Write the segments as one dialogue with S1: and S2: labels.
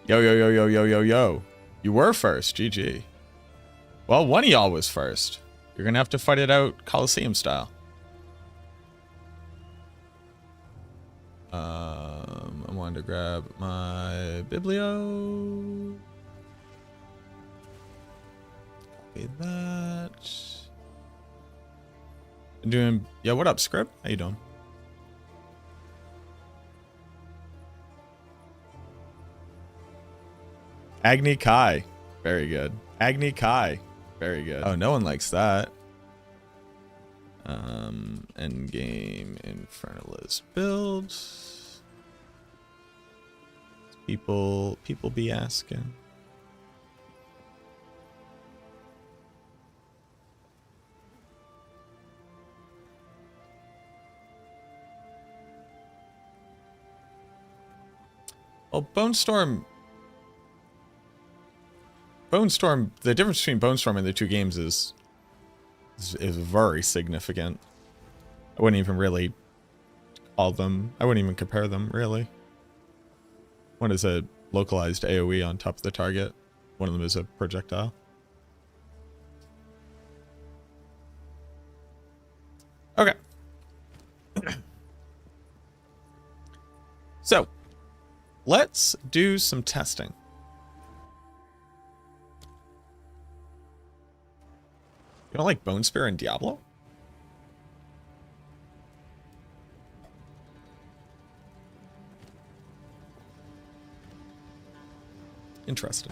S1: Yo, yo, yo, yo, yo, yo, yo. You were first. GG. Well, one of y'all was first. You're going to have to fight it out Coliseum style. I wanted to grab my Biblio. Copy that. I'm doing... Yeah, what up, Script? How you doing? Agni Kai. Very good. Agni Kai. Very good. Oh, no one likes that. Endgame Infernalist build. People be asking. Well, Bonestorm, the difference between Bonestorm and the two games is very significant. I wouldn't even really call them, I wouldn't even compare them, really. One is a localized AoE on top of the target. One of them is a projectile. Okay. So, let's do some testing. You don't like Bone Spear in Diablo? Interesting.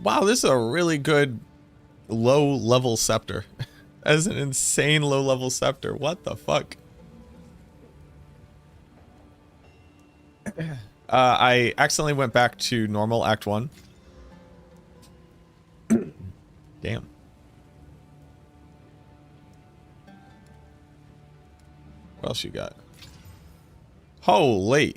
S1: Wow, this is a really good low-level scepter. That is an insane low-level scepter. What the fuck? I accidentally went back to normal Act 1. Damn. What else you got? Holy.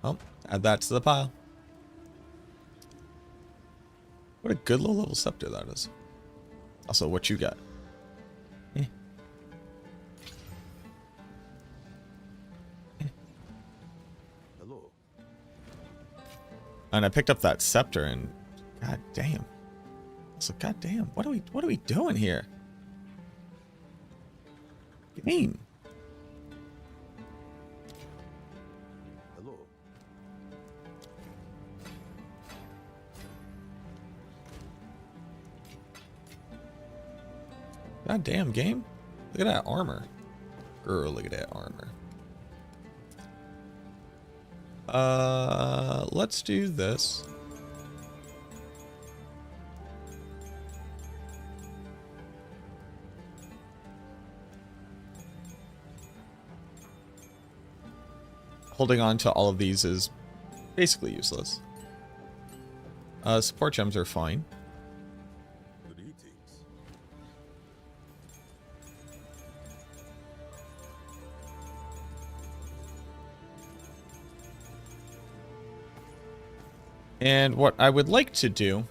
S1: Well, add that to the pile. What a good low-level scepter that is. Also, what you got?
S2: Hello.
S1: And I picked up that scepter and god damn. So god damn, what are we doing here? Game.
S2: Hello.
S1: God damn game. Look at that armor. Girl, look at that armor. Let's do this. Holding on to all of these is basically useless. Support gems are fine.
S2: Greetings.
S1: And what I would like to do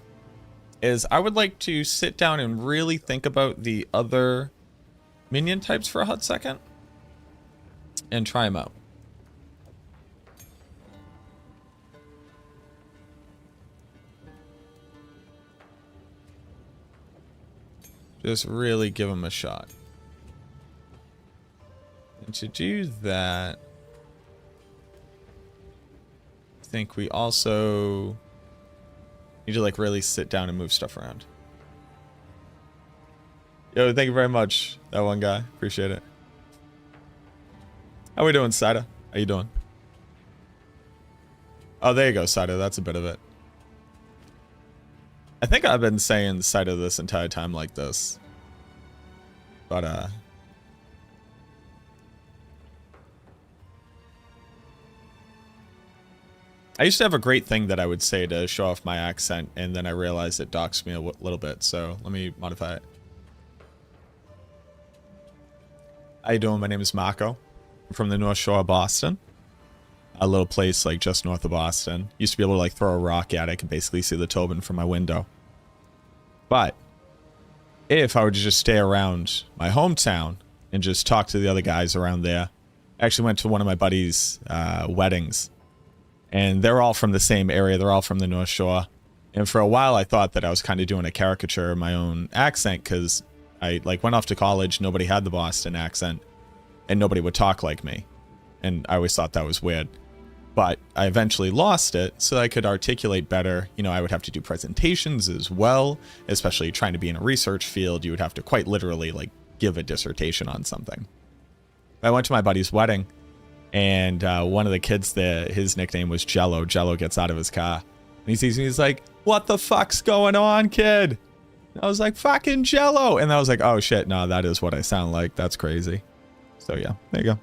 S1: is I would like to sit down and really think about the other minion types for a hot second and try them out. Just really give them a shot. And to do that, I think we also need to like really sit down and move stuff around. Yo, thank you very much, that one guy. Appreciate it. How we doing, Saida? How you doing? Oh, there you go, Saida. That's a bit of it. I think I've been saying Saida this entire time like this. But, I used to have a great thing that I would say to show off my accent, and then I realized it docks me a little bit, so let me modify it. How you doing? My name is Mako. I'm from the North Shore of Boston. A little place like just north of Boston. Used to be able to like throw a rock at it. I could basically see the Tobin from my window. But if I would just stay around my hometown and just talk to the other guys around there. I actually went to one of my buddies' weddings, and they're all from the same area. They're all from the North Shore. And for a while, I thought that I was kind of doing a caricature of my own accent because I like went off to college. Nobody had the Boston accent, and nobody would talk like me. And I always thought that was weird. But I eventually lost it so I could articulate better. You know, I would have to do presentations as well, especially trying to be in a research field. You would have to quite literally like give a dissertation on something. I went to my buddy's wedding, and one of the kids there, his nickname was Jello. Jello gets out of his car, and he sees me. He's like, "What the fuck's going on, kid?" And I was like, "Fucking Jello." And I was like, "Oh shit, no, that is what I sound like. That's crazy." So yeah, there you go.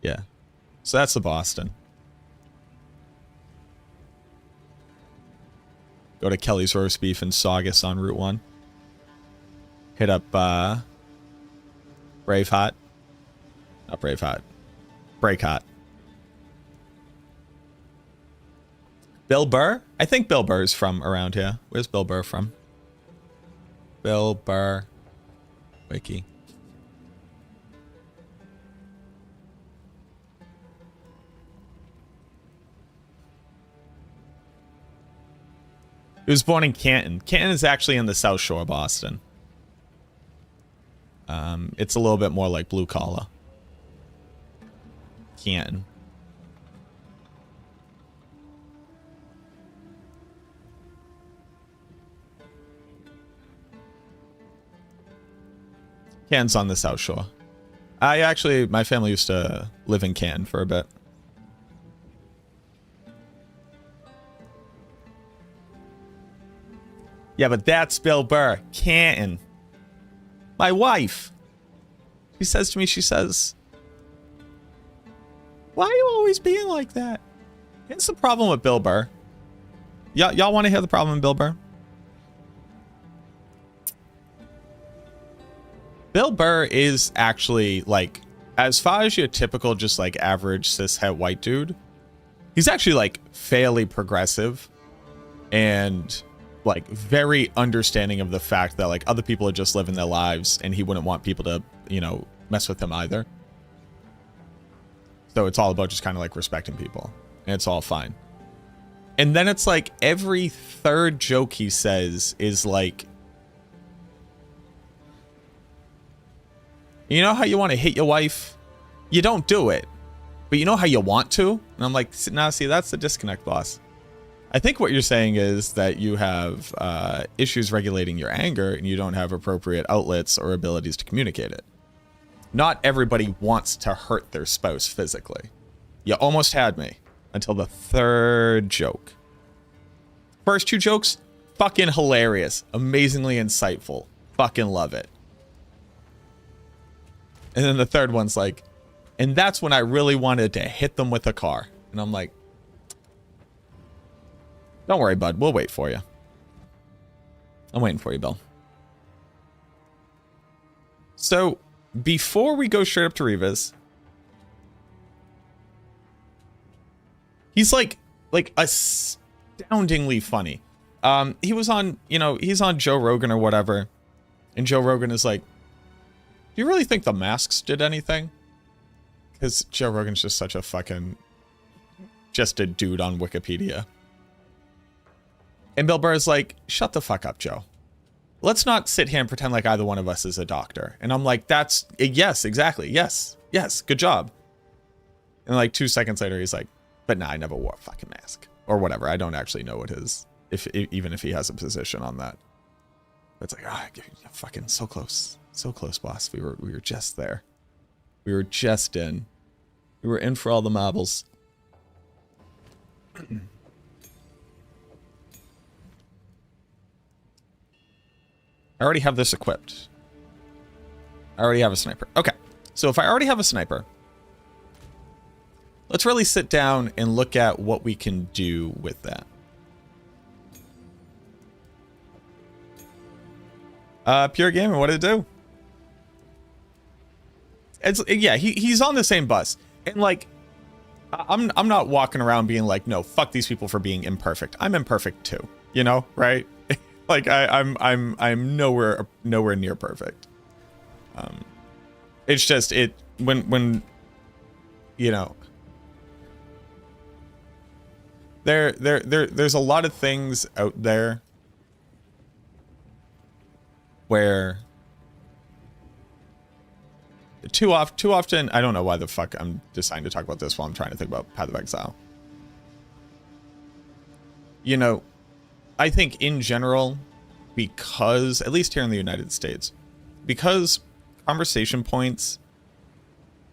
S1: Yeah. So that's the Boston. Go to Kelly's Roast Beef in Saugus on Route 1. Hit up Braveheart. Not Braveheart. Breakheart. Bill Burr? I think Bill Burr's from around here. Where's Bill Burr from? Bill Burr. Wiki. He was born in Canton. Canton is actually in the South Shore of Boston. It's a little bit more like blue collar. Canton. Canton's on the South Shore. My family used to live in Canton for a bit. Yeah, but that's Bill Burr. Canton. My wife. She says to me, she says, "Why are you always being like that?" Here's the problem with Bill Burr. Y'all want to hear the problem with Bill Burr? Bill Burr is actually, like, as far as your typical just, like, average cishet white dude, he's actually, like, fairly progressive and like very understanding of the fact that like other people are just living their lives and he wouldn't want people to, you know, mess with him either. So it's all about just kind of like respecting people, and it's all fine. And then it's like every third joke he says is like, you know how you want to hit your wife? You don't do it, but you know how you want to? And I'm like, nah, see, that's the disconnect, boss. I think what you're saying is that you have issues regulating your anger and you don't have appropriate outlets or abilities to communicate it. Not everybody wants to hurt their spouse physically. You almost had me until the third joke. First two jokes, fucking hilarious. Amazingly insightful. Fucking love it. And then the third one's like, and that's when I really wanted to hit them with a car. And I'm like, don't worry, bud. We'll wait for you. I'm waiting for you, Bill. So, before we go straight up to Reva's, he's like astoundingly funny. He was on, you know, he's on Joe Rogan or whatever. And Joe Rogan is like, do you really think the masks did anything? Because Joe Rogan's just such a fucking, just a dude on Wikipedia. And Bill Burr is like, shut the fuck up, Joe. Let's not sit here and pretend like either one of us is a doctor. And I'm like, that's, yes, exactly. Yes, good job. And like 2 seconds later, he's like, but nah, I never wore a fucking mask. Or whatever. I don't actually know what his, even if he has a position on that. But it's like, you're fucking so close. So close, boss. We were just there. We were just in. We were in for all the marbles. I already have this equipped. I already have a sniper. Okay. So if I already have a sniper, let's really sit down and look at what we can do with that. Pure Gaming, what did it do? Yeah, he's on the same bus. And like, I'm not walking around being like, no, fuck these people for being imperfect. I'm imperfect too, you know, right? Like I'm nowhere near perfect. It's just when you know, there's a lot of things out there where too often, I don't know why the fuck I'm deciding to talk about this while I'm trying to think about Path of Exile. You know, I think in general, because, at least here in the United States, because conversation points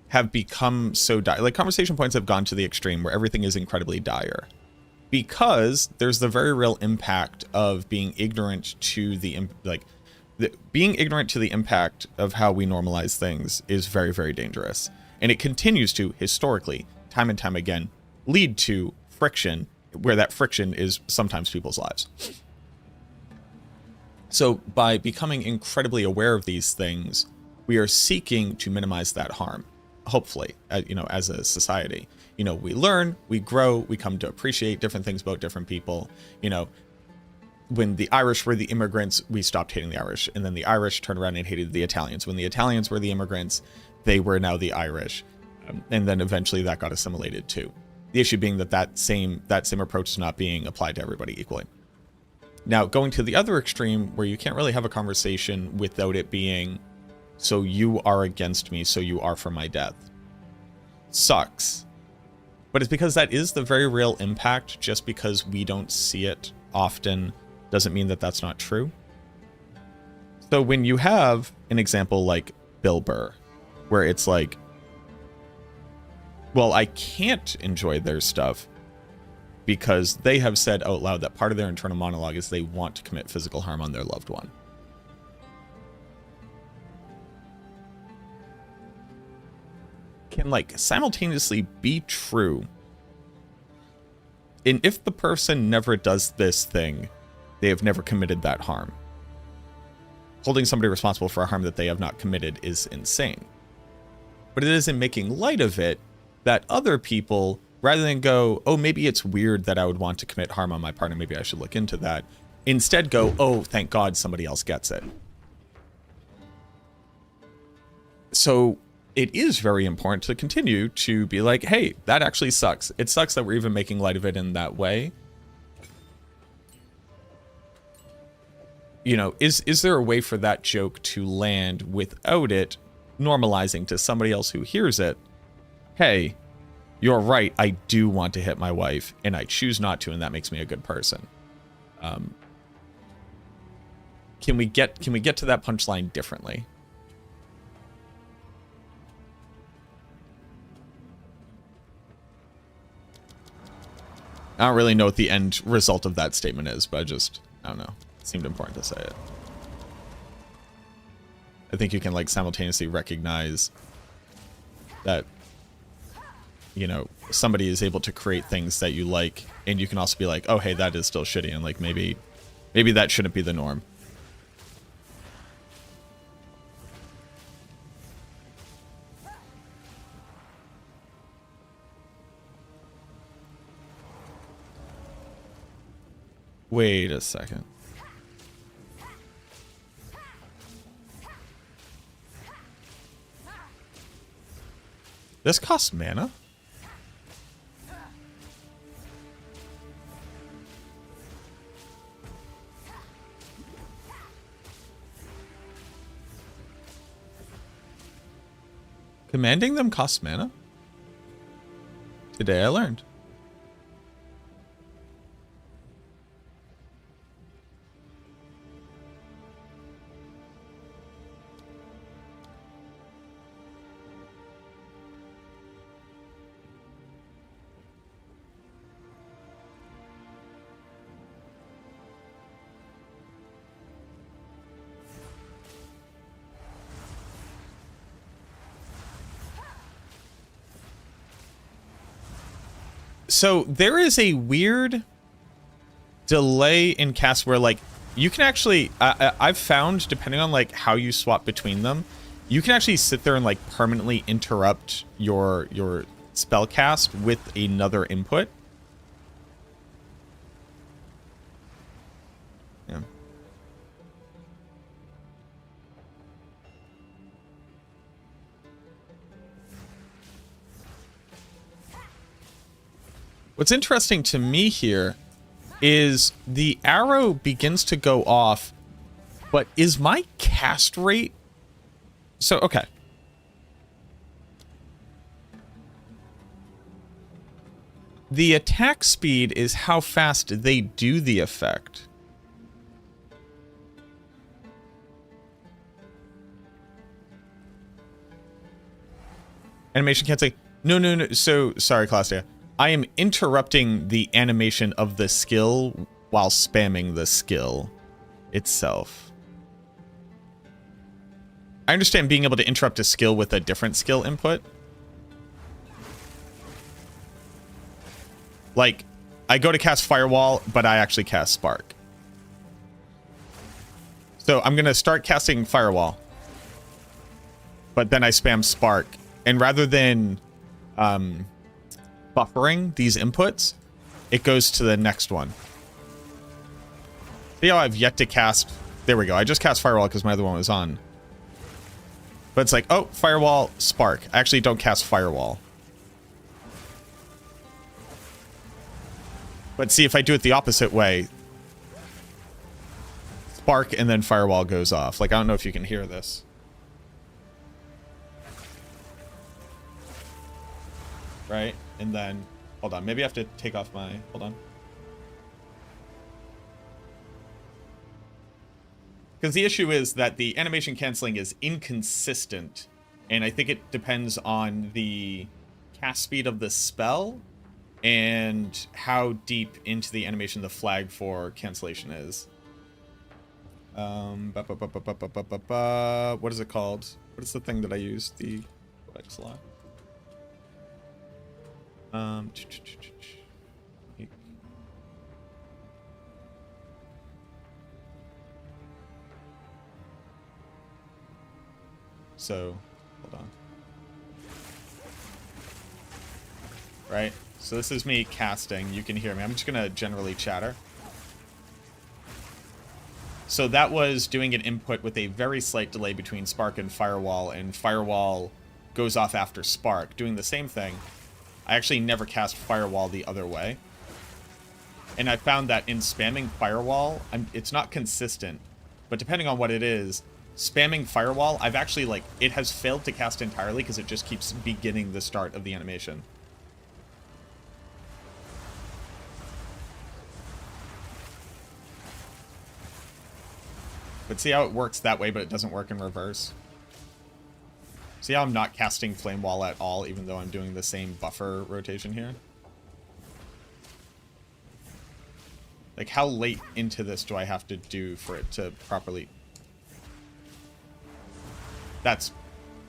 S1: have become so dire, like conversation points have gone to the extreme where everything is incredibly dire. Because there's the very real impact of being ignorant to the, being ignorant to the impact of how we normalize things is very, very dangerous. And it continues to, historically, time and time again, lead to friction, where that friction is sometimes people's lives. So by becoming incredibly aware of these things, we are seeking to minimize that harm, hopefully, you know, as a society. You know, we learn, we grow, we come to appreciate different things about different people. You know, when the Irish were the immigrants, we stopped hating the Irish. And then the Irish turned around and hated the Italians. When the Italians were the immigrants, they were now the Irish. And then eventually that got assimilated too. The issue being that that same approach is not being applied to everybody equally. Now, going to the other extreme where you can't really have a conversation without it being, so you are against me, so you are for my death, sucks. But it's because that is the very real impact. Just because we don't see it often doesn't mean that that's not true. So when you have an example like Bill Burr, where it's like, well, I can't enjoy their stuff because they have said out loud that part of their internal monologue is they want to commit physical harm on their loved one. Can like simultaneously be true. And if the person never does this thing, they have never committed that harm. Holding somebody responsible for a harm that they have not committed is insane. But it is in making light of it that other people, rather than go, oh, maybe it's weird that I would want to commit harm on my partner, maybe I should look into that, instead go, oh, thank God somebody else gets it. So it is very important to continue to be like, hey, that actually sucks. It sucks that we're even making light of it in that way. You know, is there a way for that joke to land without it normalizing to somebody else who hears it? Hey, you're right, I do want to hit my wife, and I choose not to, and that makes me a good person. Can we get to that punchline differently? I don't really know what the end result of that statement is, but I don't know. It seemed important to say it. I think you can like simultaneously recognize that, you know, somebody is able to create things that you like, and you can also be like, oh, hey, that is still shitty, and like maybe that shouldn't be the norm. Wait a second. This costs mana? Commanding them costs mana? Today I learned. So there is a weird delay in cast where like you can actually I've found, depending on like how you swap between them, you can actually sit there and like permanently interrupt your spell cast with another input. Yeah. What's interesting to me here is the arrow begins to go off, but is my cast rate... So, okay. The attack speed is how fast they do the effect. Animation can't say... No, no, no. So, sorry, Claudia. I am interrupting the animation of the skill while spamming the skill itself. I understand being able to interrupt a skill with a different skill input. Like, I go to cast Firewall, but I actually cast Spark. So I'm going to start casting Firewall. But then I spam Spark. And rather than buffering these inputs, it goes to the next one. See how I've yet to cast... There we go. I just cast Firewall because my other one was on. But it's like, oh, Firewall, Spark. I actually don't cast Firewall. But see, if I do it the opposite way, Spark and then Firewall goes off. Like, I don't know if you can hear this. Right? And then, hold on. Maybe I have to take off my, hold on. Because the issue is that the animation canceling is inconsistent. And I think it depends on the cast speed of the spell and how deep into the animation the flag for cancellation is. What is it called? What is the thing that I use? The X lock. So, hold on. Right? So this is me casting. You can hear me. I'm just going to generally chatter. So that was doing an input with a very slight delay between Spark and Firewall goes off after Spark. Doing the same thing. I actually never cast Firewall the other way. And I found that in spamming Firewall, it's not consistent. But depending on what it is, spamming Firewall, I've actually, like, it has failed to cast entirely because it just keeps beginning the start of the animation. But see how it works that way, but it doesn't work in reverse? See how I'm not casting Flame Wall at all, even though I'm doing the same buffer rotation here? Like, how late into this do I have to do for it to properly... That's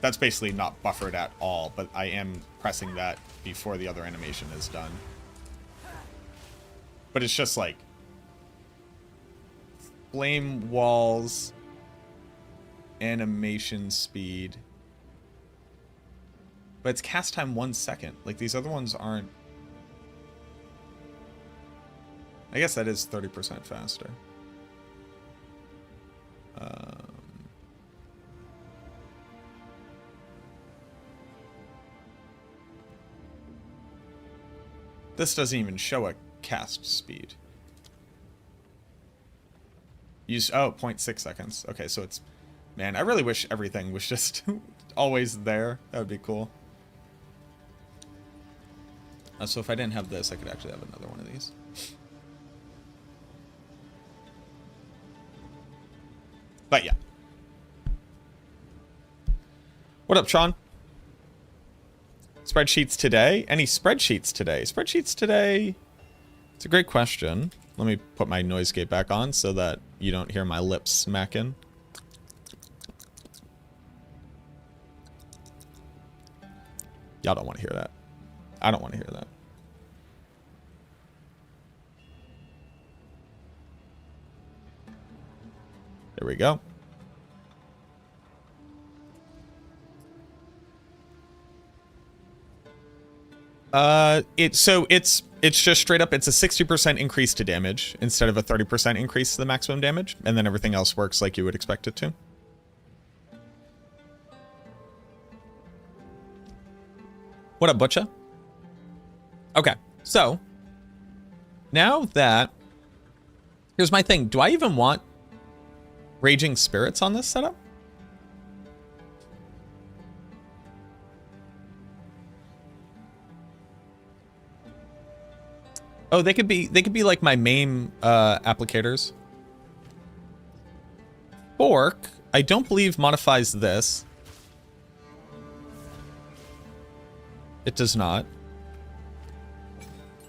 S1: basically not buffered at all, but I am pressing that before the other animation is done. But it's just like... Flame Walls... Animation speed... But it's cast time 1 second. Like, these other ones aren't... I guess that is 30% faster. This doesn't even show a cast speed. Use, oh, 0.6 seconds. Okay, so it's... Man, I really wish everything was just always there. That would be cool. So if I didn't have this, I could actually have another one of these. But yeah. What up, Sean? Spreadsheets today? Any spreadsheets today? Spreadsheets today? It's a great question. Let me put my noise gate back on so that you don't hear my lips smacking. Y'all don't want to hear that. I don't want to hear that. There we go. It's just straight up. It's a 60% increase to damage instead of a 30% increase to the maximum damage, and then everything else works like you would expect it to. What up, Butcha? Okay, so now that here's my thing. Do I even want Raging Spirits on this setup? Oh, they could be like my main applicators. Fork, I don't believe modifies this. It does not.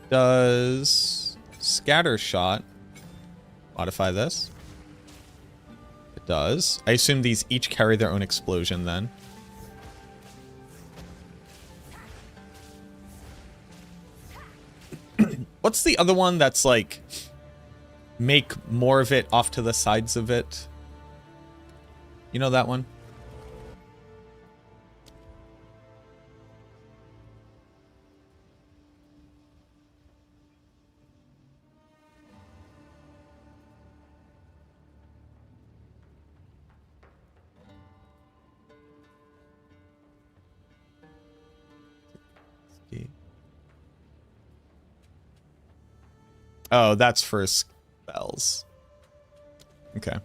S1: Does Scatter Shot modify this? It does. I assume these each carry their own explosion then. What's the other one that's like make more of it off to the sides of it? You know that one? Oh, that's for spells. Okay.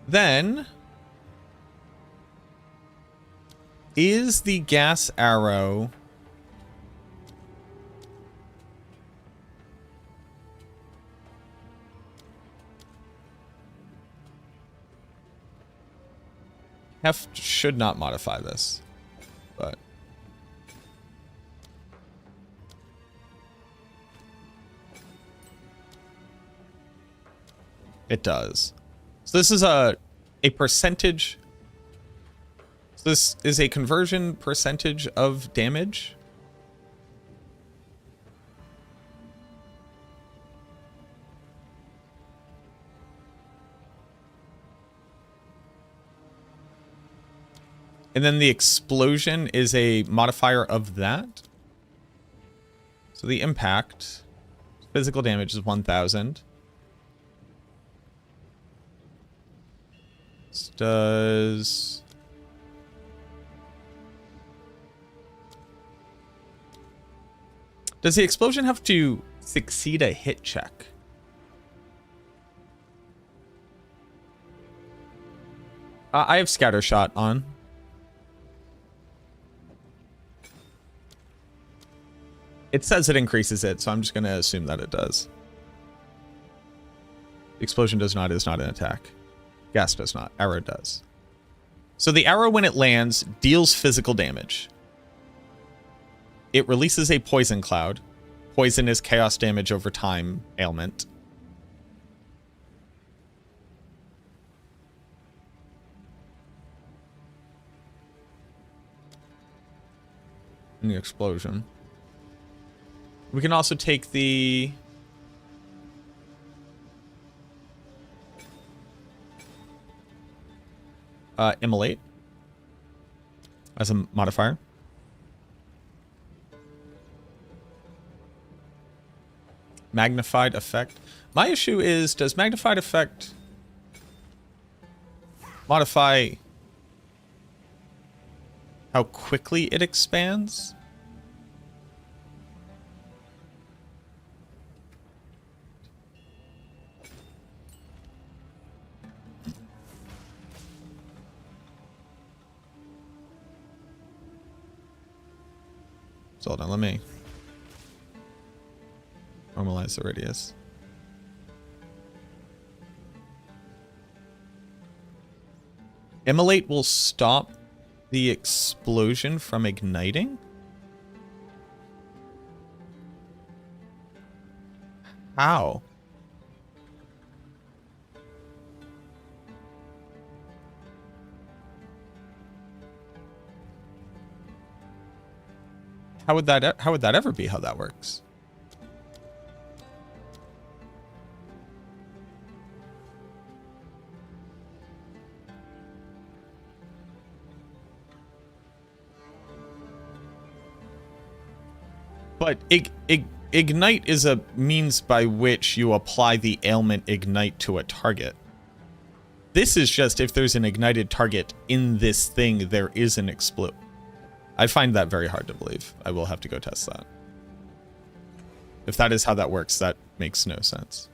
S1: Then is the gas arrow Heft should not modify this, but it does. So this is a percentage. So this is a conversion percentage of damage. And then the explosion is a modifier of that. So the impact, physical damage is 1,000. This does... Does the explosion have to succeed a hit check? I have Scatter Shot on. It says it increases it, so I'm just going to assume that it does. The explosion is not an attack. Gas does not. Arrow does. So the arrow, when it lands, deals physical damage. It releases a poison cloud. Poison is chaos damage over time ailment. And the explosion. We can also take the... Immolate as a modifier. Magnified effect. My issue is, does magnified effect modify how quickly it expands? So hold on, let me normalize the radius. Immolate will stop the explosion from igniting? How? How would that ever be how that works? But ignite is a means by which you apply the ailment ignite to a target. This is just if there's an ignited target in this thing, there is an explode. I find that very hard to believe. I will have to go test that. If that is how that works, that makes no sense.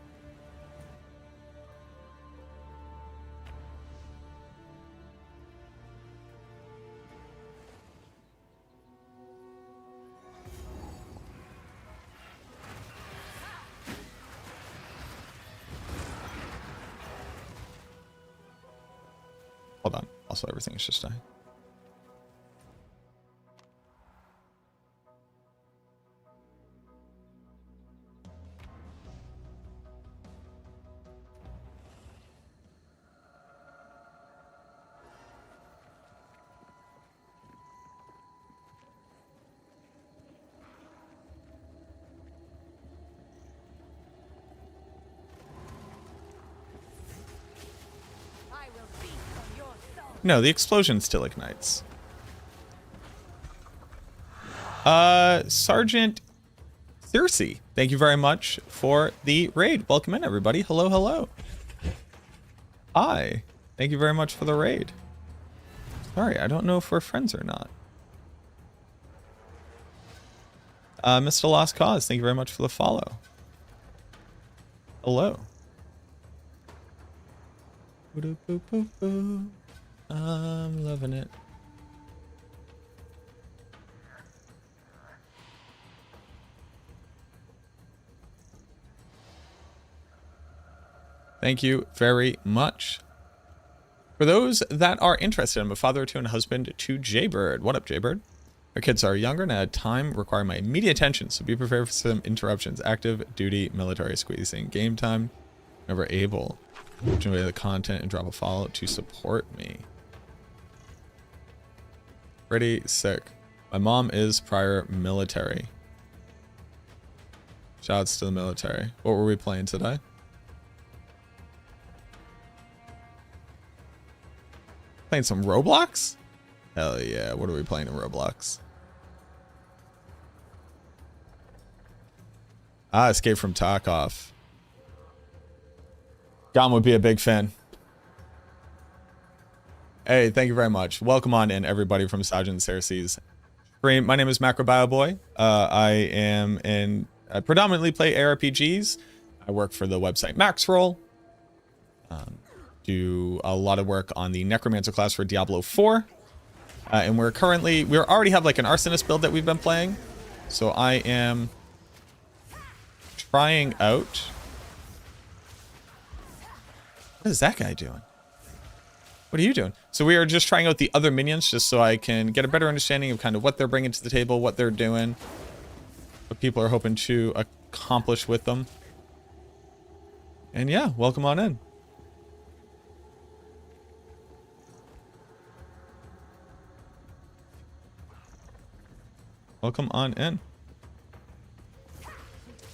S1: Hold on. Also, everything is just dying. No, the explosion still ignites. Sergeant Circe, thank you very much for the raid. Welcome in, everybody. Hello, hello. Hi. Thank you very much for the raid. Sorry, I don't know if we're friends or not. Mr. Lost Cause, thank you very much for the follow. Hello. I'm loving it. Thank you very much. For those that are interested, I'm a father to and a husband to Jaybird. What up, Jaybird? Our kids are younger and at time require my immediate attention, so be prepared for some interruptions. Active duty military squeezing. Game time. Never able to enjoy the content and drop a follow to support me. Pretty sick. My mom is prior military. Shouts to the military. What were we playing today? Playing some Roblox? Hell yeah. What are we playing in Roblox? Escape from Tarkov. Gom would be a big fan. Hey, thank you very much. Welcome on in, everybody, from Sergeant Circe's stream. My name is MacroBioBoy. I predominantly play ARPGs. I work for the website Maxroll. Do a lot of work on the Necromancer class for Diablo 4. And we already have like an Arsonist build that we've been playing. So I am trying out. What is that guy doing? What are you doing? So we are just trying out the other minions just so I can get a better understanding of kind of what they're bringing to the table, what they're doing, what people are hoping to accomplish with them. And yeah, welcome on in. Welcome on in.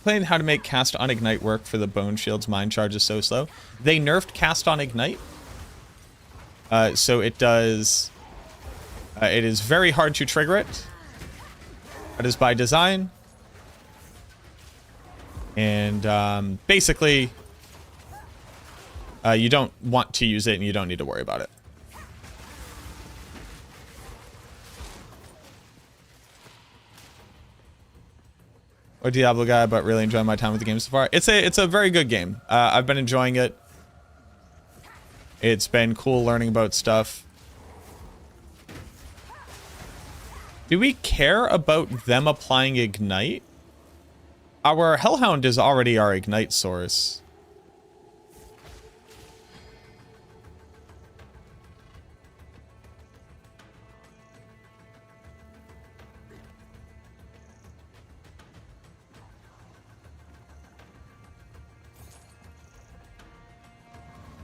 S1: Playing how to make cast on ignite work for the bone shields. Mine charges so slow. They nerfed cast on ignite. So it does, it is very hard to trigger it. That is by design. And basically, you don't want to use it and you don't need to worry about it. Or Diablo guy, but really enjoying my time with the game so far. It's a very good game. I've been enjoying it. It's been cool learning about stuff. Do we care about them applying ignite? Our Hellhound is already our ignite source.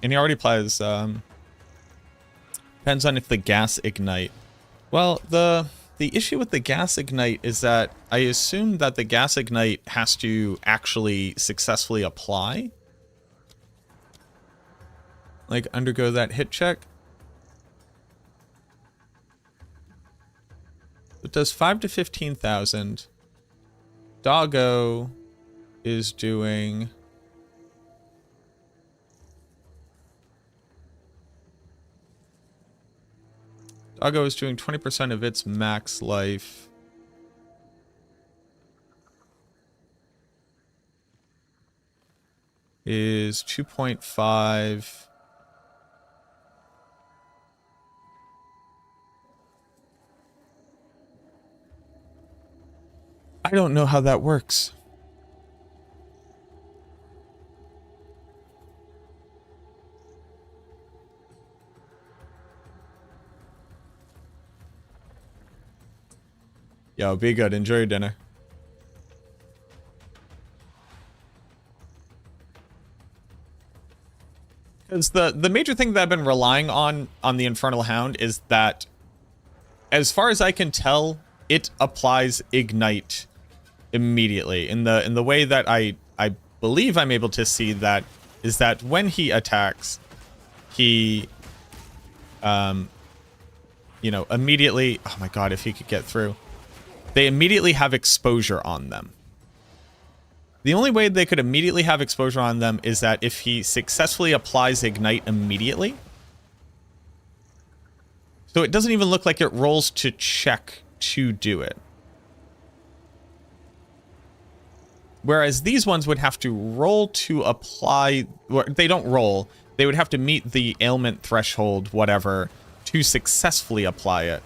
S1: And he already applies, depends on if the gas ignite. Well, the issue with the gas ignite is that I assume that the gas ignite has to actually successfully apply. Like, undergo that hit check. It does 5 to 15,000. Doggo is doing... Doggo is doing 20% of its max life. Is 2.5. I don't know how that works. Yo, be good. Enjoy your dinner. Because the major thing that I've been relying on the Infernal Hound is that, as far as I can tell, it applies Ignite immediately. In the way that I believe I'm able to see that is that when he attacks, he you know, immediately, oh my god, if he could get through. They immediately have exposure on them. The only way they could immediately have exposure on them is that if he successfully applies Ignite immediately. So it doesn't even look like it rolls to check to do it. Whereas these ones would have to roll to apply... Well, they don't roll. They would have to meet the ailment threshold, whatever, to successfully apply it.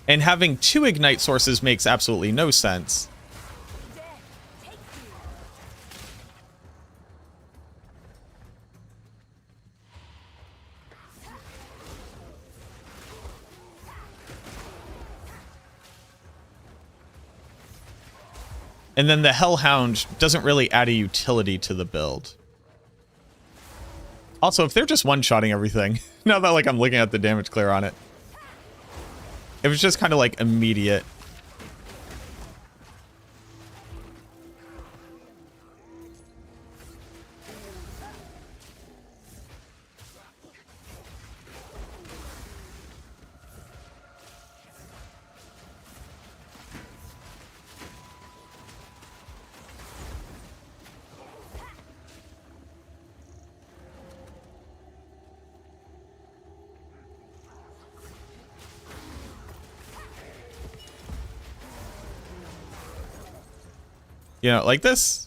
S1: And having 2 Ignite sources makes absolutely no sense. And then the Hellhound doesn't really add a utility to the build. Also, if they're just one-shotting everything, now that like I'm looking at the damage clear on it, it was just kind of like immediate. You know, like this.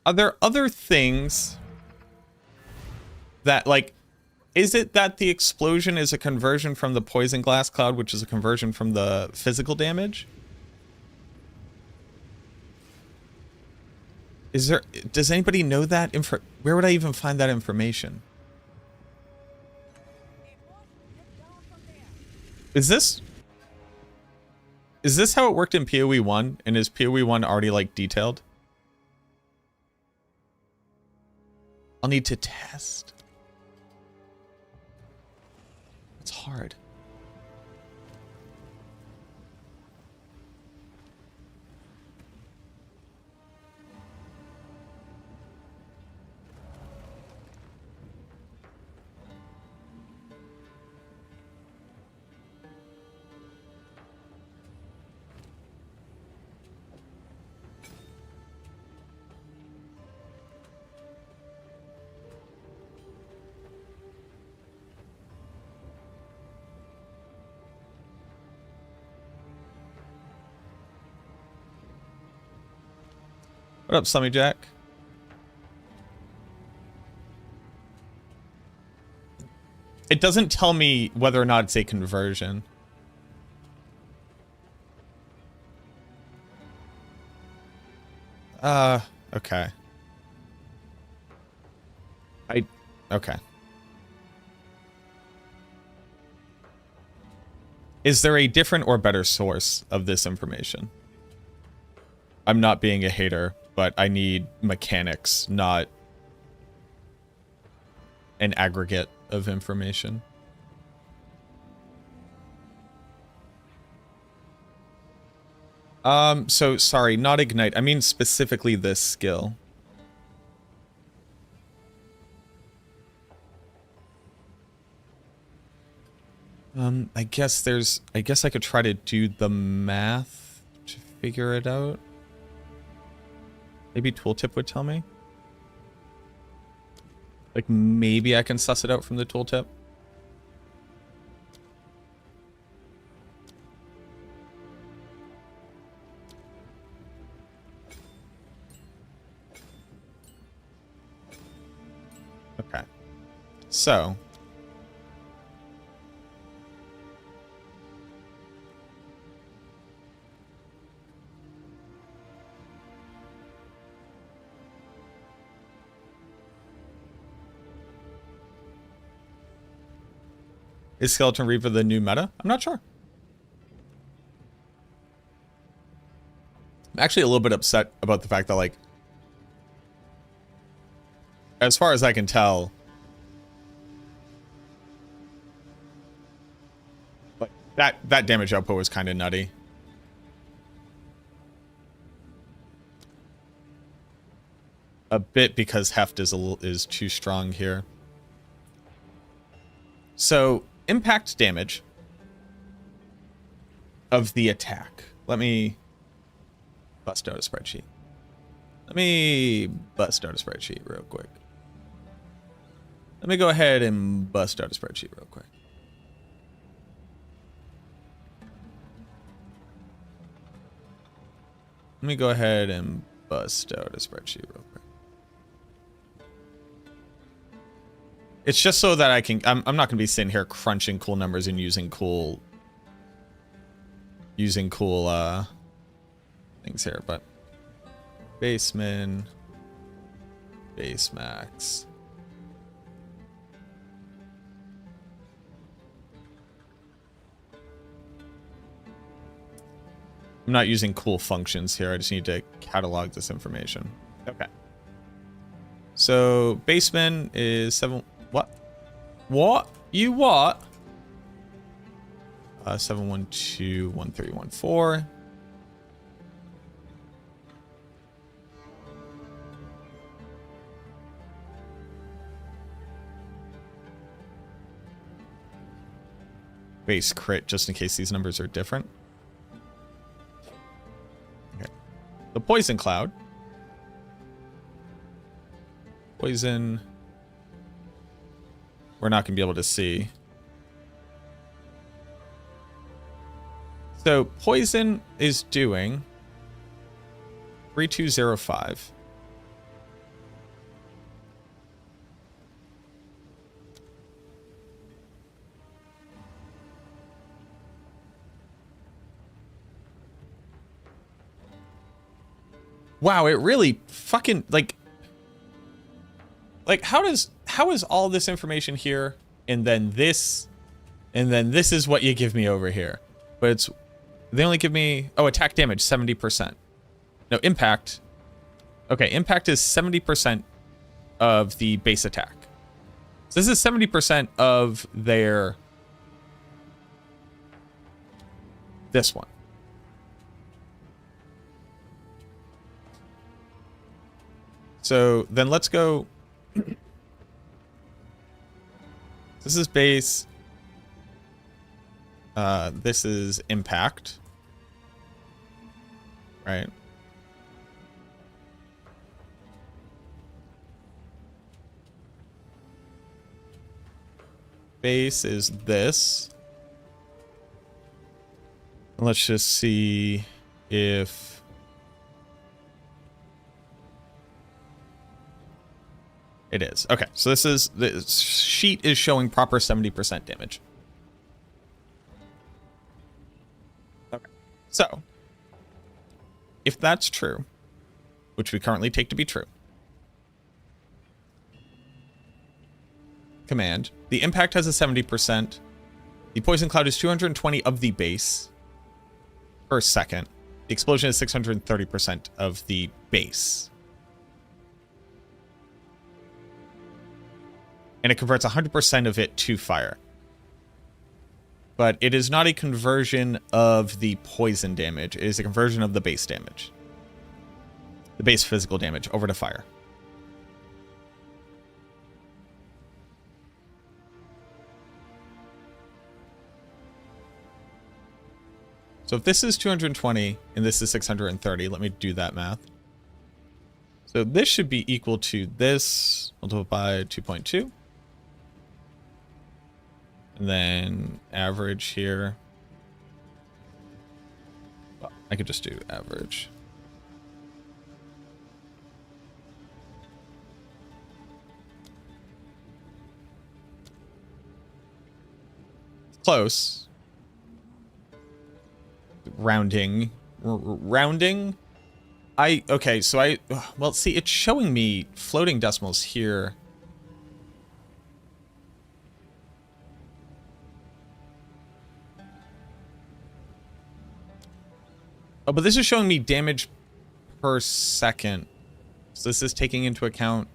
S1: Are there other things that, like, is it that the explosion is a conversion from the poison glass cloud, which is a conversion from the physical damage? Is there, does anybody know that info? Where would I even find that information? Is this how it worked in PoE 1? And is PoE 1 already, like, detailed? I'll need to test. It's hard. What up, Slummy Jack? It doesn't tell me whether or not it's a conversion. Okay. Okay. Is there a different or better source of this information? I'm not being a hater, but I need mechanics, not an aggregate of information. So sorry, not ignite. I mean specifically this skill. I guess I could try to do the math to figure it out. Maybe tooltip would tell me. Like maybe I can suss it out from the tooltip. Okay. So. Is Skeleton Reaper the new meta? I'm not sure. I'm actually a little bit upset about the fact that, like, as far as I can tell, like that damage output was kind of nutty. A bit because heft is too strong here. So impact damage of the attack. Let me bust out a spreadsheet. Let me bust out a spreadsheet real quick. Let me go ahead and bust out a spreadsheet real quick. Let me go ahead and bust out a spreadsheet real quick. It's just so that I can, I'm not going to be sitting here crunching cool numbers and using cool things here, but base min, base max. I'm not using cool functions here. I just need to catalog this information. Okay. So base min is 7. What? What? You what? 7121314. Base crit, just in case these numbers are different. Okay. The poison cloud. Poison. We're not going to be able to see. So poison is doing 3205. Wow, it really fucking like how is all this information here and then this is what you give me over here. But it's they only give me attack damage 70%. No, impact. Okay, impact is 70% of the base attack. So this is 70% of their this one. So then let's go. This is base. This is impact. Right. Base is this. Let's just see if It is. Okay, so the sheet is showing proper 70% damage. Okay. So, if that's true, which we currently take to be true, command, the impact has a 70%. The poison cloud is 220 of the base per second. The explosion is 630% of the base. And it converts 100% of it to fire. But it is not a conversion of the poison damage. It is a conversion of the base damage. The base physical damage over to fire. So if this is 220 and this is 630, let me do that math. So this should be equal to this multiplied by 2.2. And then average here. Well, I could just do average. Close. Rounding. Rounding. Okay, so well, see, it's showing me floating decimals here. Oh, but this is showing me damage per second. So this is taking into account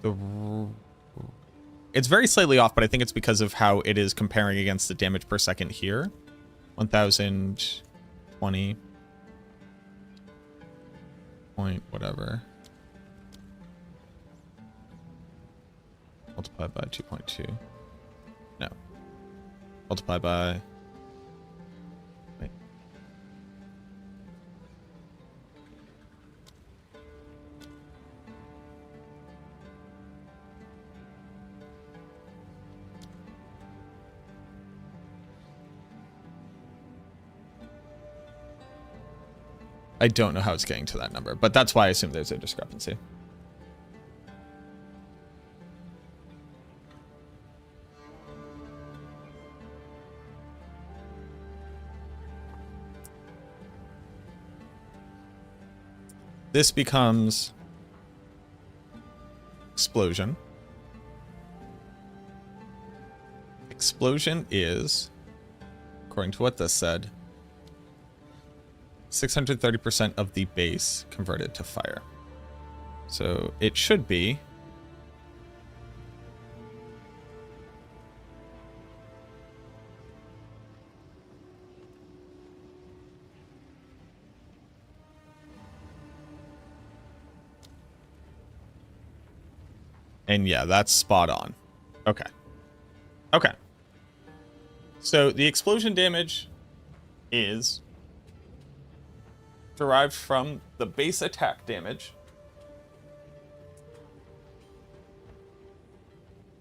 S1: the... It's very slightly off, but I think it's because of how it is comparing against the damage per second here. 1020 point whatever. Multiplied by 2.2. No. Multiplied by... Wait. I don't know how it's getting to that number, but that's why I assume there's a discrepancy. This becomes explosion. Explosion is, according to what this said, 630% of the base converted to fire. So it should be and yeah, that's spot on. Okay. Okay. So the explosion damage is derived from the base attack damage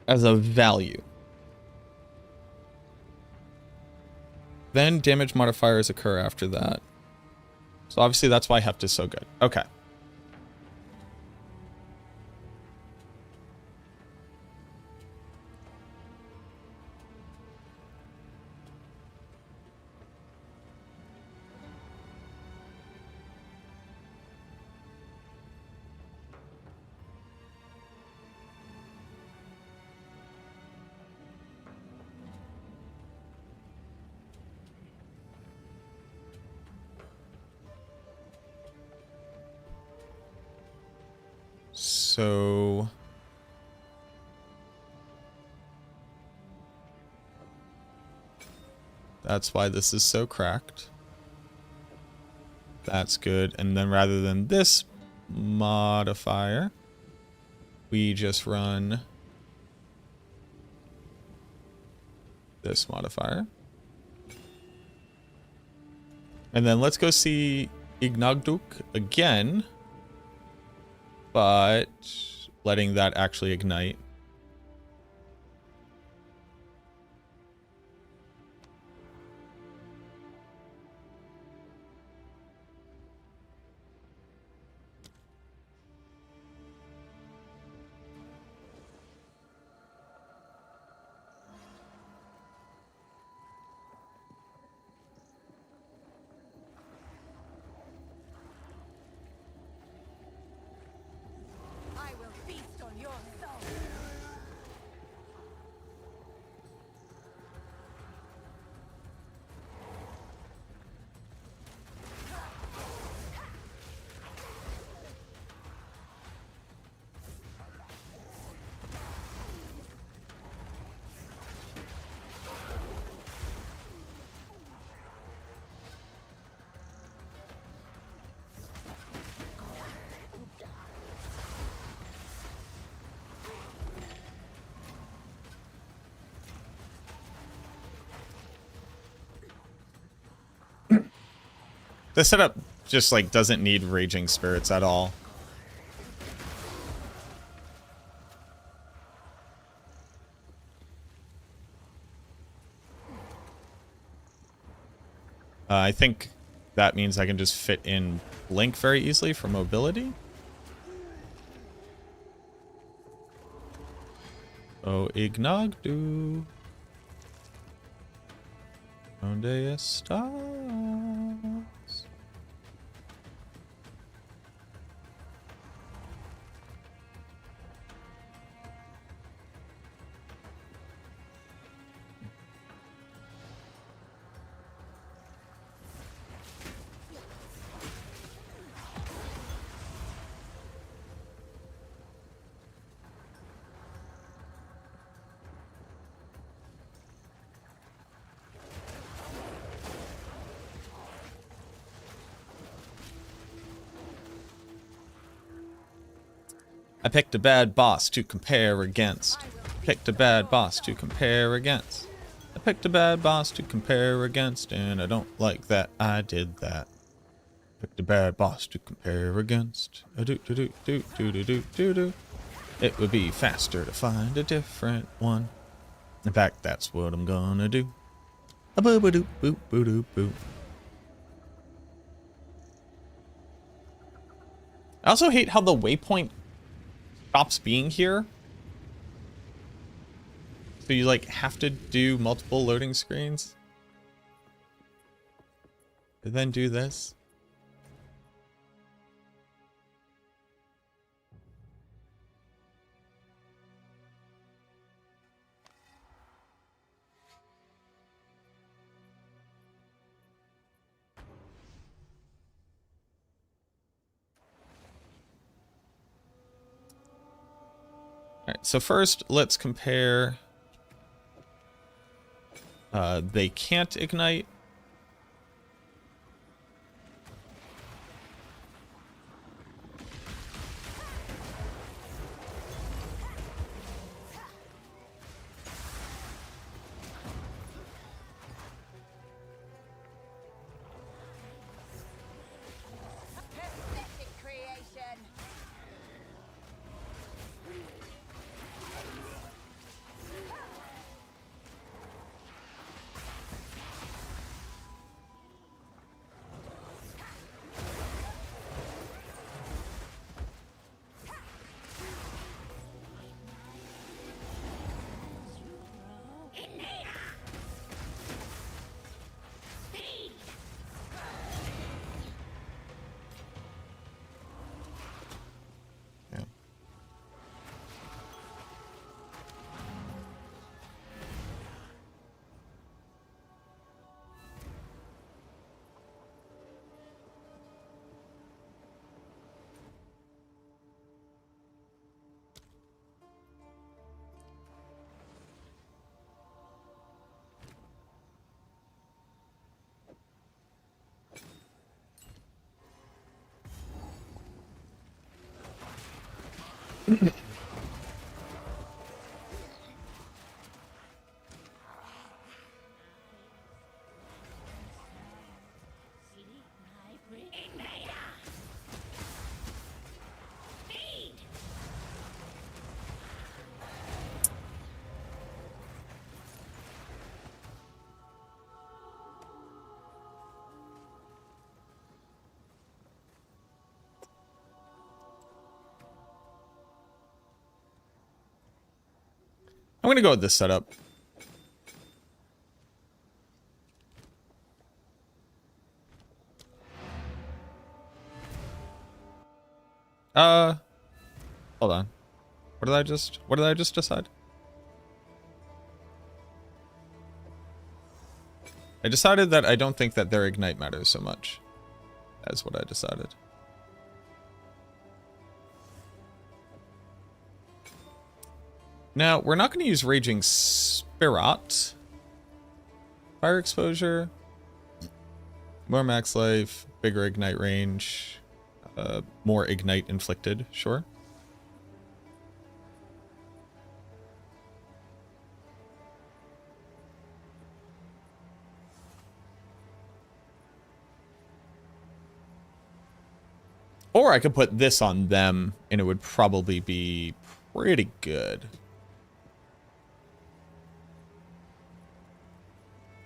S1: as a value. Then damage modifiers occur after that. So obviously that's why heft is so good. Okay. So that's why this is so cracked. That's good. And then rather than this modifier, we just run this modifier. And then let's go see Ignagduk again, but letting that actually ignite. The setup just, like, doesn't need Raging Spirits at all. I think that means I can just fit in Blink very easily for mobility. Oh, Ignogdu. Donde estás? I picked a bad boss to compare against. Picked a bad boss to compare against. I picked a bad boss to compare against, and I don't like that I did that. Picked a bad boss to compare against. A do do do do do do do do do. It would be faster to find a different one. In fact, that's what I'm gonna do. A boo boo doo boo boo doo boo. I also hate how the waypoint stops being here. So you like have to do multiple loading screens. And then do this. Alright, so first let's compare. They can't ignite.
S3: Pathetic creation.
S1: Yeah. I'm gonna go with this setup. Hold on. What did I just decide? I decided that I don't think that their ignite matters so much. That's what I decided. Now, we're not going to use Raging Spirit. Fire exposure. More max life. Bigger ignite range. More ignite inflicted, sure. Or I could put this on them, and it would probably be pretty good.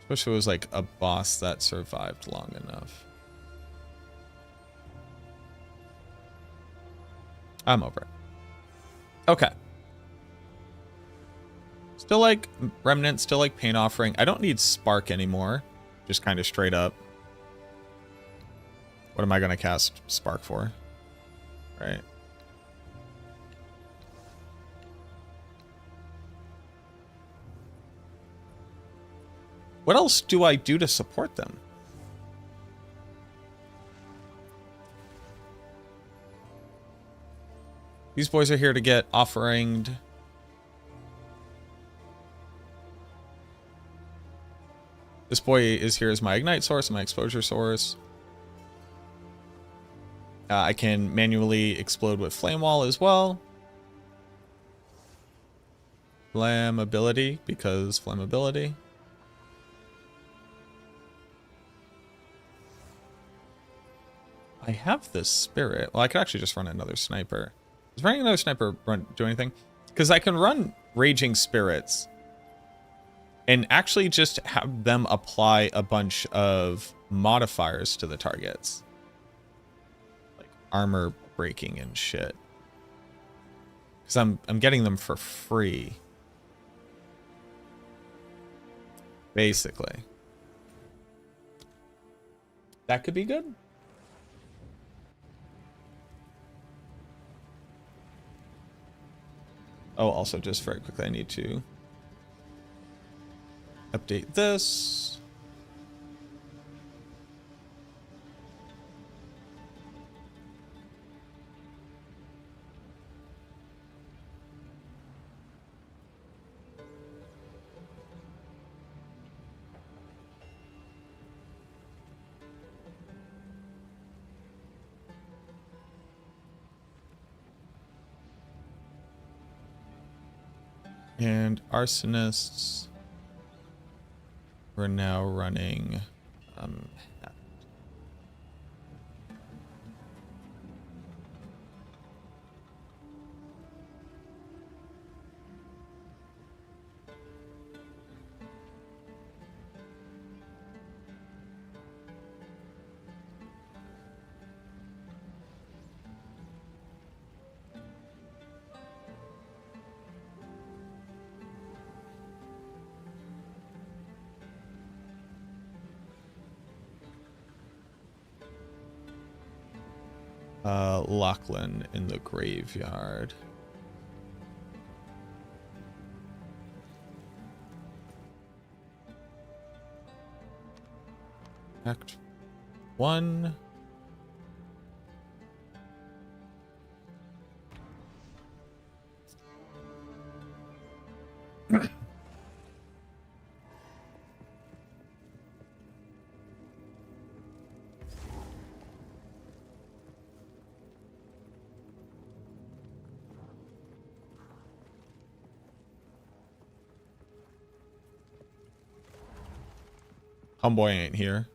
S1: Especially if it was like a boss that survived long enough. I'm over it. Okay. Still like Remnant, still like Pain Offering. I don't need Spark anymore. Just kind of straight up. What am I going to cast Spark for? Right. What else do I do to support them? These boys are here to get offeringed. This boy is here as my ignite source, my exposure source. I can manually explode with Flame Wall as well. Flammability, because flammability. I have this spirit. Well, I could actually just run another sniper. Does running another sniper do anything? Because I can run Raging Spirits and actually just have them apply a bunch of modifiers to the targets. Like armor breaking and shit. Because I'm getting them for free. Basically. That could be good. Oh, also just very quickly, I need to update this. And arsonists, we're now running Lachlan in the graveyard. Act 1. Homeboy ain't here.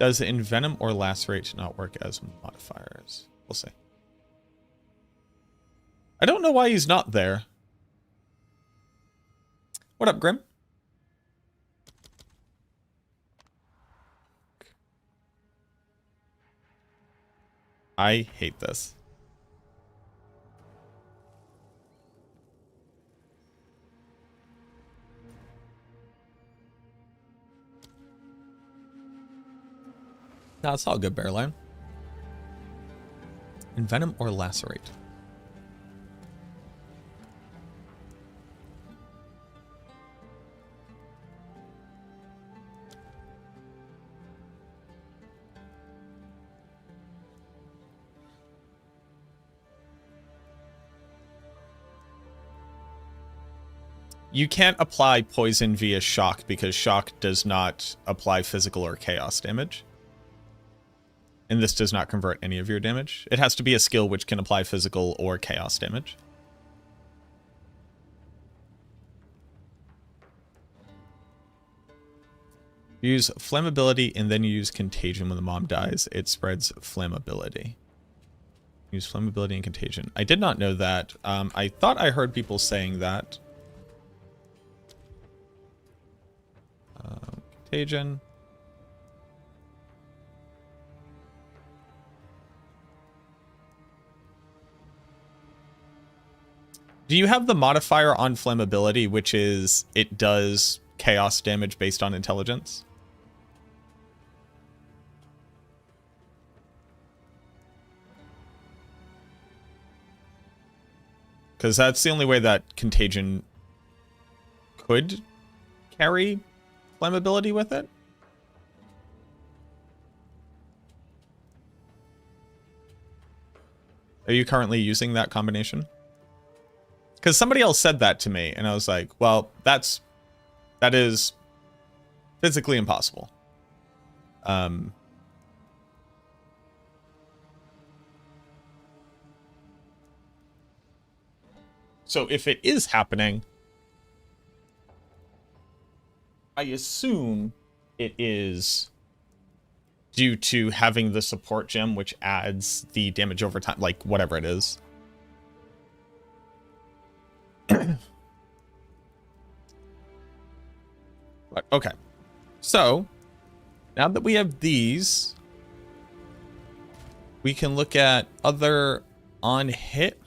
S1: Does envenom or lacerate not work as modifiers? We'll see. I don't know why he's not there. What up, Grim? I hate this. No, it's all good, Bearline. Envenom or lacerate? You can't apply poison via shock because shock does not apply physical or chaos damage. And this does not convert any of your damage. It has to be a skill which can apply physical or chaos damage. Use flammability and then you use contagion when the mom dies. It spreads flammability. Use flammability and contagion. I did not know that. I thought I heard people saying that. Contagion. Do you have the modifier on flammability, which is it does chaos damage based on intelligence? Because that's the only way that contagion could carry flammability with it. Are you currently using that combination? Because somebody else said that to me, and I was like, well, that is physically impossible. So if it is happening, I assume it is due to having the support gem, which adds the damage over time, like whatever it is. But, okay. So, now that we have these, we can look at other on hit.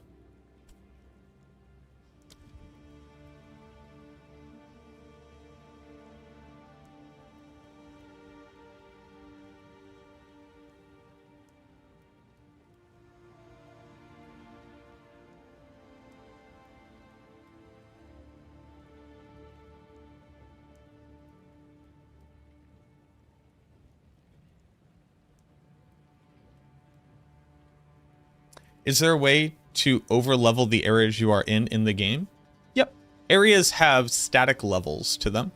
S1: Is there a way to over-level the areas you are in the game? Yep. Areas have static levels to them.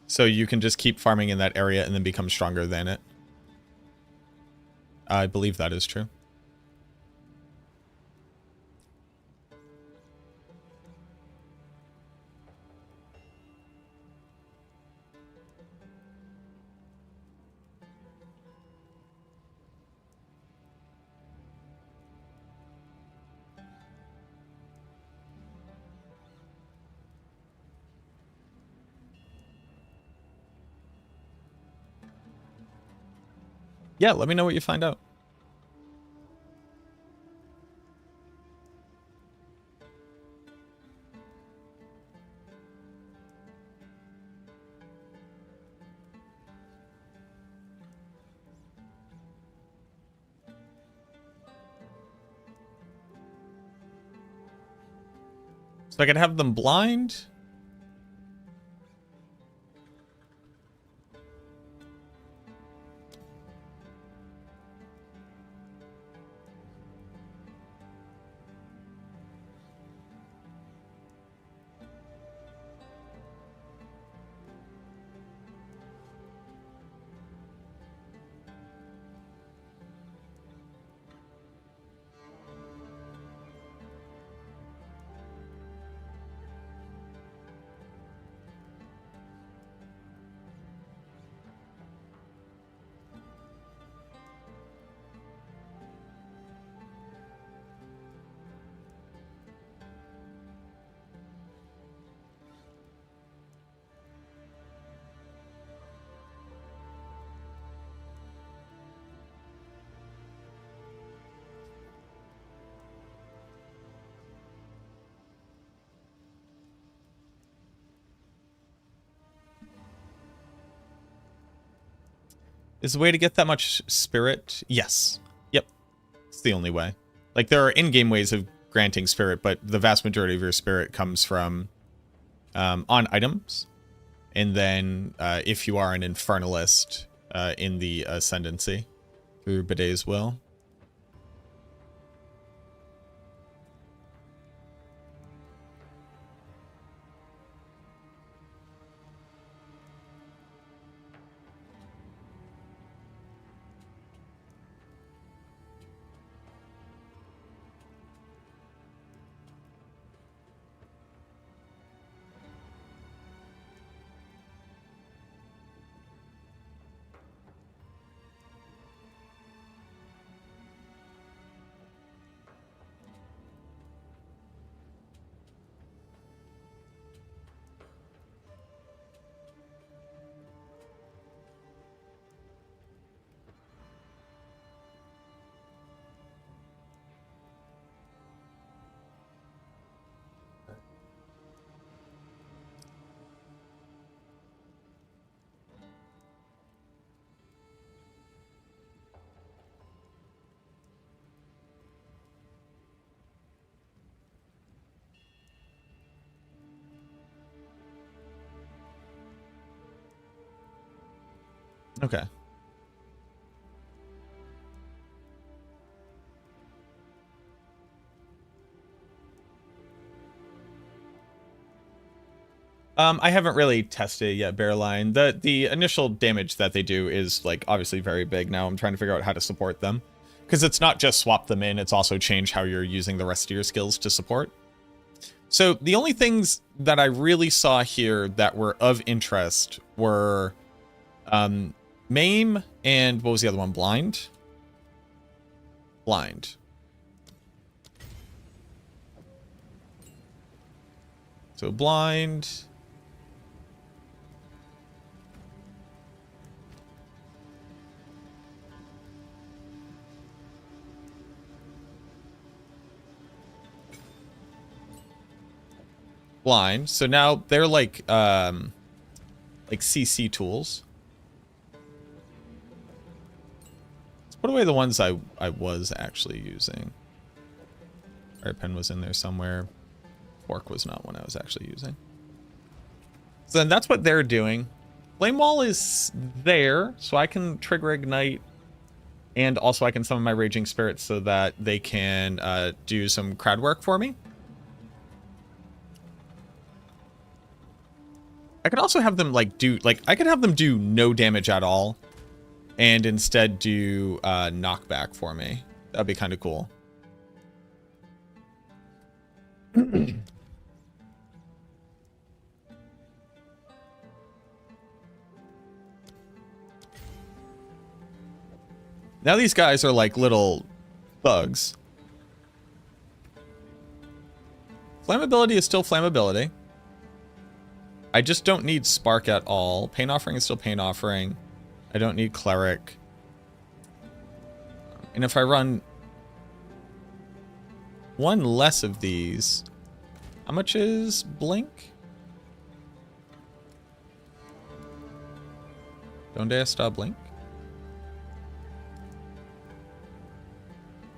S1: So you can just keep farming in that area and then become stronger than it. I believe that is true. Yeah, let me know what you find out. So I can have them blind. Is the way to get that much spirit? Yes. Yep. It's the only way. Like, there are in-game ways of granting spirit, but the vast majority of your spirit comes from on items. And then if you are an infernalist in the ascendancy through Bidet's will. Okay. I haven't really tested it yet, Bearline. The initial damage that they do is like obviously very big. Now I'm trying to figure out how to support them. Because it's not just swap them in, it's also change how you're using the rest of your skills to support. So the only things that I really saw here that were of interest were Maim and what was the other one? Blind? Blind. So blind. Blind. So now they're like CC tools. Let's put away the ones I was actually using. Right, pen was in there somewhere. Fork was not one I was actually using. So then that's what they're doing. Flame Wall is there, so I can trigger Ignite, and also I can summon my Raging Spirits so that they can do some crowd work for me. I could also have them like do I could have them do no damage at all, and instead do knockback for me. That'd be kind of cool. Now these guys are like little thugs. Flammability is still flammability. I just don't need Spark at all. Pain Offering is still Pain Offering. I don't need Cleric. And if I run one less of these, how much is Blink? Donde está Blink?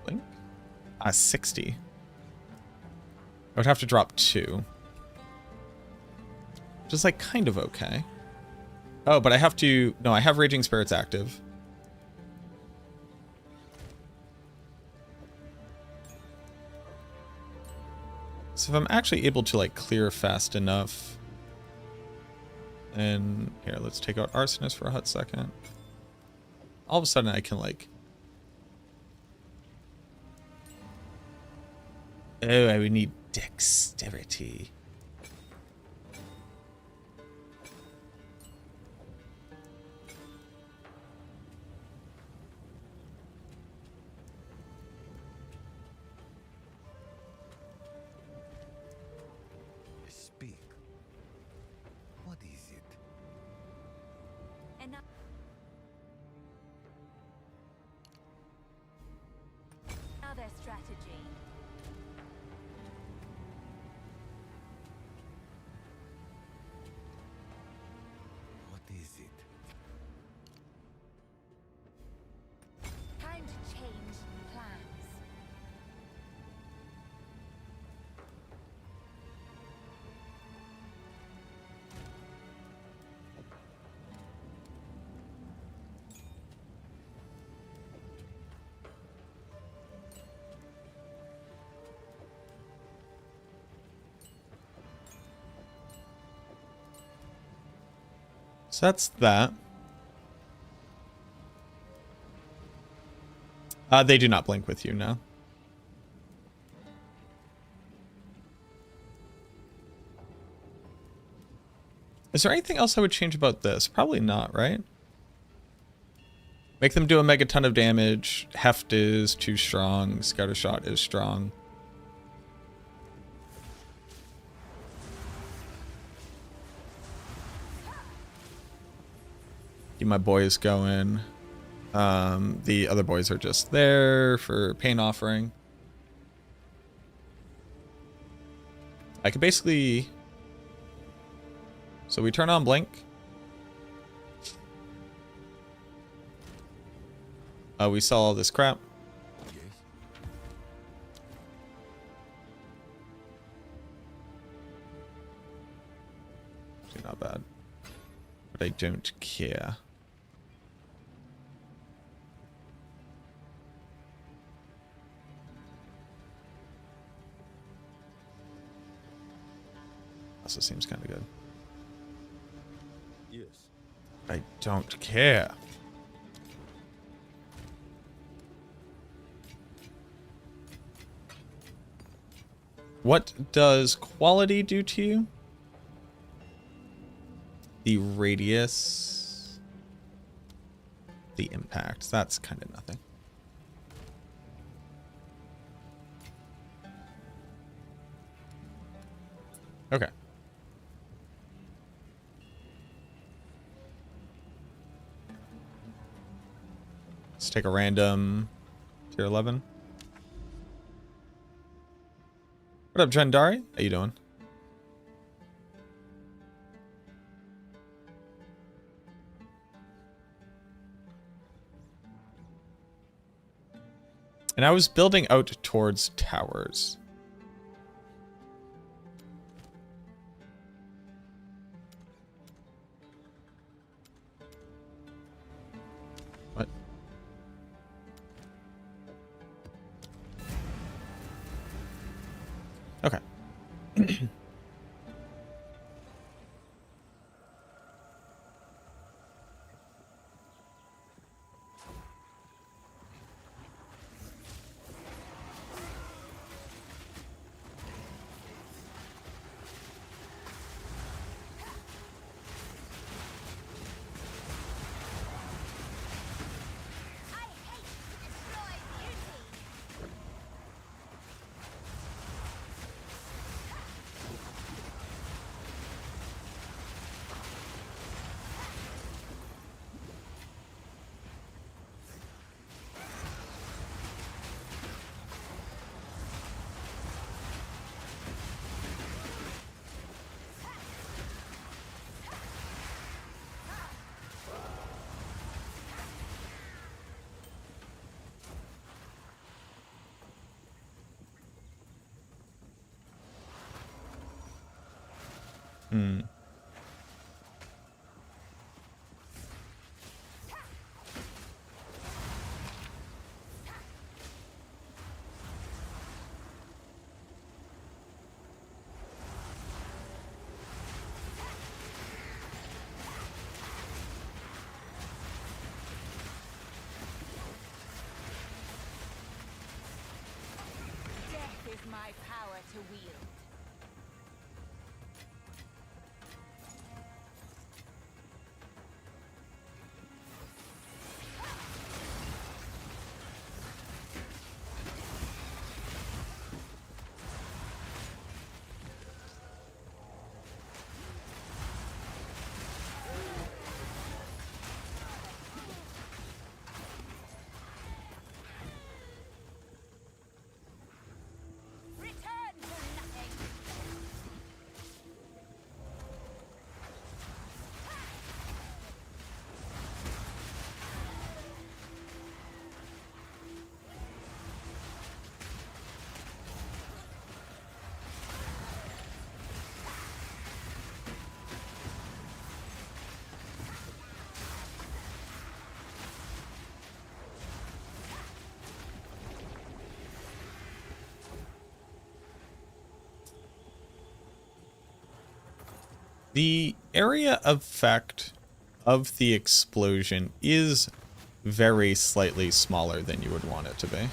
S1: Blink? 60. I would have to drop 2. Which is like kind of okay. Oh, but I have to... No, I have Raging Spirits active. So if I'm actually able to like clear fast enough... And here, let's take out Arsonist for a hot second. All of a sudden I can like... Oh, I would need dexterity.
S2: Speak. What is it?
S3: Enough. Now their strategy.
S2: What is it?
S3: Time to change plans.
S1: So that's that. They do not blink with you now. Is there anything else I would change about this? Probably not, right? Make them do a megaton of damage. Heft is too strong. Scatter Shot is strong. Keep my boys going. The other boys are just there for Pain Offering. I could basically... So we turn on Blink. We sell all this crap.
S2: Yes.
S1: Actually not bad. But I don't care. also seems kind of good.
S2: Yes.
S1: I don't care. What does quality do to you? The radius, the impact. That's kind of nothing. Okay. Let's take a random tier 11. What up, Jandari? How you doing? And I was building out towards towers. What? Okay.
S3: I hate to destroy beauty.
S1: Hmm.
S3: Death is my power to wield. Return to nothing.
S1: The area effect of the explosion is very slightly smaller than you would want it to be.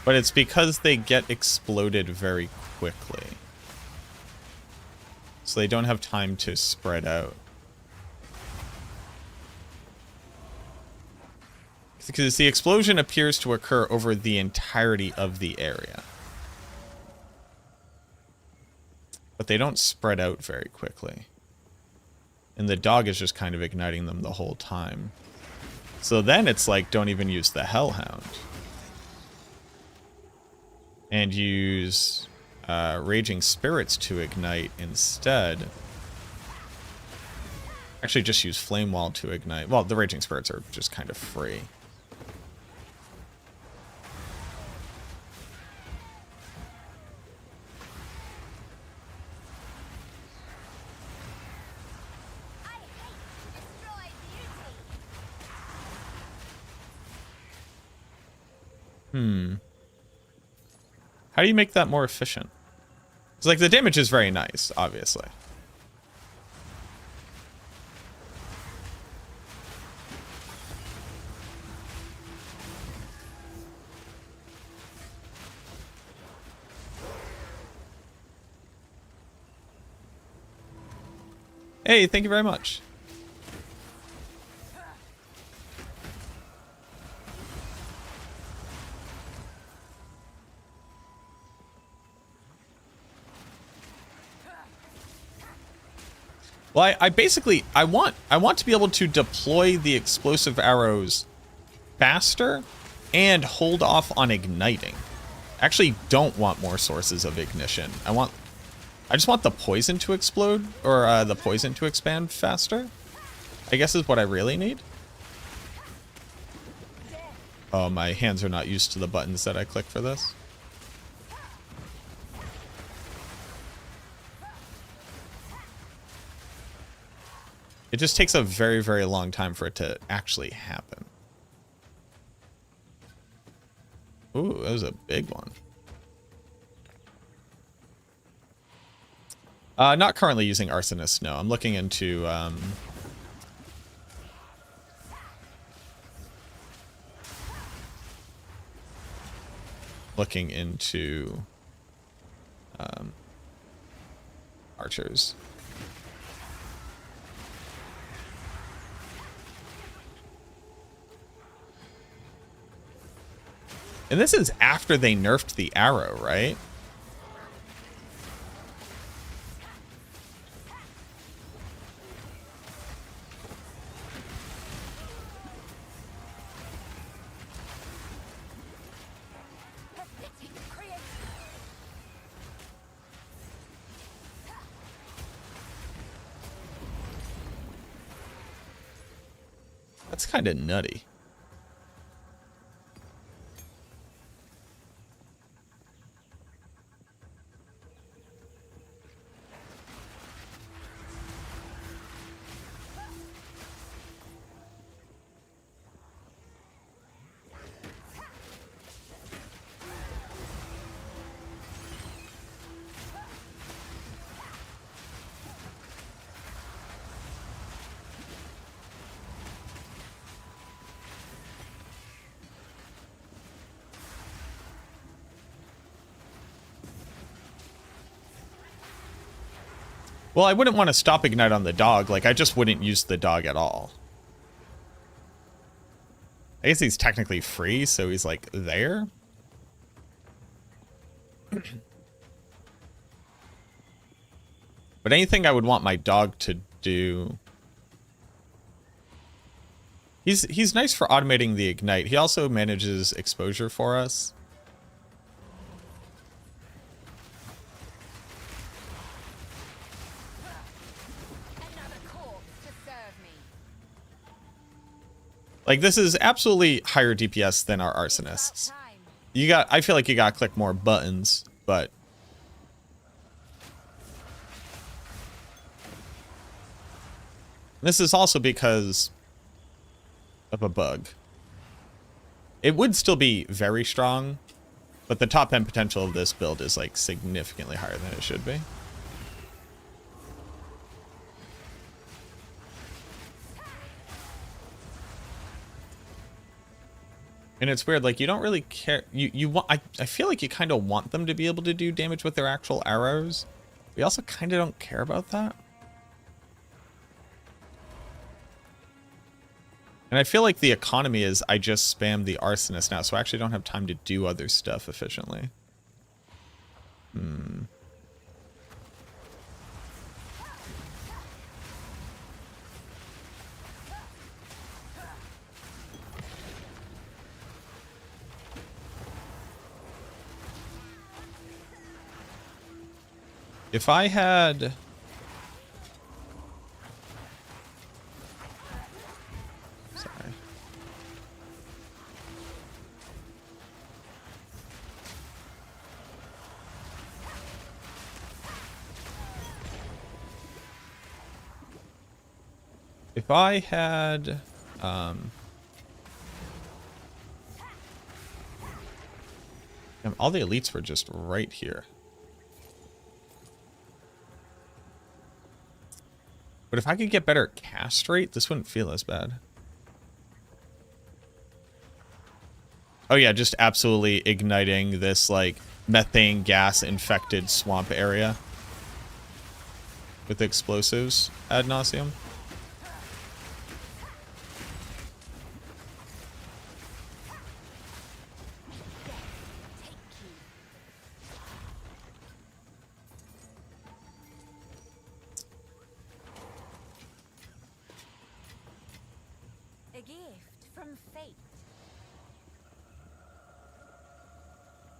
S1: But it's because they get exploded very quickly. So they don't have time to spread out. Because the explosion appears to occur over the entirety of the area. But they don't spread out very quickly. And the dog is just kind of igniting them the whole time. So then it's like, don't even use the Hellhound. And use Raging Spirits to ignite instead. Actually, just use Flame Wall to ignite. Well, the Raging Spirits are just kind of free. Hmm. How do you make that more efficient? It's like the damage is very nice, obviously. Hey, thank you very much. Well, I basically I want to be able to deploy the explosive arrows faster and hold off on igniting. I actually don't want more sources of ignition. I just want the poison to explode, or the poison to expand faster, I guess is what I really need. Oh, my hands are not used to the buttons that I click for this. It just takes a very, very long time for it to actually happen. Ooh, that was a big one. Not currently using Arsonist, no. I'm looking into, archers. And this is after they nerfed the arrow, right? That's kind of nutty. Well, I wouldn't want to stop Ignite on the dog. Like, I just wouldn't use the dog at all. I guess he's technically free, so he's, like, there. But anything I would want my dog to do... He's nice for automating the Ignite. He also manages exposure for us. Like, this is absolutely higher DPS than our Arsonists. I feel like you gotta click more buttons, but... This is also because of a bug. It would still be very strong, but the top end potential of this build is, like, significantly higher than it should be. And it's weird, like, you don't really care. I feel like you kind of want them to be able to do damage with their actual arrows. We also kind of don't care about that. And I feel like the economy is I just spam the Arsonist now, so I actually don't have time to do other stuff efficiently. If I had... Sorry. If I had... And all the elites were just right here. But if I could get better at cast rate, this wouldn't feel as bad. Oh yeah, just absolutely igniting this, like, methane gas-infected swamp area with explosives ad nauseum.
S3: A gift from fate.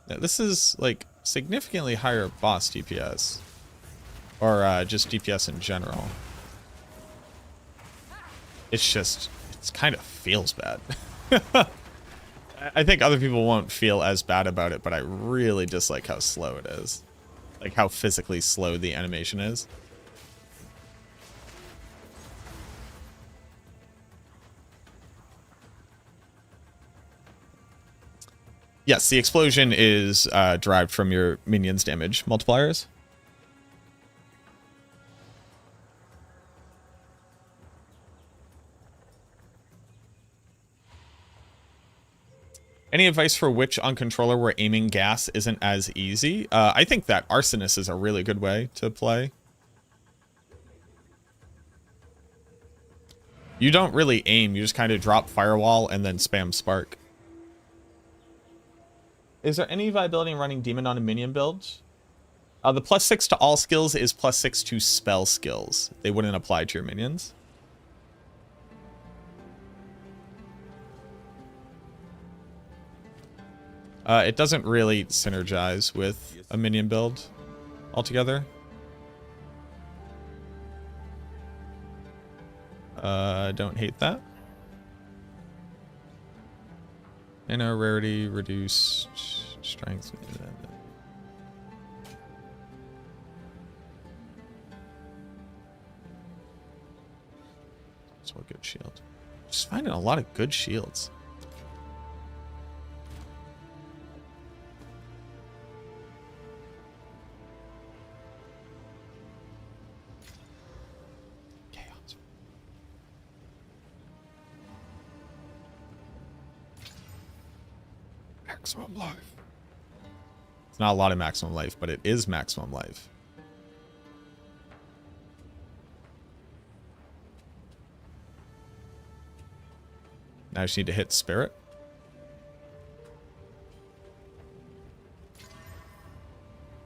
S1: Yeah, this is, like, significantly higher boss DPS. Or, just DPS in general. It's just, it kind of feels bad. I think other people won't feel as bad about it, but I really dislike how slow it is. Like, how physically slow the animation is. Yes, the explosion is derived from your minions' damage multipliers. Any advice for which on controller where aiming gas isn't as easy? I think that Arsonist is a really good way to play. You don't really aim, you just kind of drop Firewall and then spam Spark. Is there any viability in running Demon on a minion build? The +6 to all skills is +6 to spell skills. They wouldn't apply to your minions. It doesn't really synergize with a minion build altogether. I don't hate that. Mana rarity, reduced strength. That's a good shield. Just finding a lot of good shields. Chaos. Maximum life. It's not a lot of maximum life, but it is maximum life. Now I just need to hit Spirit.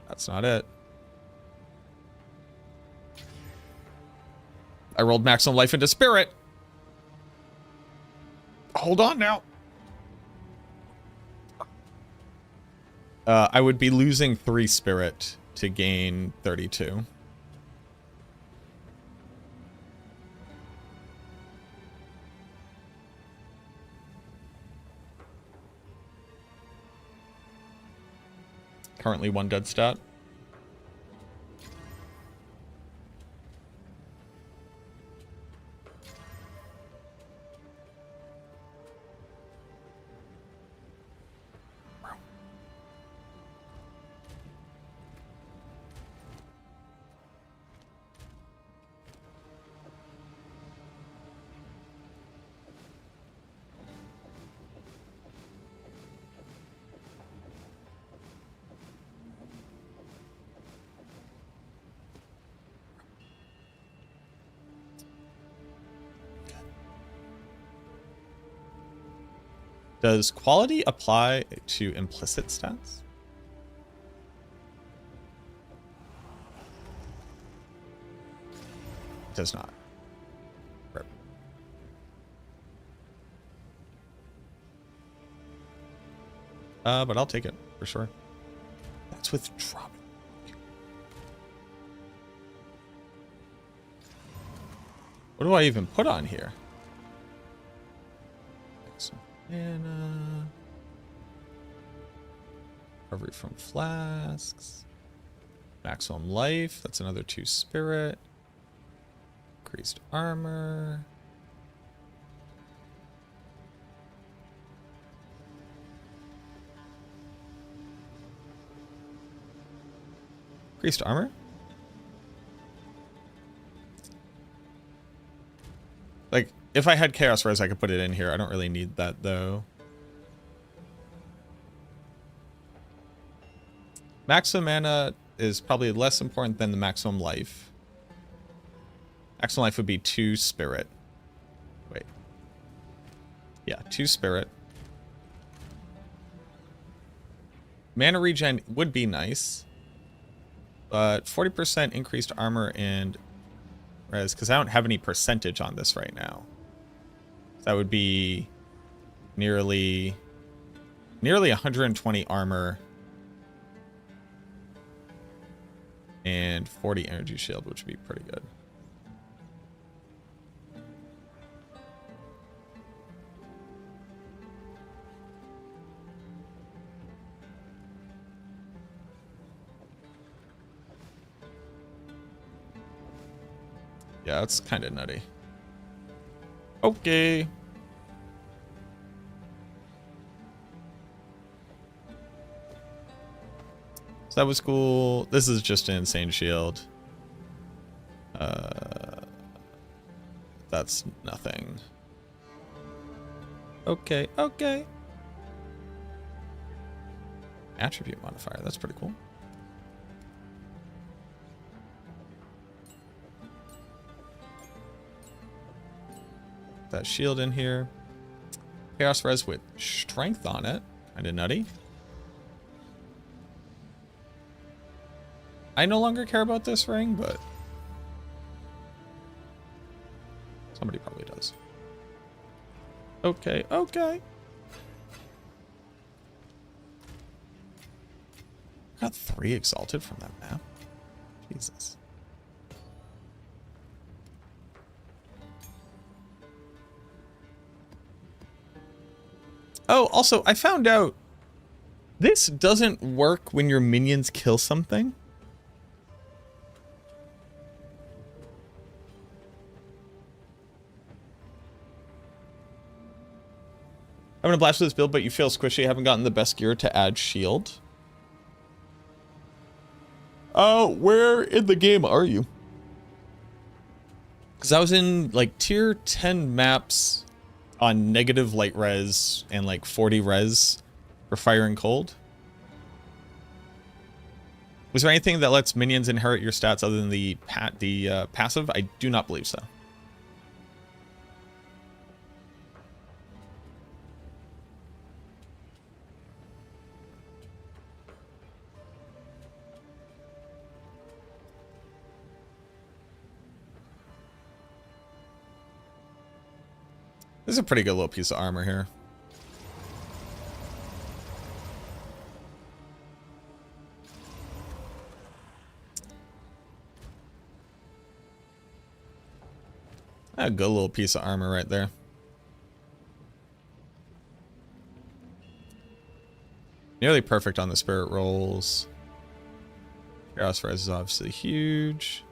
S1: That's not it. I rolled maximum life into Spirit. Hold on now. I would be losing 3 Spirit to gain 32. Currently 1 dead stat. Does quality apply to implicit stats? It does not. Rip. But I'll take it for sure. That's with drop. What do I even put on here? Mana. Recovery from flasks. Maximum life. That's another 2 spirit. Increased armor. Increased armor? Like, if I had Chaos Res, I could put it in here. I don't really need that, though. Maximum mana is probably less important than the maximum life. Maximum life would be 2 spirit. Wait. Yeah, 2 spirit. Mana regen would be nice. But 40% increased armor and res, because I don't have any percentage on this right now. That would be nearly 120 armor and 40 energy shield, which would be pretty good. Yeah, that's kind of nutty. Okay. So that was cool. This is just an insane shield. That's nothing. Okay, okay. Attribute modifier, that's pretty cool. That shield in here. Chaos Res with strength on it. Kinda nutty. I no longer care about this ring, but somebody probably does. Okay, okay. Got 3 exalted from that map. Jesus. Oh, also, I found out this doesn't work when your minions kill something. I'm gonna blast with this build, but you feel squishy. Haven't gotten the best gear to add shield. Oh, where in the game are you? Because I was in like tier 10 maps on negative light res and like 40 res for fire and cold. Was there anything that lets minions inherit your stats other than the passive? I do not believe so. This is a pretty good little piece of armor here. A good little piece of armor right there. Nearly perfect on the spirit rolls. Chaos Res is obviously huge.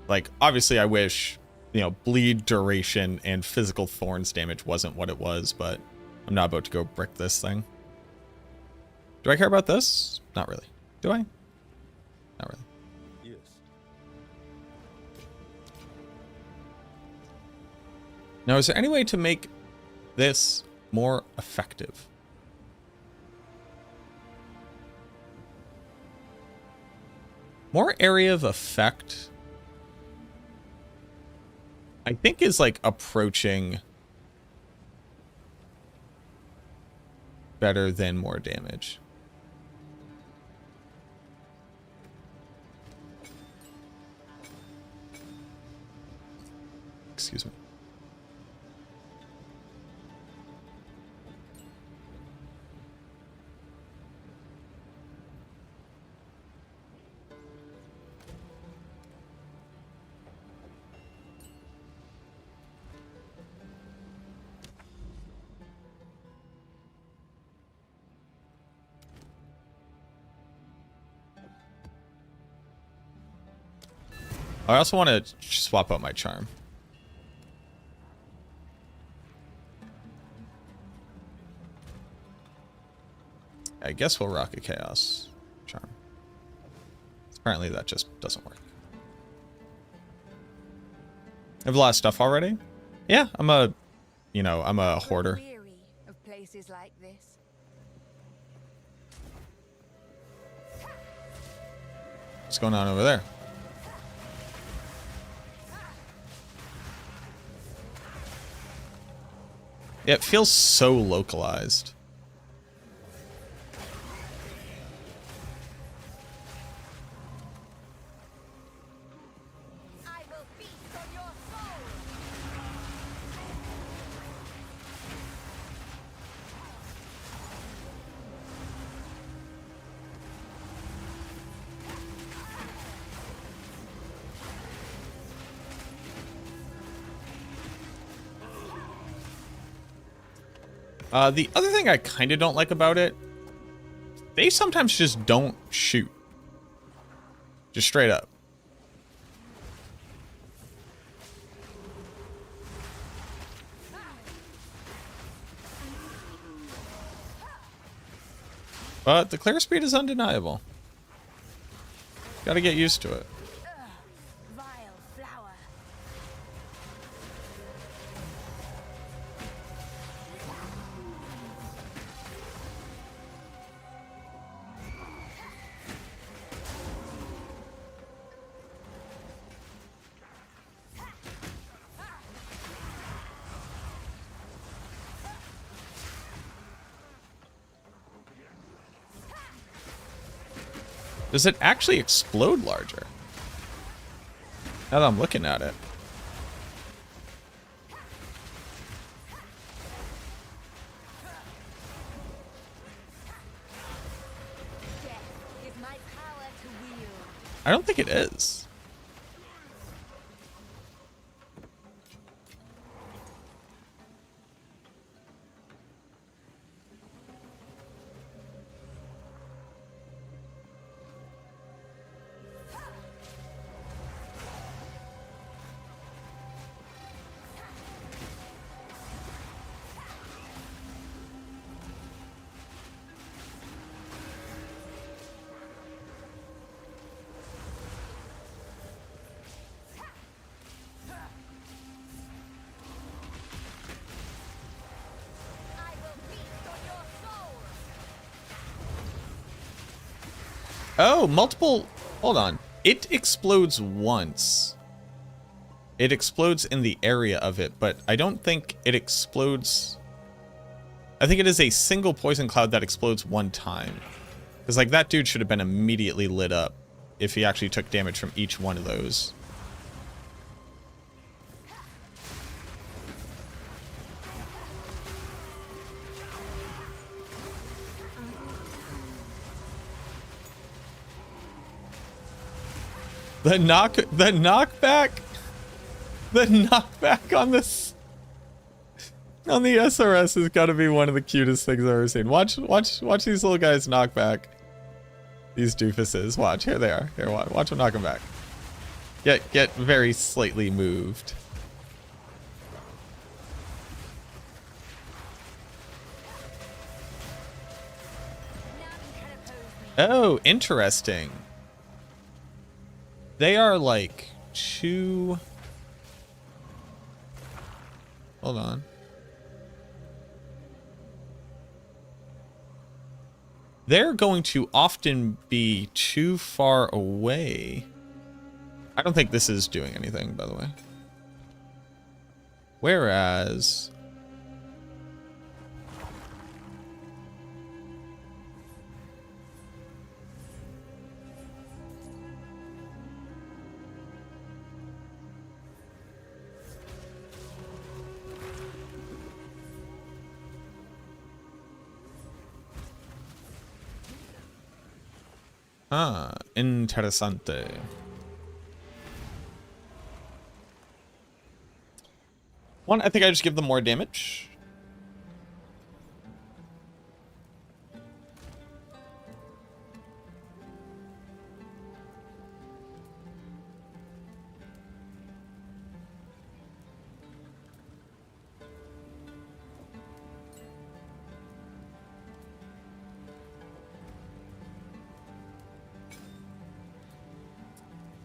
S1: Like, obviously I wish, you know, bleed duration and physical thorns damage wasn't what it was, but I'm not about to go brick this thing. Do I care about this? Not really. Do I? Not really.
S2: Yes.
S1: Now, is there any way to make this more effective? More area of effect, I think, is like approaching better than more damage. Excuse me. I also want to swap out my charm. I guess we'll rock a chaos charm. Apparently that just doesn't work. I have a lot of stuff already. Yeah, I'm a hoarder.
S3: Weary of places like this.
S1: What's going on over there? Yeah, it feels so localized.
S3: I will feast on your soul.
S1: The other thing I kind of don't like about it, they sometimes just don't shoot. Just straight up. But the clear speed is undeniable. Gotta get used to it.
S3: Vile flower.
S1: Does it actually explode larger? Now that I'm looking at it.
S3: Death is my power to wield.
S1: I don't think it is.
S3: I will feast on your soul.
S1: Oh, multiple. Hold on. It explodes once. It explodes in the area of it, but I don't think it explodes. I think it is a single poison cloud that explodes one time. Because, like, that dude should have been immediately lit up if he actually took damage from each one of those. The knockback on this, on the SRS has got to be one of the cutest things I've ever seen. Watch these little guys knock back. These doofuses. Watch, here they are. Here, watch them knock them back. Get very slightly moved.
S3: None can oppose me.
S1: Oh, interesting. They are like two. Hold on. They're going to often be too far away. I don't think this is doing anything, by the way. Whereas... Ah, interesante. One, I think I just give them more damage.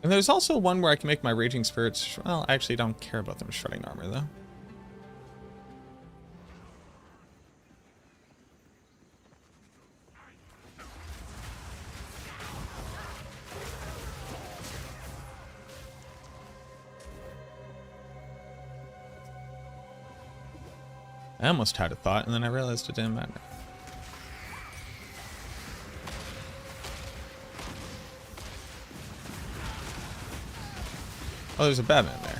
S1: And there's also one where I can make my Raging Spirits... Well, I actually don't care about them shredding armor, though. I almost had a thought, and then I realized it didn't matter. Oh, there's a Batman there.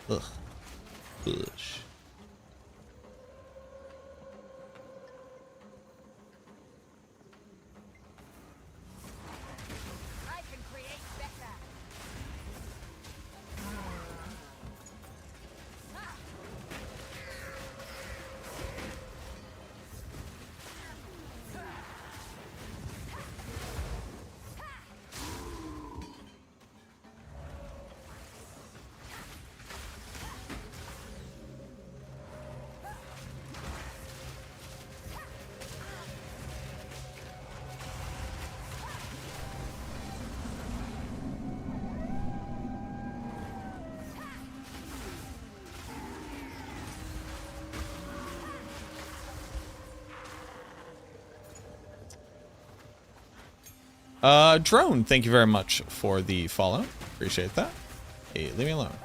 S1: Ugh. Bush.
S3: I can create better.
S1: Drone, thank you very much for the follow. Appreciate that. Hey, leave me alone.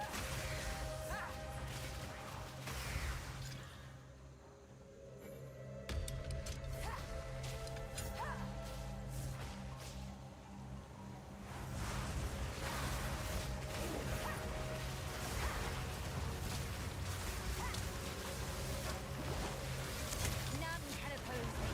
S3: None can oppose me.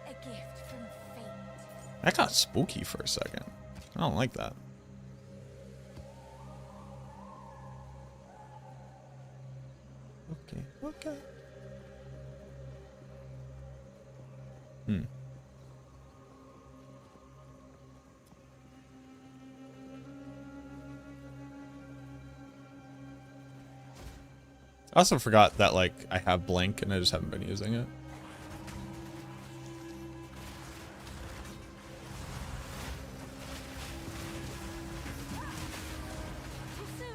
S3: A gift from fate.
S1: That got spooky for a second. I don't like that. Okay, okay. I also forgot that, like, I have Blink and I just haven't been using it.
S3: Too soon.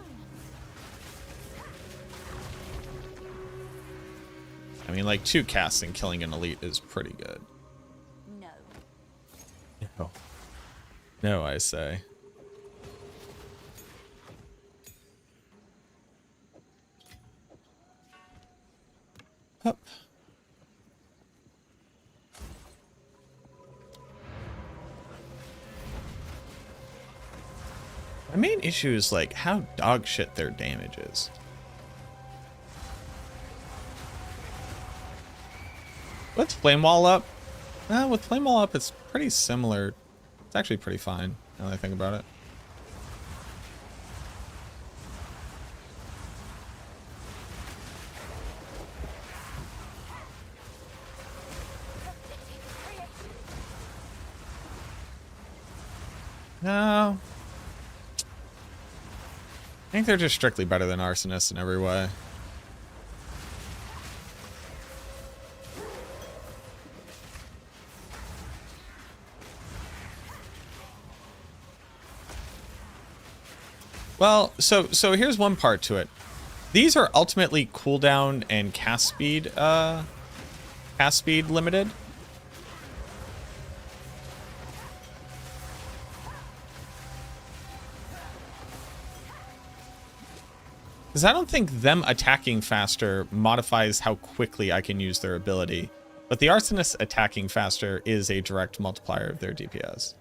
S1: I mean, like, 2 casts and killing an elite is pretty good.
S3: No.
S1: No. No, I say. Hup. My main issue is, like, how dog shit their damage is. With Flame Wall up? With Flame Wall up, it's pretty similar. It's actually pretty fine, now that I think about it. No. I think they're just strictly better than Arsonists in every way. Well, so here's one part to it. These are ultimately cooldown and cast speed limited. Because I don't think them attacking faster modifies how quickly I can use their ability. But the Arsonist attacking faster is a direct multiplier of their DPS.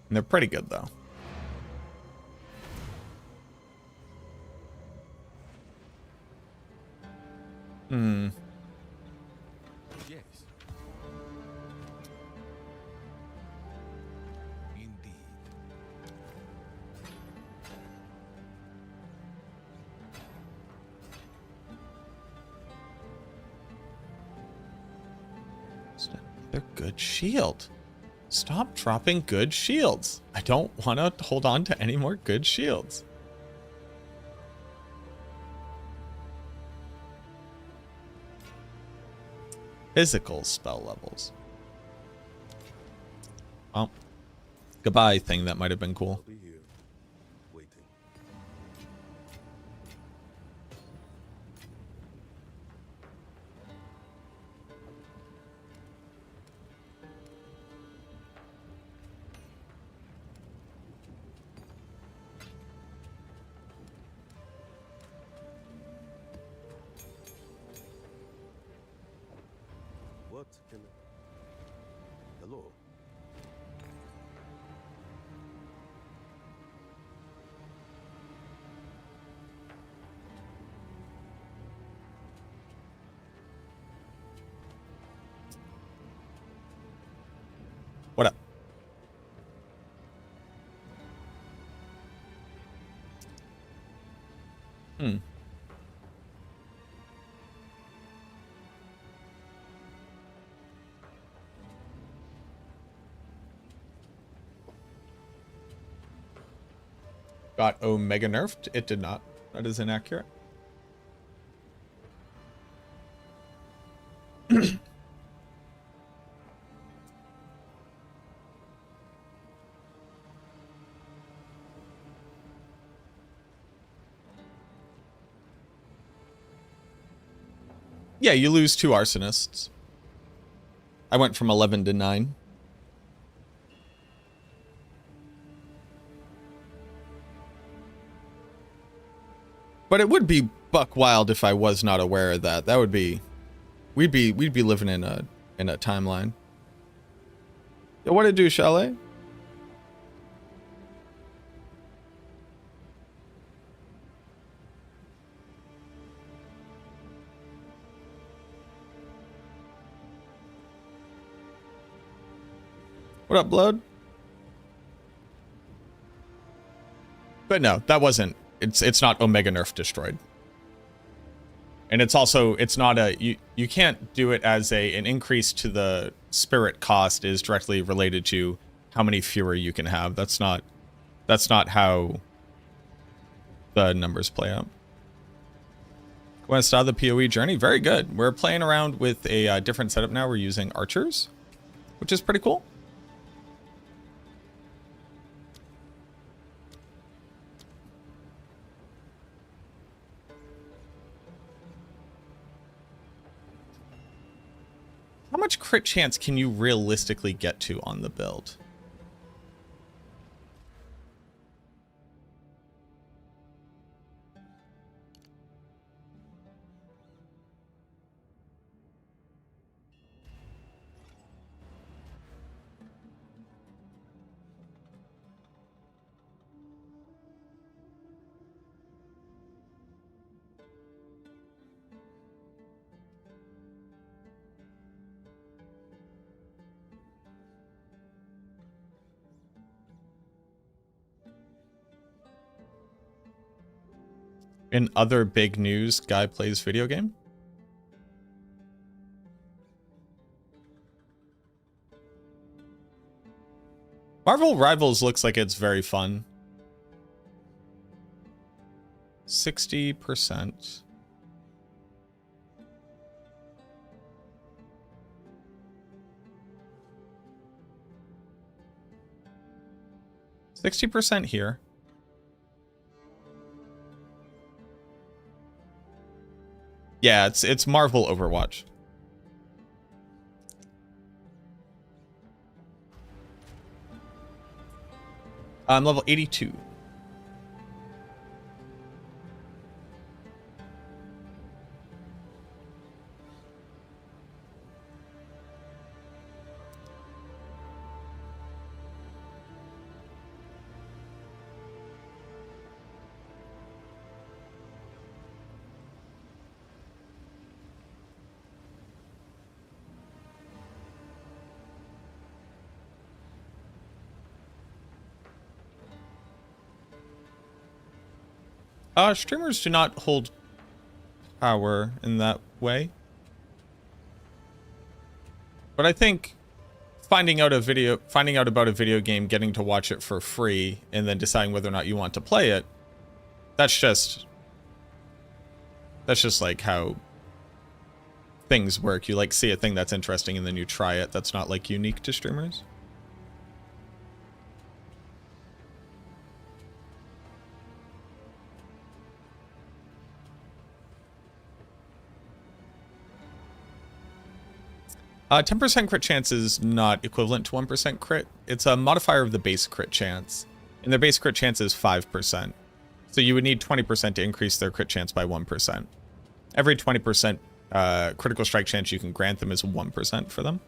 S1: And they're pretty good, though. Hmm.
S2: Yes. Indeed.
S1: They're good shield. Stop dropping good shields. I don't want to hold on to any more good shields. Physical spell levels. Well, goodbye thing that might have been cool.
S2: I'll be here, waiting. What can Hello?
S1: What up? Hmm. Got Omega nerfed? It did not. That is inaccurate. Yeah, you lose 2 arsonists. I went from 11 to 9. But it would be buck wild if I was not aware of that. That would be we'd be living in a timeline. Yo, what it do, Chalet? What up, Blood? But no, that wasn't. It's not Omega Nerf destroyed. And it's also, it's not a, you can't do it as an increase to the spirit cost is directly related to how many fewer you can have. That's not how the numbers play out. Want to start the PoE journey? Very good. We're playing around with a different setup now. We're using archers, which is pretty cool. How much crit chance can you realistically get to on the build? In other big news, guy plays video game. Marvel Rivals looks like it's very fun. 60%. %60 here. Yeah, it's Marvel Overwatch. I'm level 82. Streamers do not hold power in that way. But I think finding out about a video game, getting to watch it for free, and then deciding whether or not you want to play it, that's just like how things work. You like see a thing that's interesting and then you try it. That's not like unique to streamers. 10% crit chance is not equivalent to 1% crit. It's a modifier of the base crit chance. And their base crit chance is 5%. So you would need 20% to increase their crit chance by 1%. Every 20% critical strike chance you can grant them is 1% for them.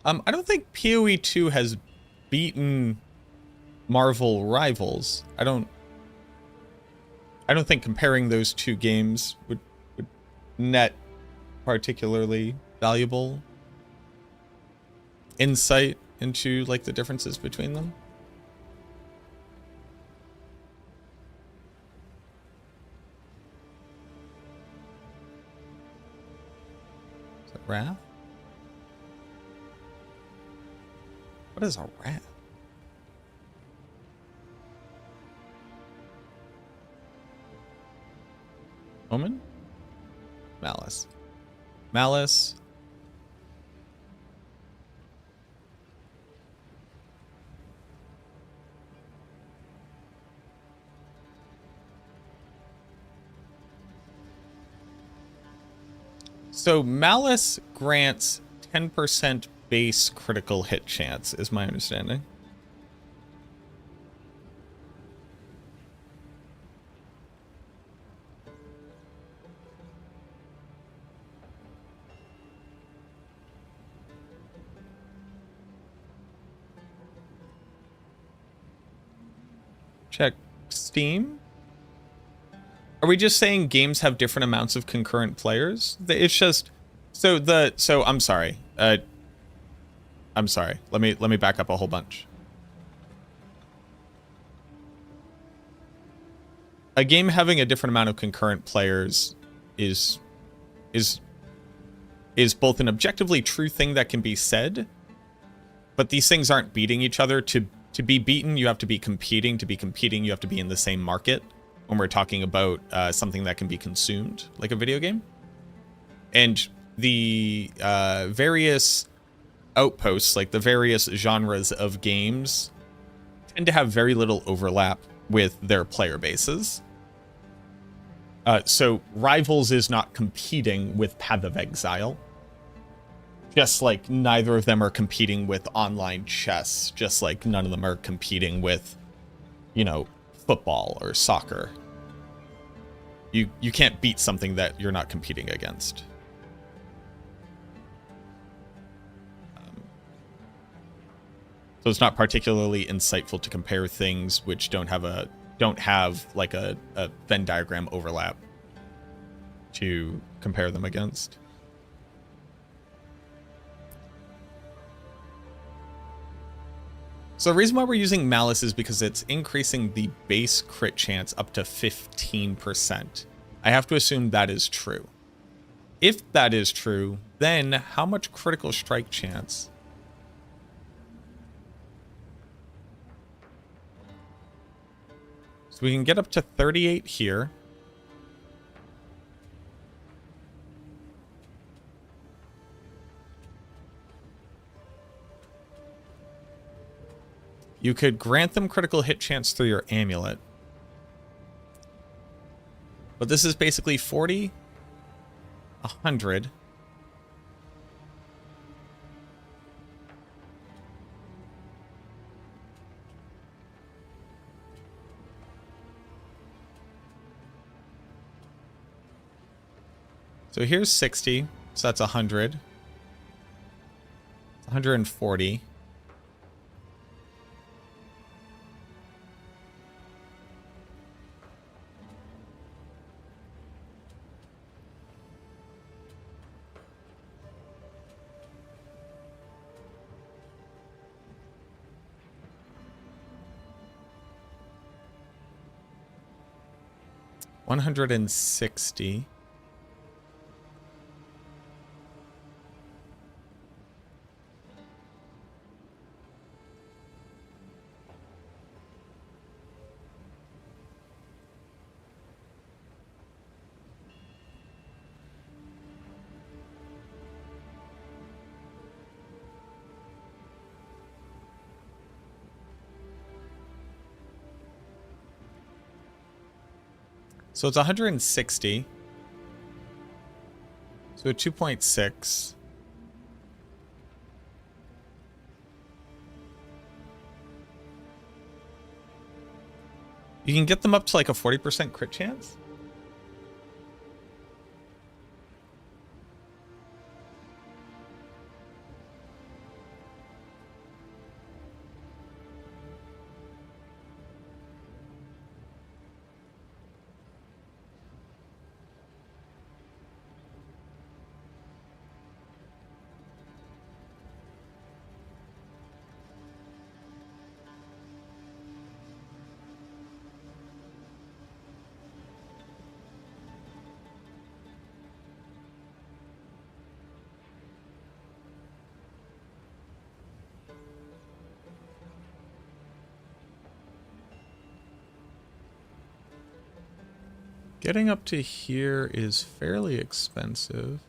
S1: I don't think PoE 2 has beaten Marvel Rivals. I don't think comparing those two games would net particularly valuable insight into like the differences between them. Is that Wrath? What is a Wrath? Omen? Malice. Malice. So Malice grants 10% base critical hit chance, is my understanding. Check Steam. Are we just saying games have different amounts of concurrent players? It's just so I'm sorry. I'm sorry. Let me back up a whole bunch. A game having a different amount of concurrent players is both an objectively true thing that can be said, but these things aren't beating each other. To be beaten, you have to be competing. To be competing, you have to be in the same market when we're talking about something that can be consumed, like a video game. And the various outposts, like the various genres of games, tend to have very little overlap with their player bases. So Rivals is not competing with Path of Exile. Just like neither of them are competing with online chess, just like none of them are competing with, you know, football or soccer. You can't beat something that you're not competing against. So it's not particularly insightful to compare things which don't have like a Venn diagram overlap to compare them against. So the reason why we're using Malice is because it's increasing the base crit chance up to 15%. I have to assume that is true. If that is true, then how much critical strike chance? So we can get up to 38 here. You could grant them critical hit chance through your amulet. But this is basically 40, 100. So here's 60, so that's 100. 140. $160. So it's 160. So a 2.6. You can get them up to like a 40% crit chance? Getting up to here is fairly expensive.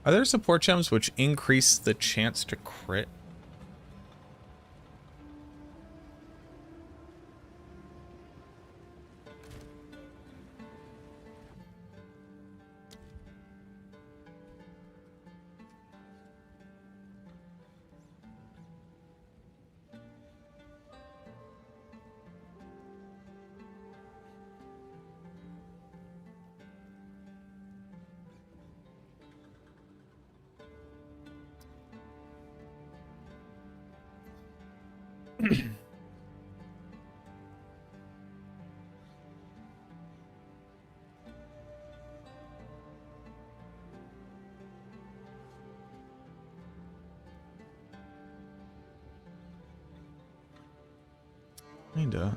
S1: Are there support gems which increase the chance to crit? Kinda.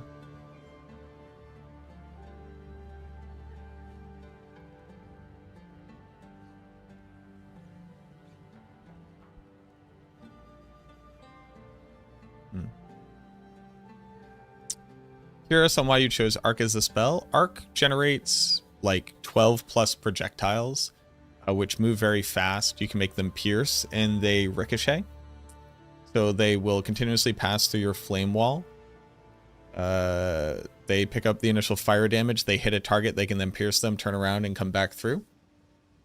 S1: Curious on why you chose Arc as a spell. Arc generates like 12 plus projectiles, which move very fast. You can make them pierce and they ricochet. So they will continuously pass through your flame wall. They pick up the initial fire damage. They hit a target. They can then pierce them, turn around, and come back through.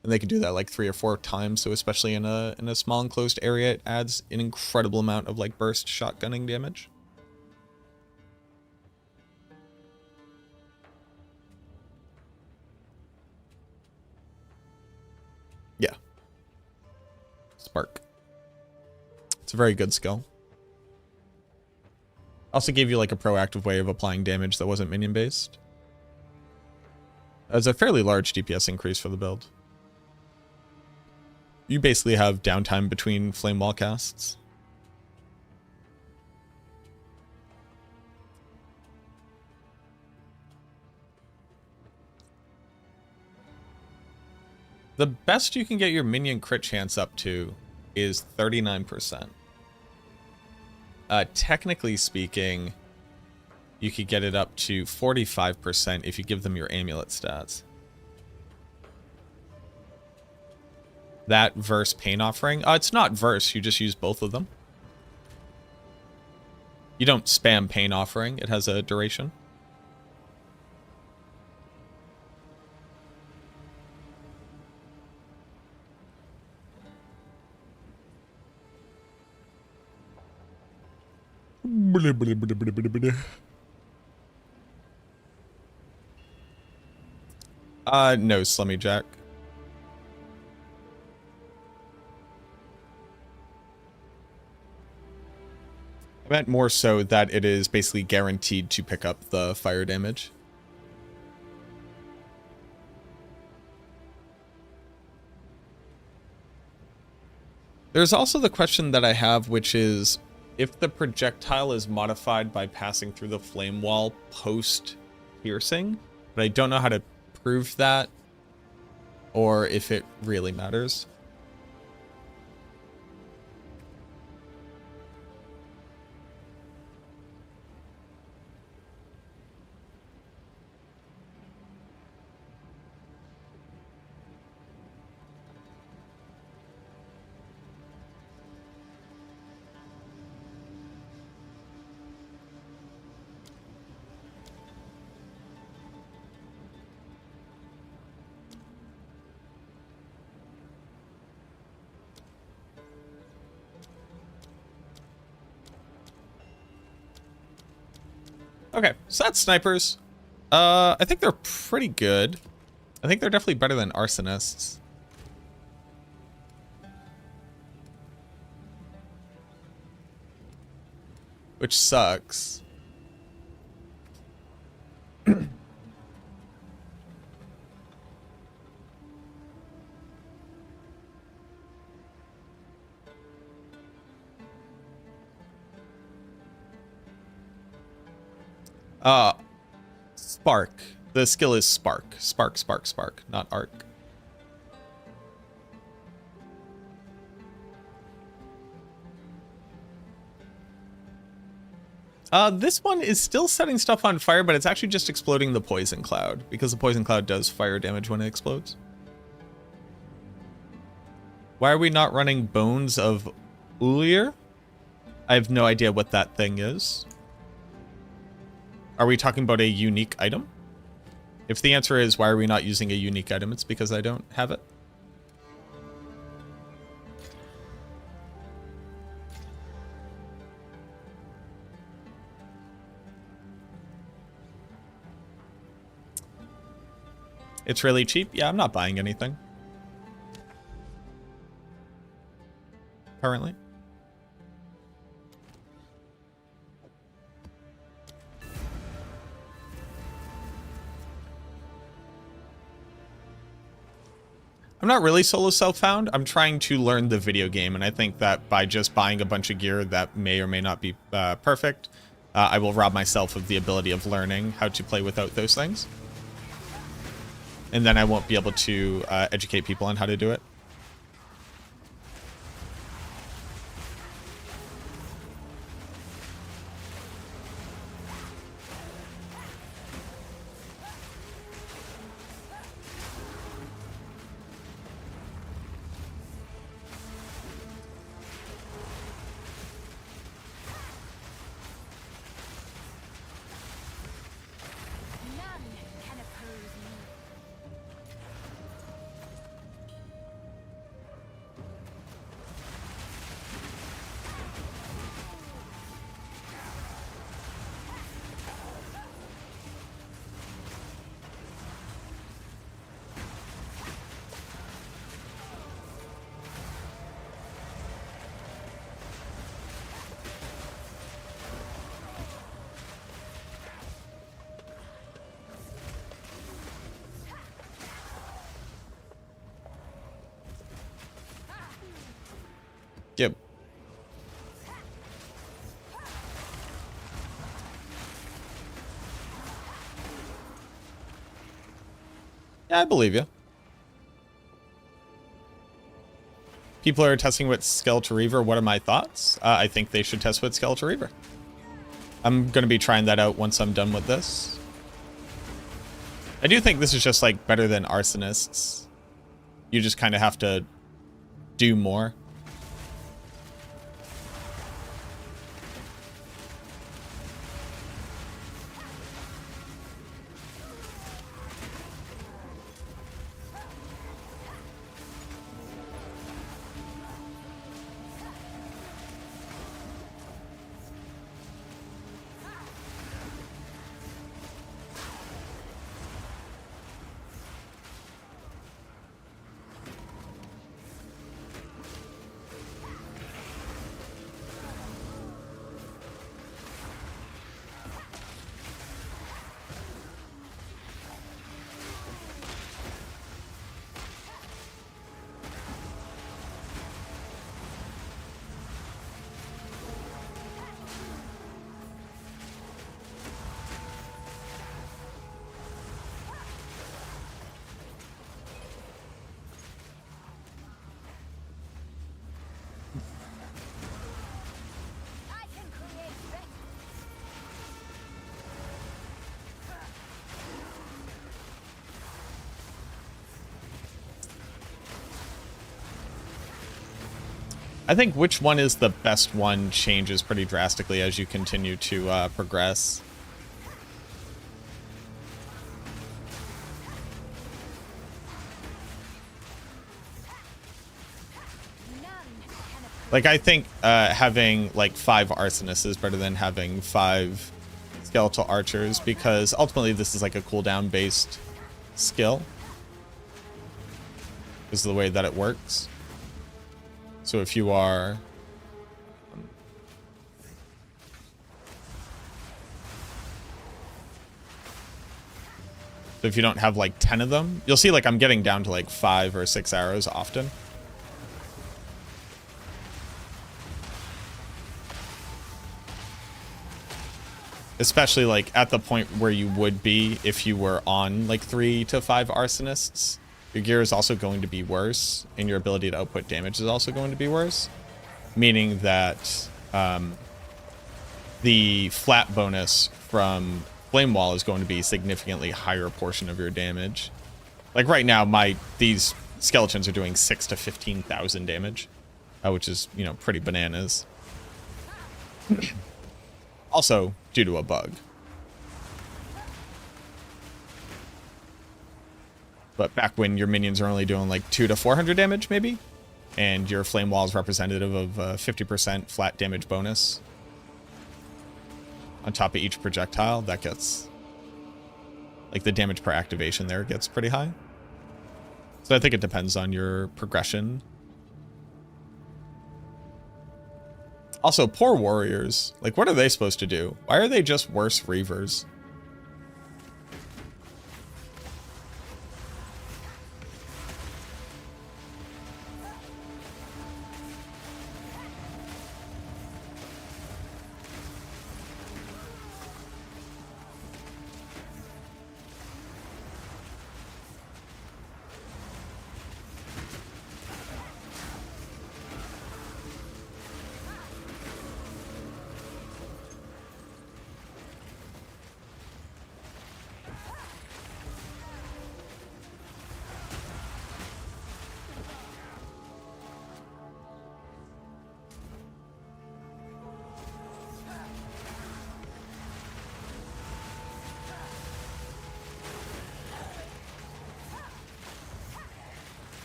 S1: And they can do that like 3 or 4 times. So especially in a small enclosed area, it adds an incredible amount of like burst shotgunning damage. Yeah. Spark. It's a very good skill. Also gave you like a proactive way of applying damage that wasn't minion based. It's a fairly large DPS increase for the build. You basically have downtime between flame wall casts. The best you can get your minion crit chance up to is 39%. Technically speaking, you could get it up to 45% if you give them your amulet stats. That verse pain offering. It's not verse, you just use both of them. You don't spam pain offering, it has a duration. No, Slummy Jack. I meant more so that it is basically guaranteed to pick up the fire damage. There's also the question that I have, which is if the projectile is modified by passing through the flame wall post piercing, but I don't know how to prove that or if it really matters. Okay, so that's snipers. I think they're pretty good. I think they're definitely better than arsonists. Which sucks. Spark. The skill is Spark. Spark, Spark, Spark, not Arc. This one is still setting stuff on fire, but it's actually just exploding the poison cloud, because the poison cloud does fire damage when it explodes. Why are we not running Bones of Ulir? I have no idea what that thing is. Are we talking about a unique item? If the answer is why are we not using a unique item, it's because I don't have it. It's really cheap? Yeah, I'm not buying anything. Currently. I'm not really solo self-found. I'm trying to learn the video game, and I think that by just buying a bunch of gear that may or may not be perfect, I will rob myself of the ability of learning how to play without those things. And then I won't be able to educate people on how to do it.
S3: None can oppose me.
S1: Yep. Yeah, I believe you. People are testing with Skeletal Reaver. What are my thoughts? I think they should test with Skeletal Reaver. I'm going to be trying that out once I'm done with this. I do think this is just like better than arsonists. You just kind of have to do more. I think which one is the best one changes pretty drastically as you continue to progress. Like, I think having, like, 5 arsonists is better than having 5 skeletal archers, because ultimately this is, like, a cooldown-based skill. This is the way that it works. So if you are... So if you don't have, like, 10 of them, you'll see, like, I'm getting down to, like, 5 or 6 arrows often. Especially, like, at the point where you would be if you were on, like, 3 to 5 arsonists. Your gear is also going to be worse, and your ability to output damage is also going to be worse. Meaning that the flat bonus from Flame Wall is going to be a significantly higher portion of your damage. Like, right now, these skeletons are doing 6,000 to 15,000 damage, which is, you know, pretty bananas. Also, due to a bug. But back when your minions are only doing like 200 to 400 damage, maybe, and your flame wall is representative of a 50% flat damage bonus on top of each projectile, that gets, like, the damage per activation there gets pretty high. So I think it depends on your progression. Also, poor warriors. Like, what are they supposed to do? Why are they just worse reavers?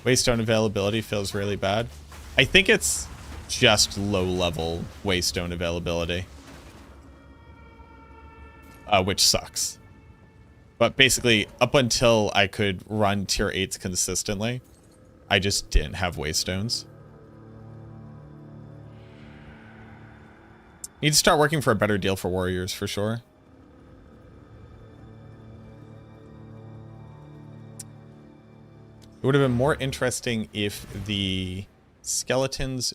S1: Waystone availability feels really bad. I think it's just low-level Waystone availability. Which sucks. But basically, up until I could run tier 8s consistently, I just didn't have Waystones. Need to start working for a better deal for warriors, for sure. It would have been more interesting if the skeletons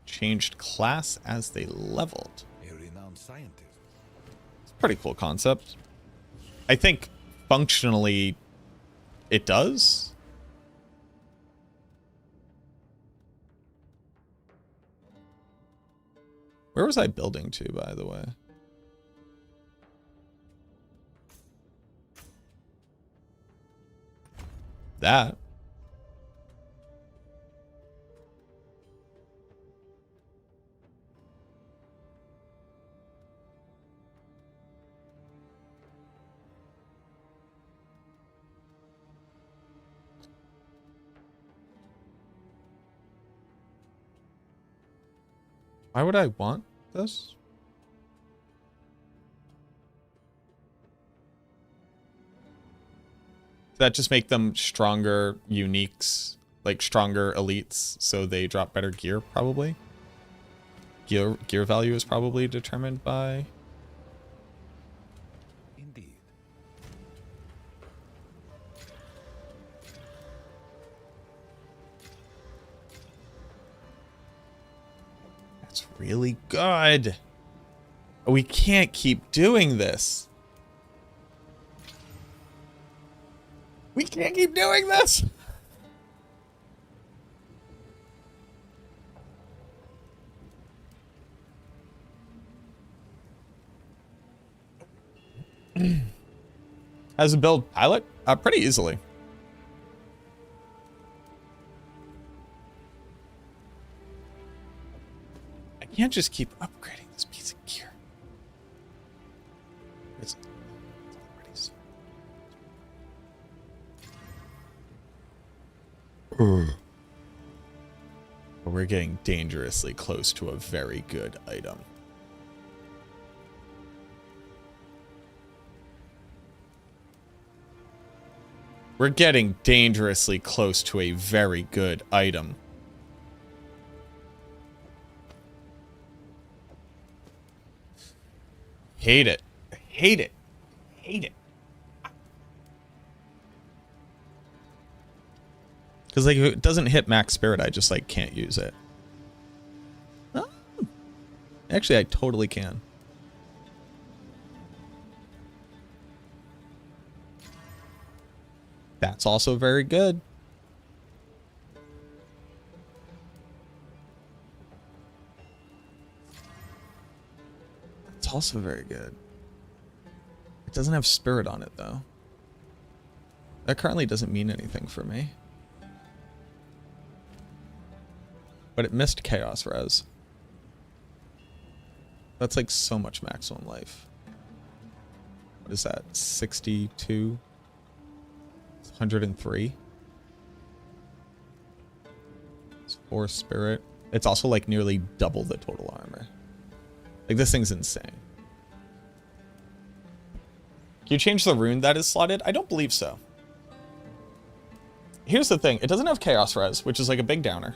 S1: changed class as they leveled.
S2: A renowned scientist.
S1: It's a pretty cool concept. I think functionally it does. Where was I building to, by the way? That. Why would I want this? Does that just make them stronger uniques, like stronger elites, so they drop better gear, probably? Gear value is probably determined by...
S2: Indeed.
S1: That's really good. We can't keep doing this. We can't keep doing this. As a build pilot, pretty easily. You can't just keep upgrading this piece of gear. It's already so. But we're getting dangerously close to a very good item. We're getting dangerously close to a very good item. Hate it. Hate it. Hate it. Because, like, if it doesn't hit max spirit, I just, like, can't use it. Oh. Actually, I totally can. That's also very good. It's also very good. It doesn't have spirit on it, though. That currently doesn't mean anything for me. But it missed Chaos Res. That's like so much maximum life. What is that? 62? 103? It's 4 spirit. It's also like nearly double the total armor. Like, this thing's insane. Can you change the rune that is slotted? I don't believe so. Here's the thing. It doesn't have Chaos Res, which is like a big downer.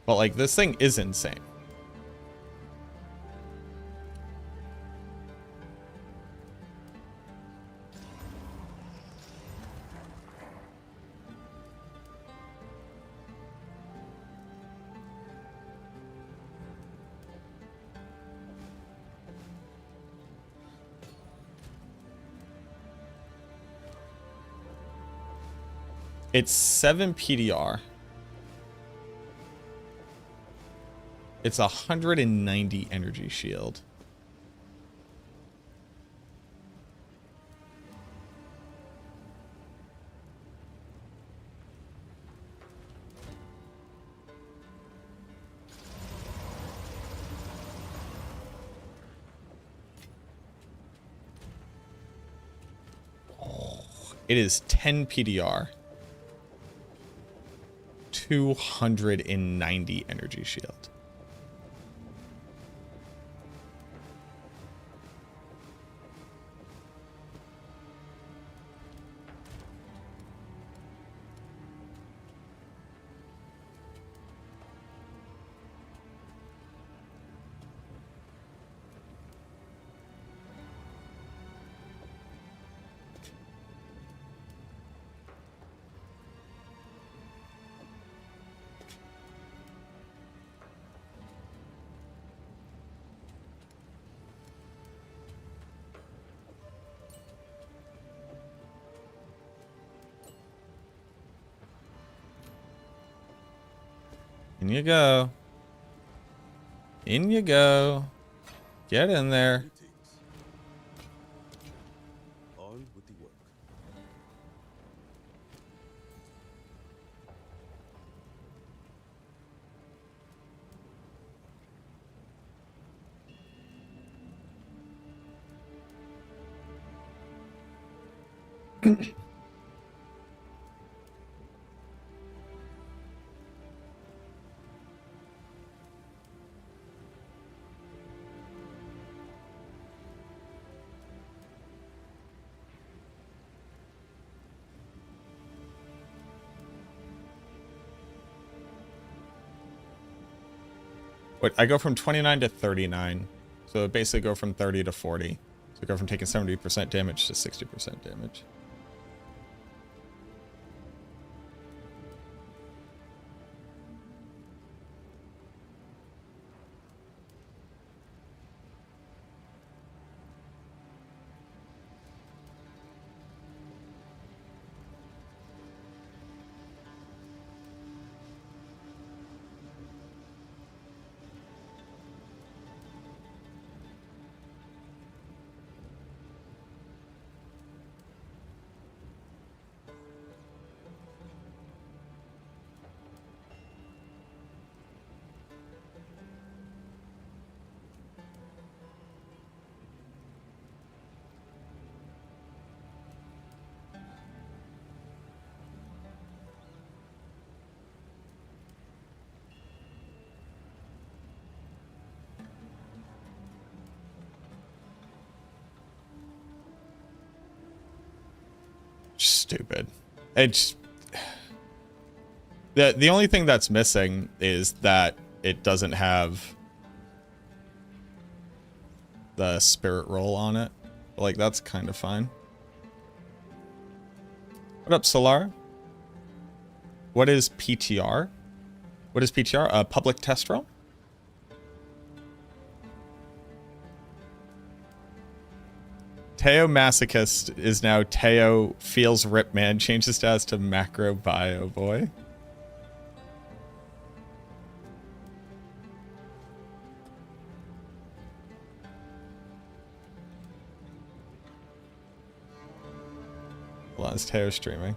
S1: But, like, this thing is insane. It's 7 PDR. It's 190 energy shield. It is 10 PDR. 290 energy shield. In you go. In you go. Get in there.
S2: Greetings. On with the work.
S1: What, I go from 29 to 39. So basically go from 30 to 40. So I go from taking 70% damage to 60% damage. stupid. It's the only thing that's missing is that it doesn't have the spirit roll on it. Like, that's kind of fine. What up, Solar? What is PTR? What is PTR? A public test roll? Teo Masochist is now Teo Feels Rip Man. Changed his status to Macro Bio Boy. Hold on, is Teo streaming?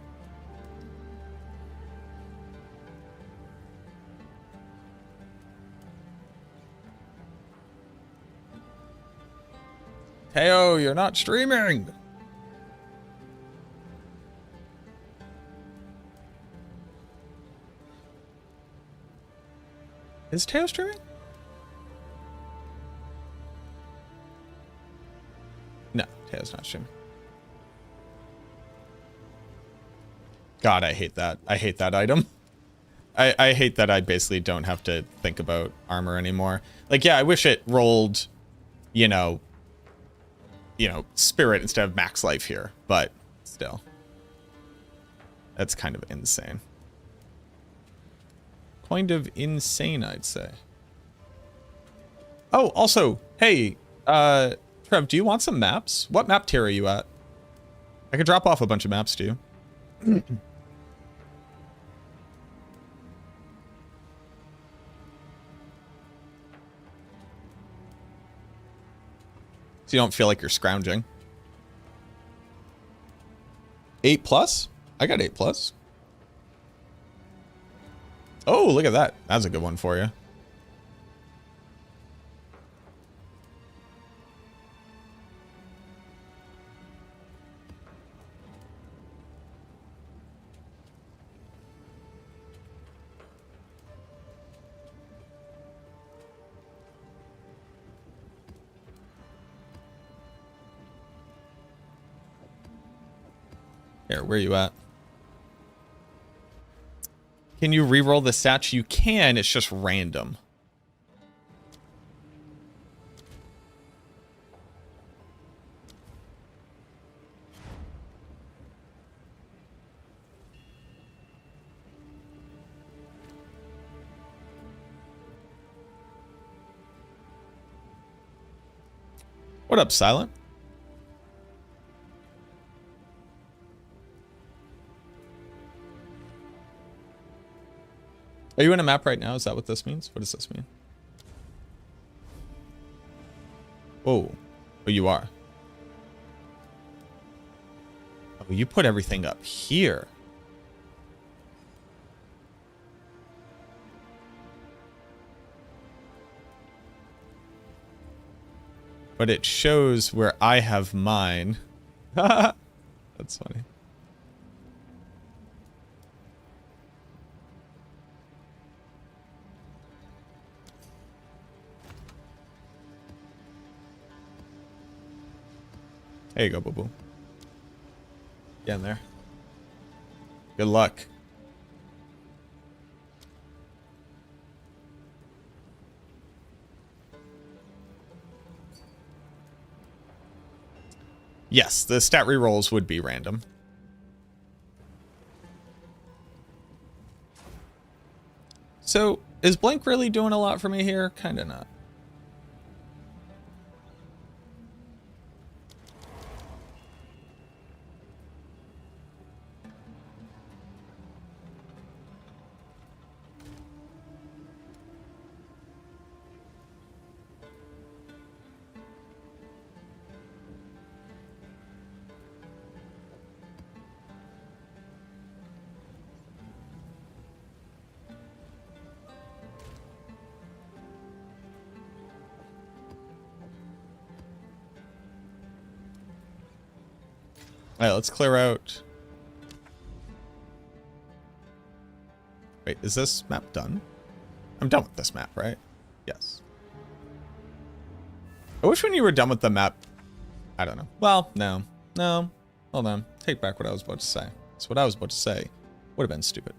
S1: Teo, you're not streaming! Is Teo streaming? No, Teo's not streaming. God, I hate that. I hate that item. I hate that I basically don't have to think about armor anymore. Like, yeah, I wish it rolled, you know, spirit instead of max life here, but still. That's kind of insane. Kind of insane, I'd say. Oh, also, hey, Trev, do you want some maps? What map tier are you at? I could drop off a bunch of maps to you. So you don't feel like you're scrounging. 8+? I got 8+. Oh, look at that. That's a good one for you. Here, where are you at? Can you reroll the stats? You can, it's just random. What up, Silent? Are you in a map right now? Is that what this means? What does this mean? Oh. Oh, you are. Oh, you put everything up here. But it shows where I have mine. That's funny. There you go, boo boo. Get in there. Good luck. Yes, the stat rerolls would be random. So, is Blink really doing a lot for me here? Kinda not. Alright, let's clear out. Wait, is this map done? I'm done with this map, right? Yes. I wish when you were done with the map... I don't know. Well, no. No. Hold on. Take back what I was about to say. That's what I was about to say. Would have been stupid.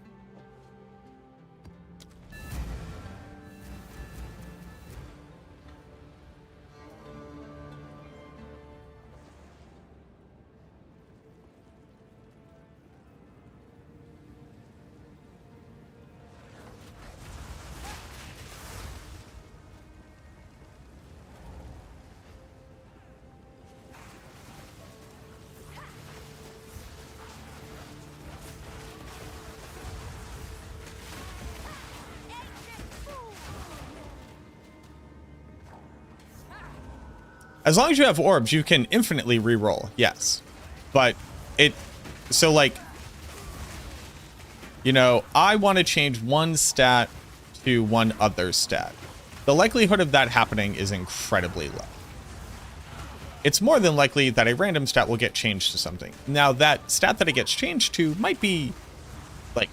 S1: As long as you have orbs, you can infinitely reroll, yes. But so like, you know, I want to change one stat to one other stat. The likelihood of that happening is incredibly low. It's more than likely that a random stat will get changed to something. Now, that stat that it gets changed to might be, like,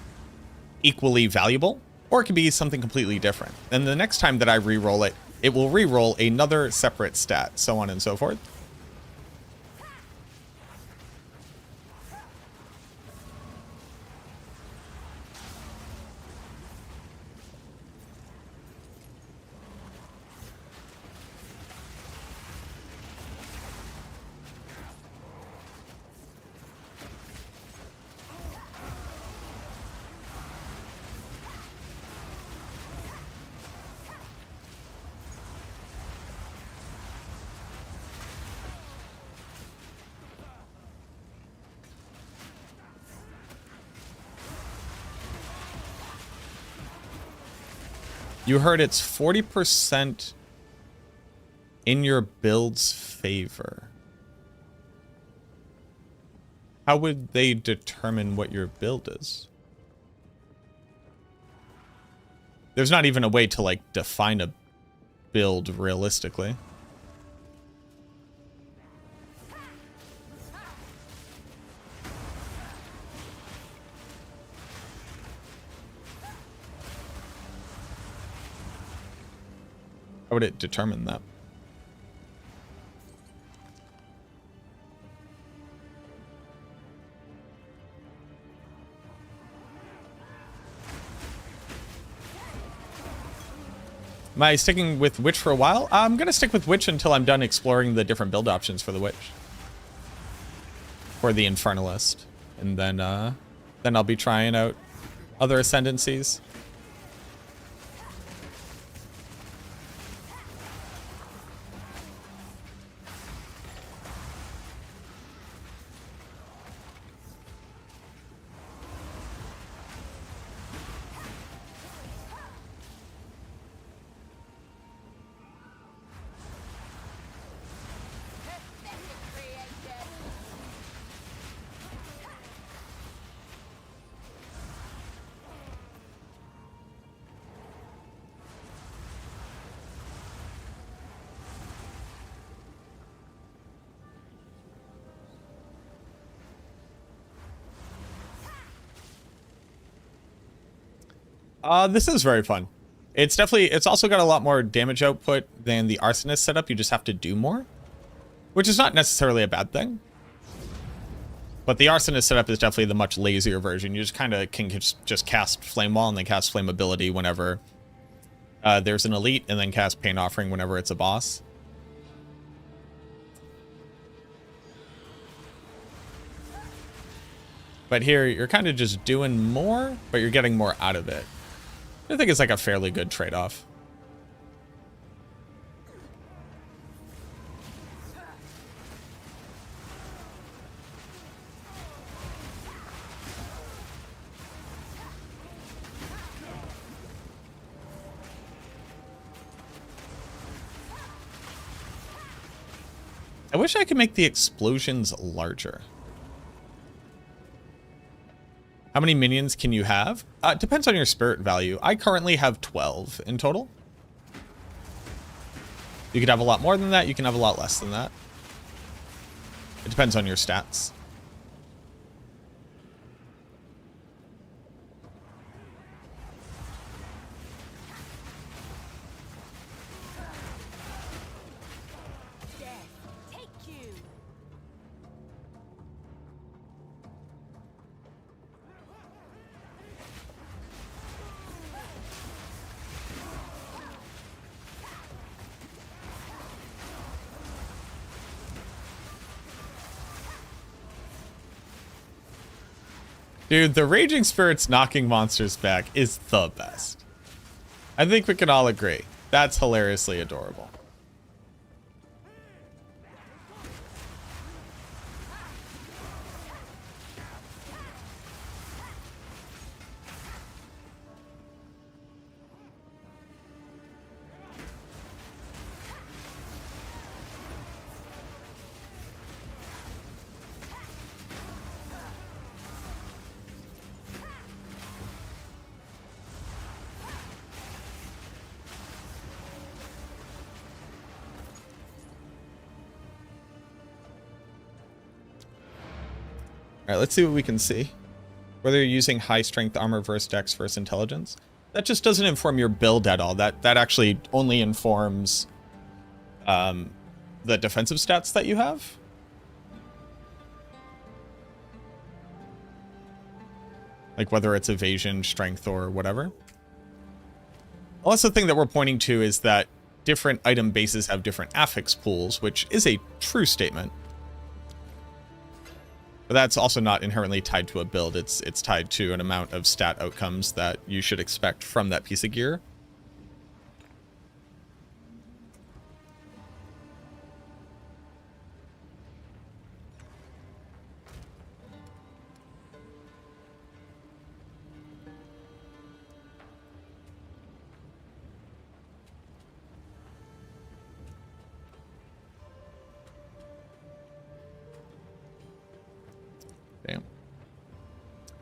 S1: equally valuable, or it could be something completely different. And the next time that I reroll it, it will reroll another separate stat, so on and so forth. You heard it's 40% in your build's favor. How would they determine what your build is? There's not even a way to, like, define a build realistically. How would it determine that? Am I sticking with Witch for a while? I'm going to stick with Witch until I'm done exploring the different build options for the Witch. For the Infernalist. And then I'll be trying out other ascendancies. This is very fun. It's also got a lot more damage output than the Arsonist setup. You just have to do more, which is not necessarily a bad thing. But the Arsonist setup is definitely the much lazier version. You just kind of can just cast Flame Wall and then cast Flame Ability whenever there's an elite, and then cast Pain Offering whenever it's a boss. But here, you're kind of just doing more, but you're getting more out of it. I think it's like a fairly good trade-off. I wish I could make the explosions larger. How many minions can you have? It depends on your spirit value. I currently have 12 in total. You could have a lot more than that. You can have a lot less than that. It depends on your stats. Dude, the Raging Spirits knocking monsters back is the best. I think we can all agree. That's hilariously adorable. Alright, let's see what we can see. Whether you're using high strength armor versus dex versus intelligence. That just doesn't inform your build at all. That actually only informs the defensive stats that you have. Like whether it's evasion, strength, or whatever. Also, the thing that we're pointing to is that different item bases have different affix pools, which is a true statement. But that's also not inherently tied to a build. It's tied to an amount of stat outcomes that you should expect from that piece of gear.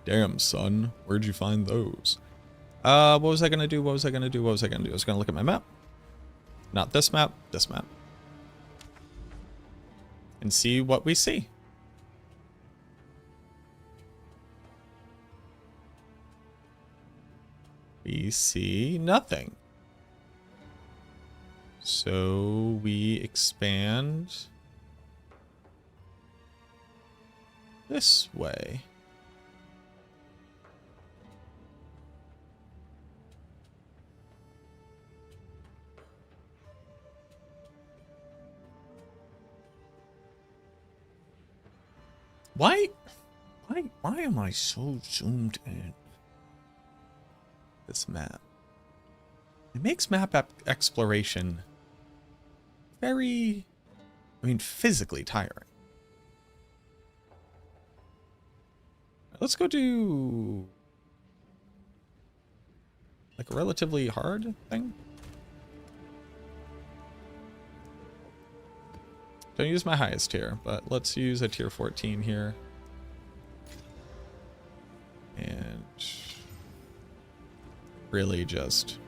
S1: Damn, son. Where'd you find those? What was I gonna do? What was I gonna do? What was I gonna do? I was gonna look at my map. Not this map, this map. And see what we see. We see nothing. So we expand this way. Why am I so zoomed in? This map. It makes map exploration very, physically tiring. Let's go do like a relatively hard thing. Don't use my highest tier, but let's use a tier 14 here. And really just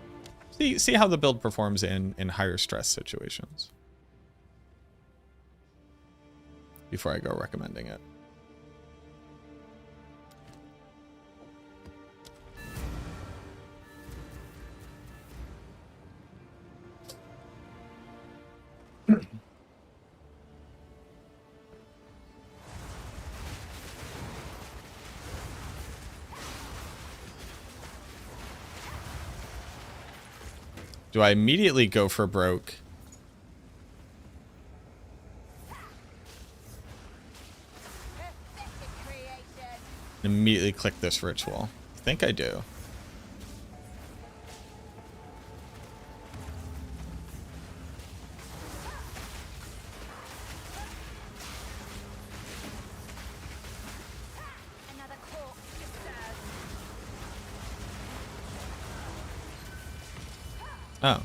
S1: see how the build performs in higher stress situations before I go recommending it. Do I immediately go for broke? Immediately click this ritual. I think I do. Oh.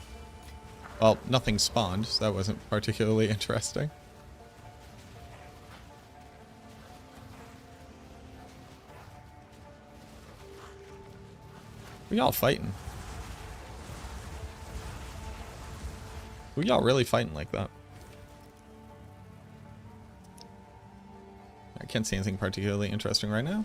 S1: Well, nothing spawned, so that wasn't particularly interesting. Who y'all fighting? Who y'all really fighting like that? I can't see anything particularly interesting right now.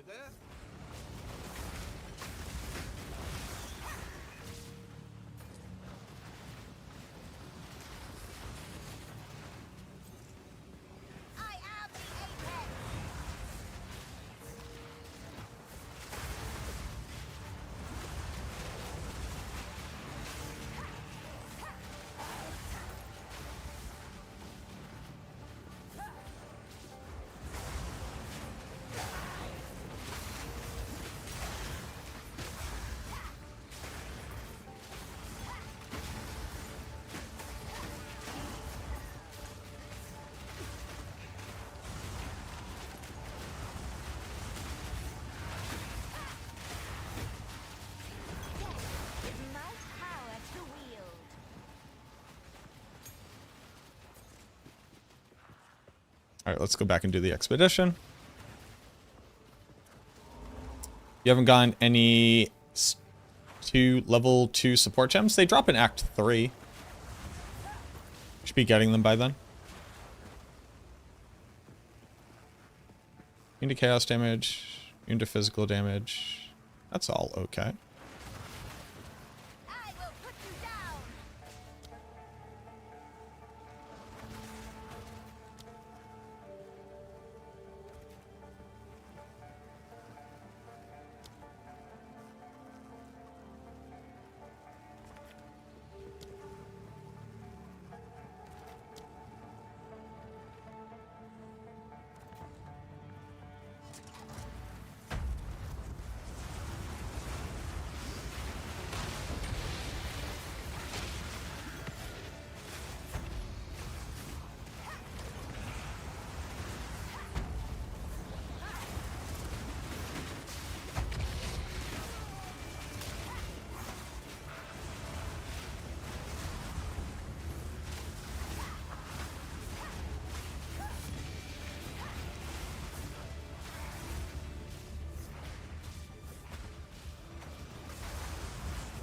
S2: there?
S3: I am the apex. Death is my power to wield.
S1: All right, let's go back and do the expedition. You haven't gotten any level 2 support gems. They drop in Act 3. Should be getting them by then. Into chaos damage, into physical damage. That's all okay.
S3: I will put you down.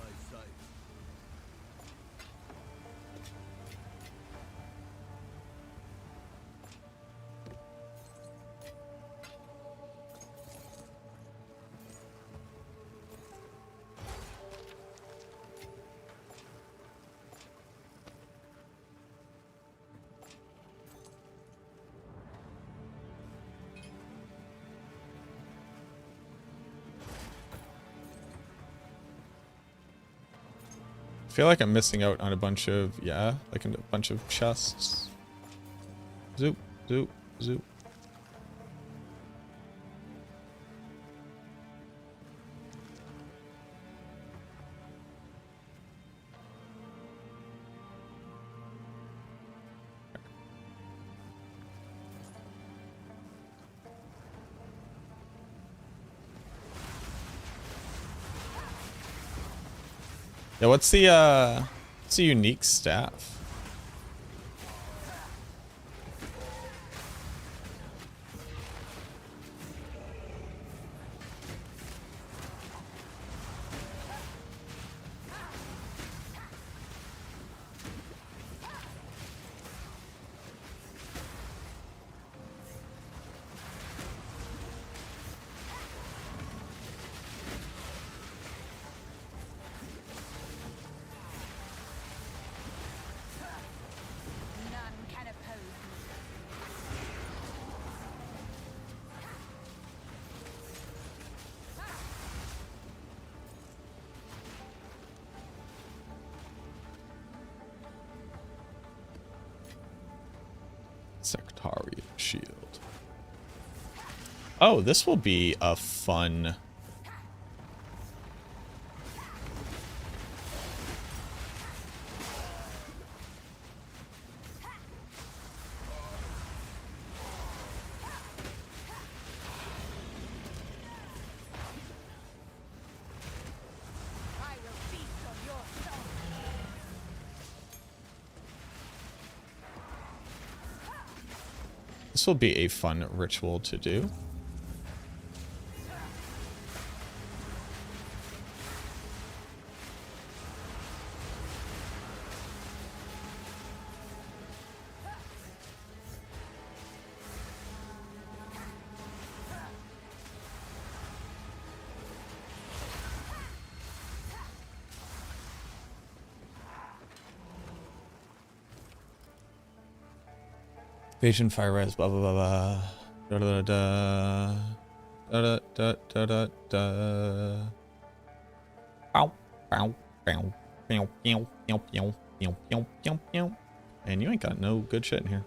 S2: Nice sight.
S1: I feel like I'm missing out on a bunch of, yeah, like a bunch of chests. Zoop, zoop, zoop. Yeah, what's the unique staff?
S3: None can oppose me.
S1: Sectarian shield. Oh, this will be a fun.
S3: I will feast on your soul.
S1: This will be a fun ritual to do. Patient fire res, blah blah blah blah. Da da da da da da da da. Bow, bow, bow, bow, bow, bow, bow, bow, bow, bow, bow. And you ain't got no good shit in here.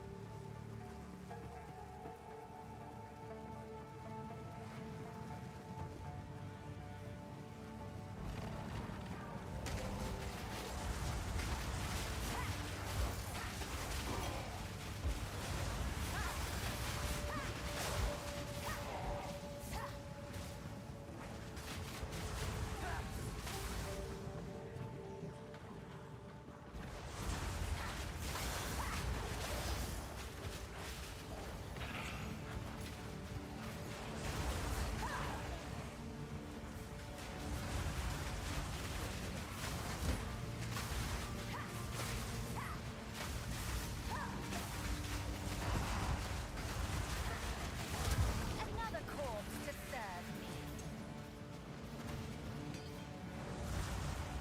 S3: Another corpse to serve me.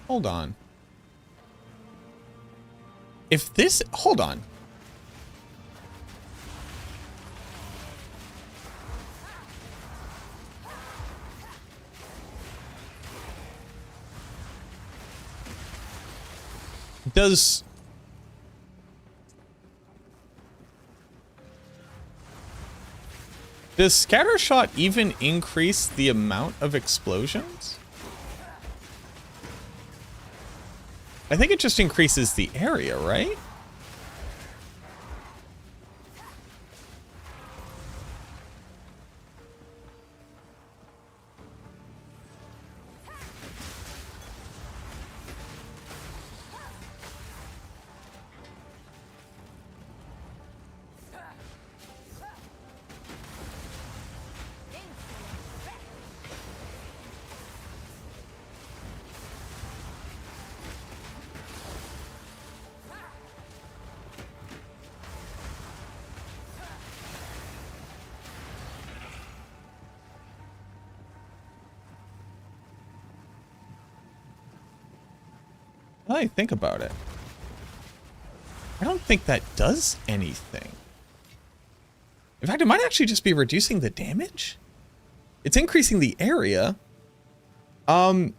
S1: Hold on. If this, hold on. Does scatter shot even increase the amount of explosions? I think it just increases the area, right? Now that I think about it, I don't think that does anything. In fact, it might actually just be reducing the damage. It's increasing the area. Noob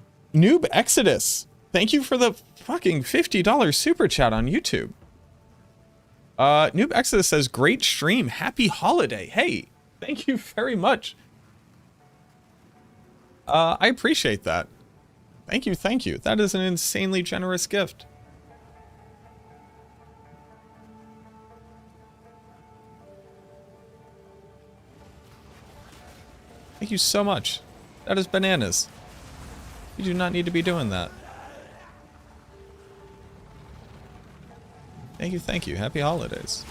S1: Exodus, thank you for the fucking $50 super chat on YouTube. Noob Exodus says, great stream, happy holiday. Hey, thank you very much. I appreciate that. Thank you, thank you. That is an insanely generous gift. Thank you so much. That is bananas. You do not need to be doing that. Thank you, thank you. Happy holidays.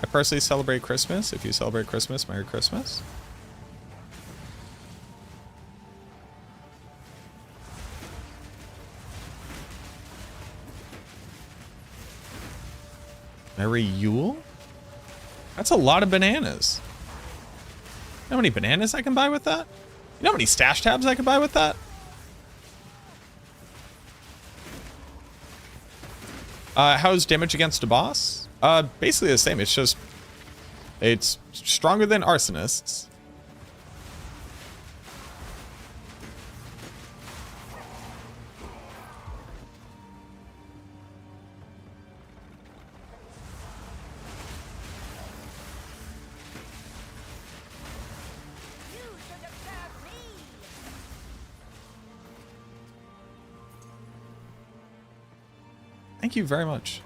S1: I personally celebrate Christmas. If you celebrate Christmas, Merry Christmas. Merry Yule? That's a lot of bananas. You know how many bananas I can buy with that? You know how many stash tabs I can buy with that? How's damage against a boss? Basically the same. It's just, it's stronger than arsonists.
S3: You should have served me.
S1: Thank you very much.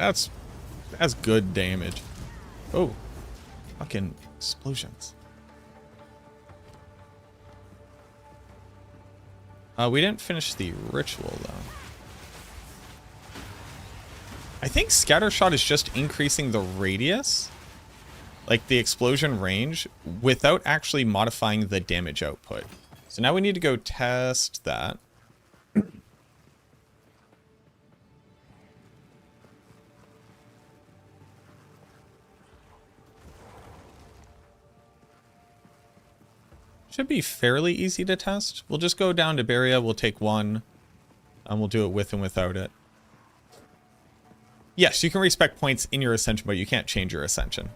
S1: That's good damage. Oh, fucking explosions. We didn't finish the ritual though. I think Scattershot is just increasing the radius, like the explosion range, without actually modifying the damage output. So now we need to go test that. Should be fairly easy to test. We'll just go down to Beria, we'll take one, and we'll do it with and without it. Yes, you can respec points in your Ascension, but you can't change your Ascension.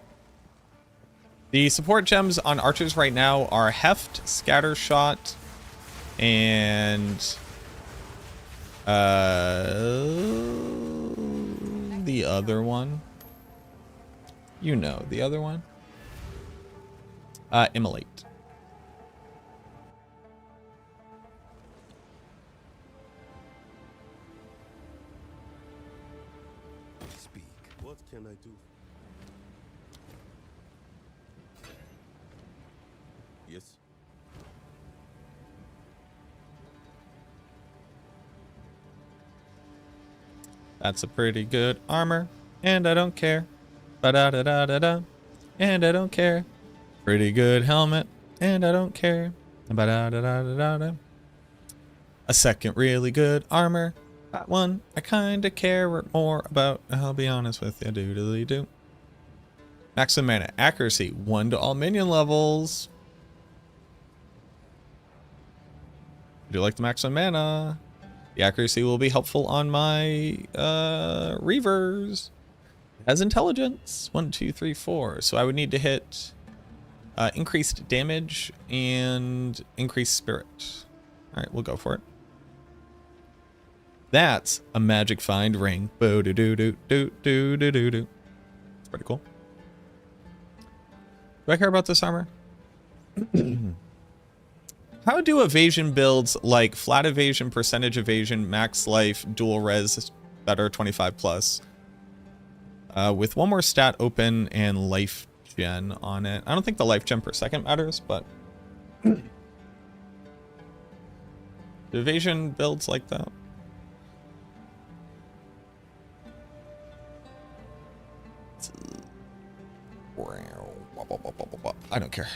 S1: The support gems on archers right now are Heft, Scattershot, and the other one. You know, the other one. Immolate.
S2: Speak. What can I do? Yes.
S1: That's a pretty good armor, and I don't care. Ba-da-da-da-da-da, and I don't care. Pretty good helmet, and I don't care. Ba-da-da-da-da-da. A second really good armor. That one I kinda care more about, I'll be honest with you, doodly-doo. Maximum mana accuracy, 1 to all minion levels. Do you like the maximum mana? The accuracy will be helpful on my Reavers. It has intelligence. 1, 2, 3, 4. So I would need to hit increased damage and increased spirit. Alright, we'll go for it. That's a magic find ring. Boo doo doo doo doo doo doo doo doo. It's pretty cool. Do I care about this armor? How do evasion builds like flat evasion, percentage evasion, max life, dual res that are 25 plus, with one more stat open and life gen on it? I don't think the life gen per second matters, but do evasion builds like that? I don't care.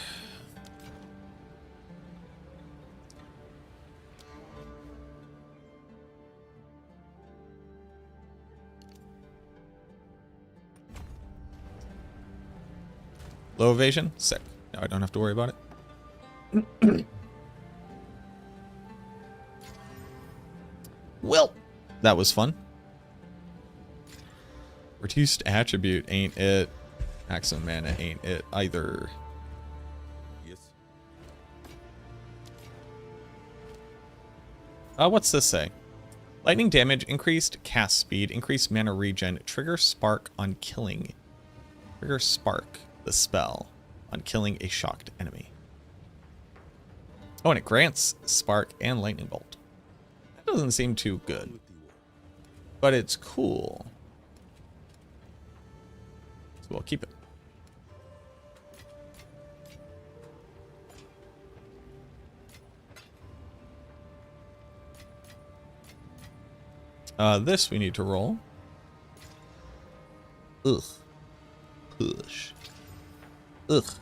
S1: Low evasion? Sick. Now I don't have to worry about it. Well, that was fun. Reduced attribute ain't it. Maximum mana ain't it either.
S2: Yes.
S1: What's this say? Lightning damage, increased cast speed, increased mana regen, trigger spark on killing. Trigger spark, the spell, on killing a shocked enemy. Oh, and it grants spark and lightning bolt. That doesn't seem too good, but it's cool. So we'll keep it. This we need to roll. Ugh. Push. Ugh.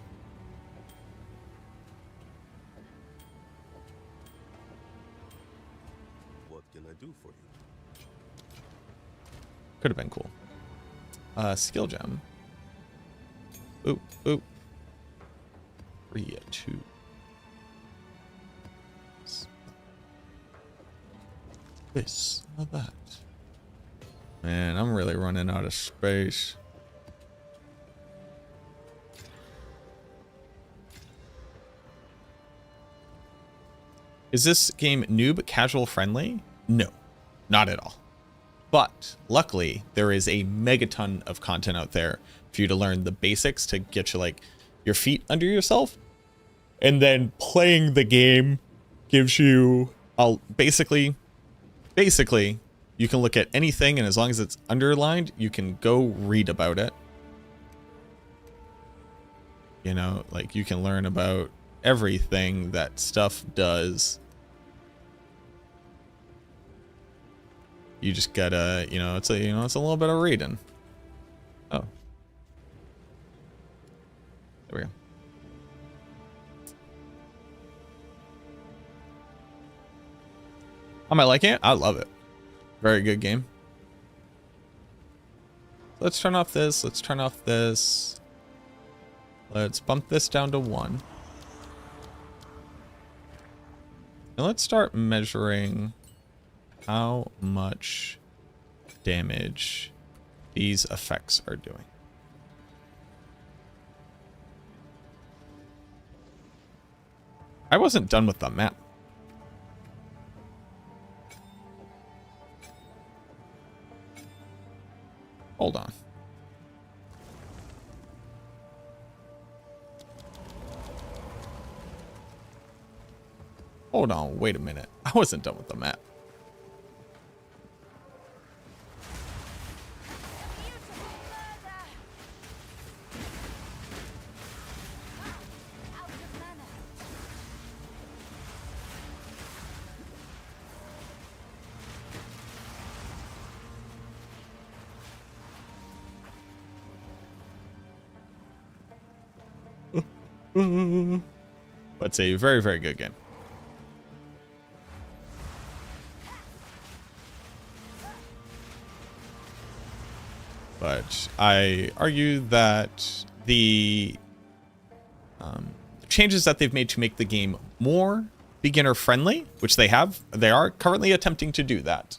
S2: What can I do for you?
S1: Could have been cool. Skill gem. Ooh, ooh. 3, 2. This, not that. Man, I'm really running out of space. Is this game noob casual friendly? No, not at all. But luckily, there is a megaton of content out there for you to learn the basics to get you like your feet under yourself. And then playing the game gives you basically You can look at anything, and as long as it's underlined, you can go read about it. You know, like you can learn about everything that stuff does. You just gotta, it's a little bit of reading. Oh. There we go. Am I liking it? I love it. Very good game. Let's turn off this. Let's turn off this. Let's bump this down to 1. And let's start measuring how much damage these effects are doing. I wasn't done with the map. Hold on. Hold on, wait a minute. I wasn't done with the map. But it's a very, very good game. But I argue that the changes that they've made to make the game more beginner friendly, which they are currently attempting to do that.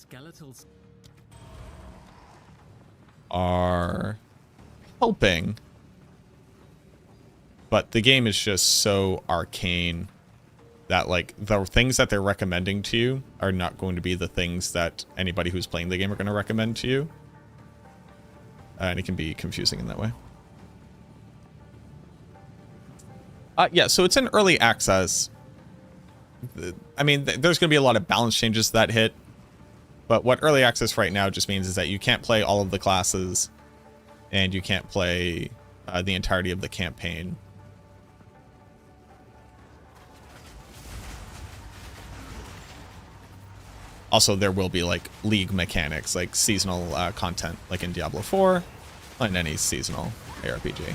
S4: Skeletals
S1: Are helping, but the game is just so arcane that like the things that they're recommending to you are not going to be the things that anybody who's playing the game are going to recommend to you, and it can be confusing in that way. Yeah, so it's in early access. I mean, there's going to be a lot of balance changes that hit. But what early access right now just means is that you can't play all of the classes, and you can't play the entirety of the campaign. Also, there will be like league mechanics, like seasonal content, like in Diablo 4, and any seasonal ARPG.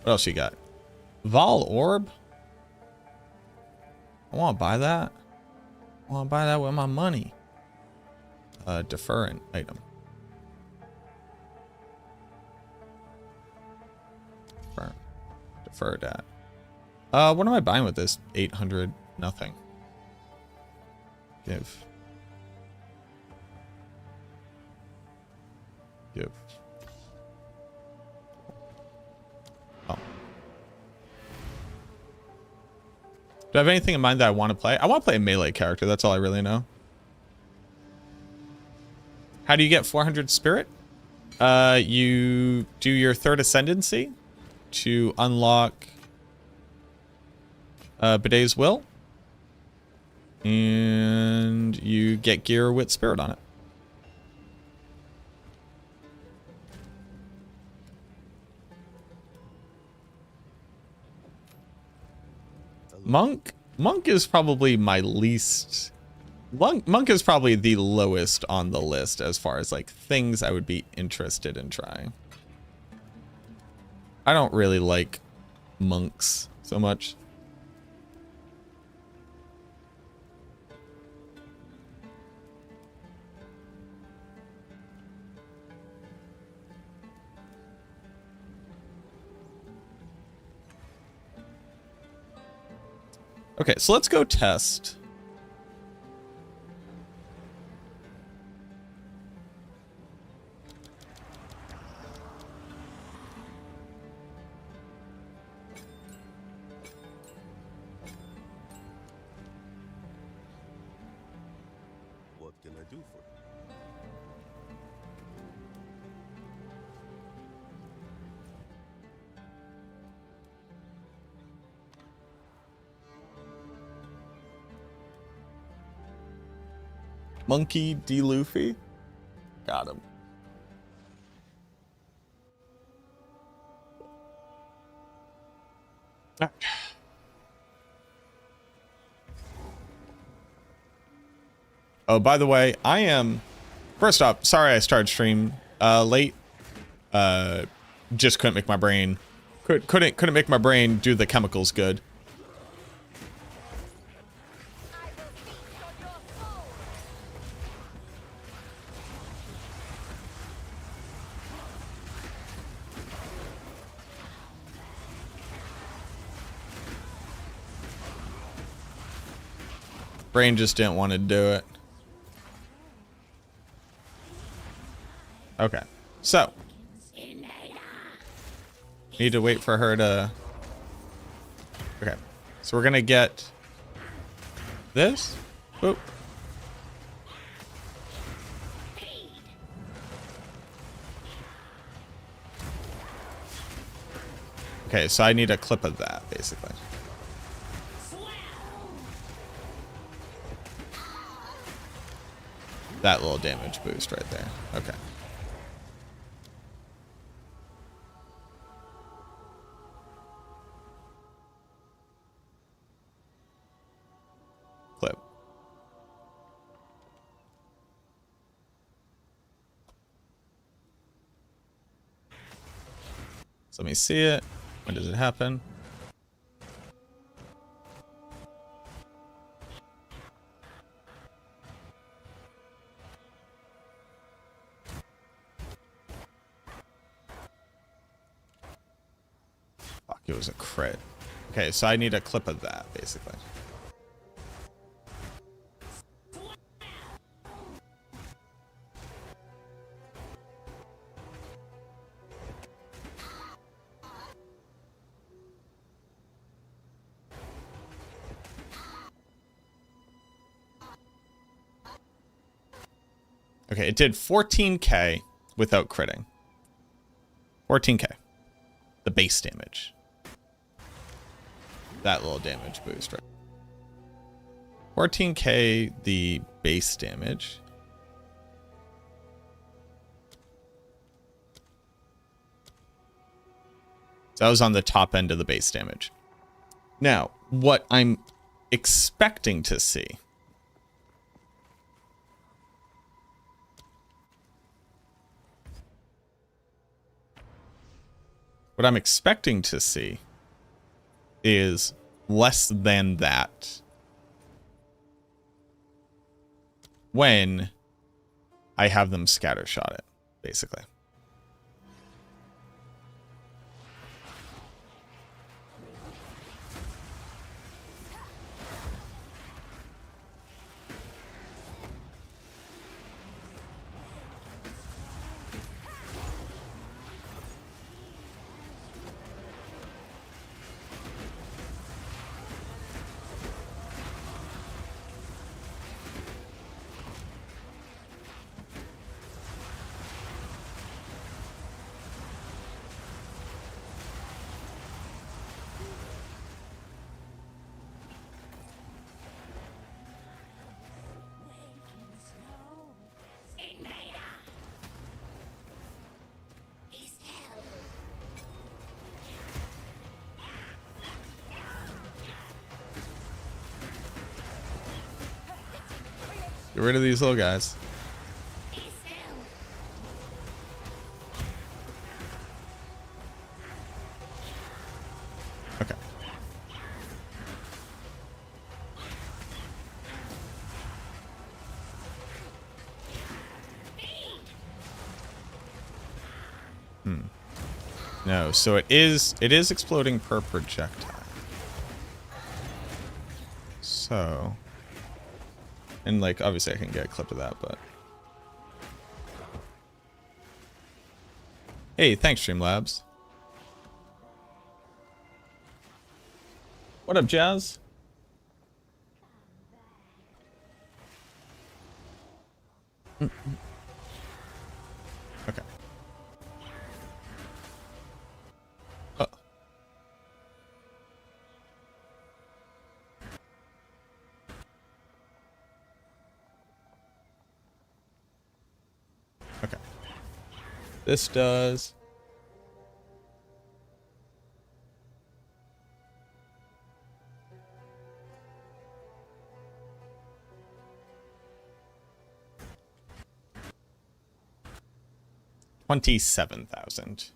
S1: What else you got? Vol Orb? I want to buy that. I want to buy that with my money. Defer an item. Defer that. What am I buying with this? 800 nothing. Give. Oh. Do I have anything in mind that I want to play? I want to play a melee character. That's all I really know. How do you get 400 spirit? You do your third ascendancy to unlock Bidet's Will. And you get gear with spirit on it. Monk is probably my least. Monk is probably the lowest on the list as far as like things I would be interested in trying. I don't really like monks so much. Okay, so let's go test.
S2: What can I do for you?
S1: Monkey D. Luffy. Got him. Oh, by the way, I am. First off, sorry I started stream late. Just couldn't make my brain. Couldn't make my brain do the chemicals good.
S3: I will feast on your soul.
S1: Brain just didn't want to do it. Okay, so need to wait for her to. Okay, so we're gonna get this. Boop. Okay, so I need a clip of that, basically. That little damage boost right there. Okay. Clip. So let me see it. When does it happen? Fuck, it was a crit. Okay, so I need a clip of that, basically. Okay, it did 14k without critting. 14k. The base damage. That little damage boost, right? 14k the base damage. So that was on the top end of the base damage. Now, what I'm expecting to see. What I'm expecting to see is less than that when I have them scattershot it, basically. Get rid of these little guys. Okay. No, so it is exploding per projectile. So, and like obviously I can get a clip of that, but hey, thanks Streamlabs. What up, Jazz? Okay. Oh. Okay. This does. $27,000.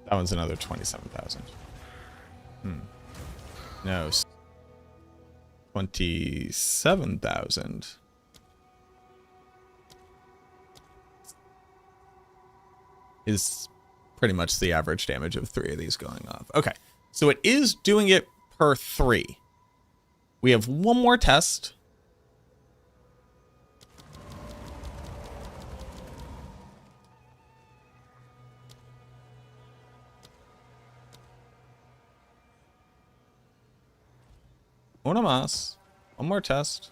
S1: That one's another 27,000. No. 27,000. Is pretty much the average damage of 3 of these going off. Okay. So it is doing it per 3. We have one more test. Una más. One more test.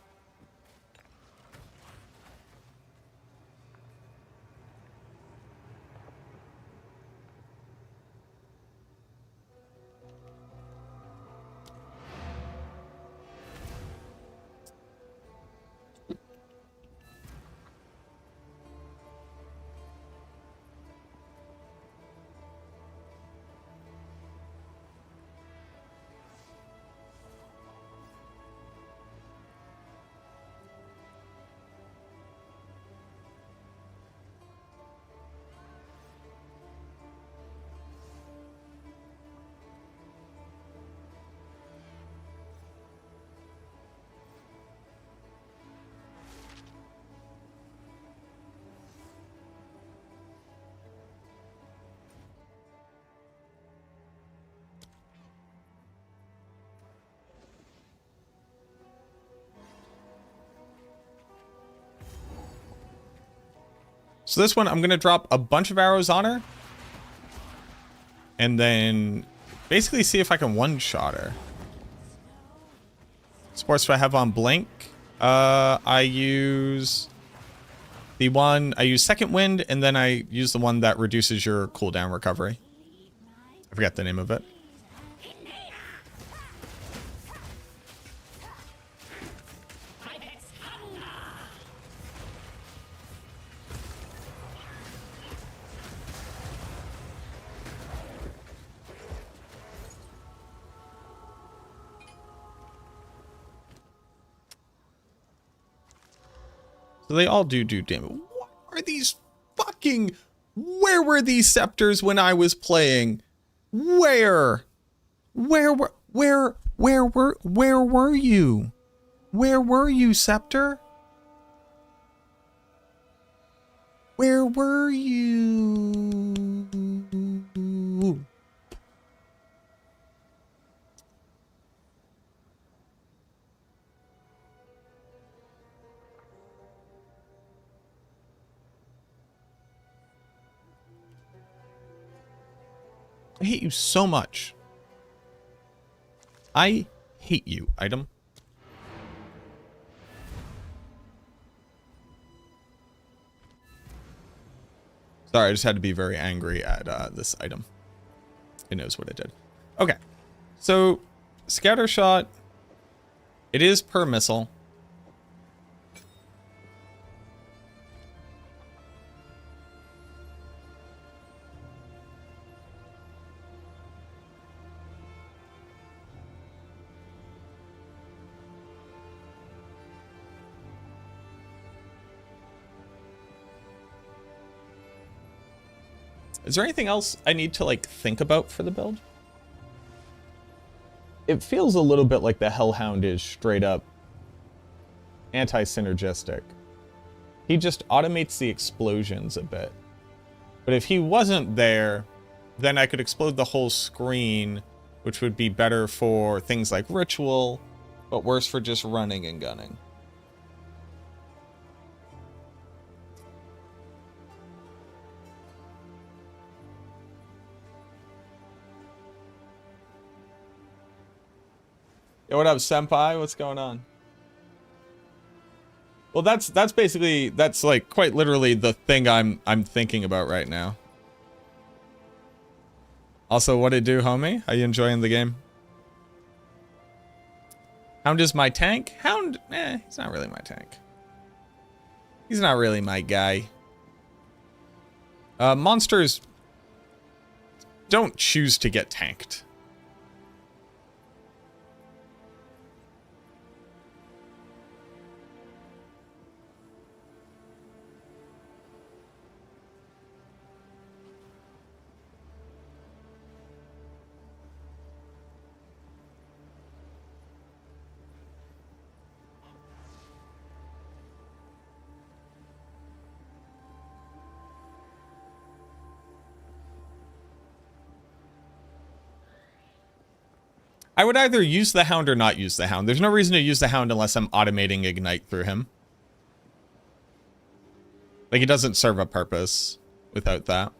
S1: So this one, I'm going to drop a bunch of arrows on her. And then basically see if I can one-shot her. Sports do I have on Blink? I use Second Wind, and then I use the one that reduces your cooldown recovery. I forget the name of it. So they all do damage. What are these fucking... Where were these scepters when I was playing? Where were you? Where were you, Scepter? Where were you? I hate you so much. I hate you, item. Sorry, I just had to be very angry at this item. It knows what it did. Okay, so scatter shot. It is per missile. Is there anything else I need to, like, think about for the build? It feels a little bit like the Hellhound is straight up anti-synergistic. He just automates the explosions a bit. But if he wasn't there, then I could explode the whole screen, which would be better for things like ritual, but worse for just running and gunning. Yo, what up, senpai? What's going on? Well, that's basically, that's like quite literally the thing I'm thinking about right now. Also, what it do, homie? How you enjoying the game? Hound is my tank? Hound, he's not really my tank. He's not really my guy. Monsters don't choose to get tanked. I would either use the Hound or not use the Hound. There's no reason to use the Hound unless I'm automating Ignite through him. Like, he doesn't serve a purpose without that.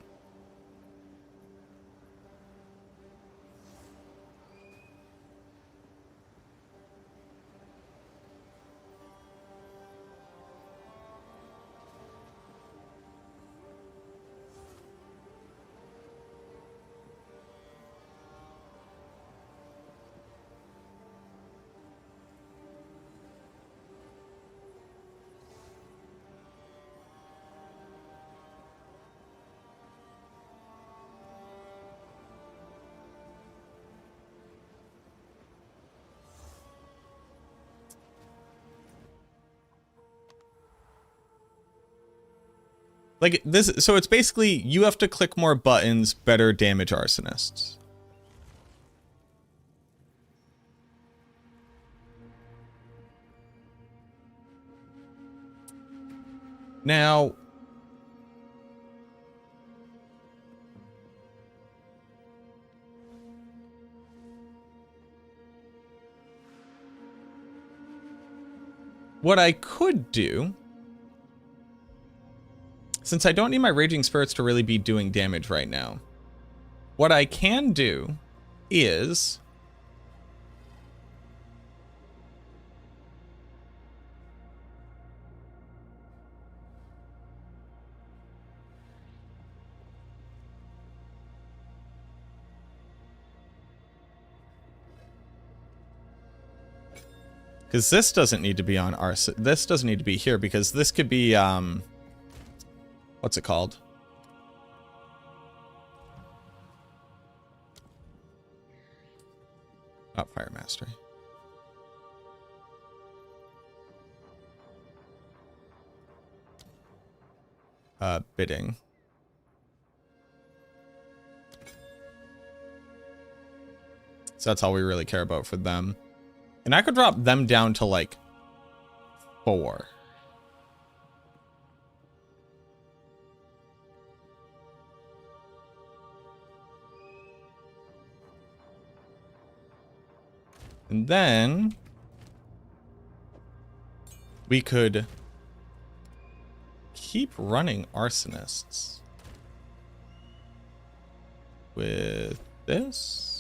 S1: Like, this, so it's basically, you have to click more buttons, better damage arsonists. Now, what I could do, since I don't need my Raging Spirits to really be doing damage right now, what I can do is because this doesn't need to be on our, this doesn't need to be here because this could be, what's it called? Not Fire Mastery. Bidding. So that's all we really care about for them. And I could drop them down to like 4. And then we could keep running arsonists with this.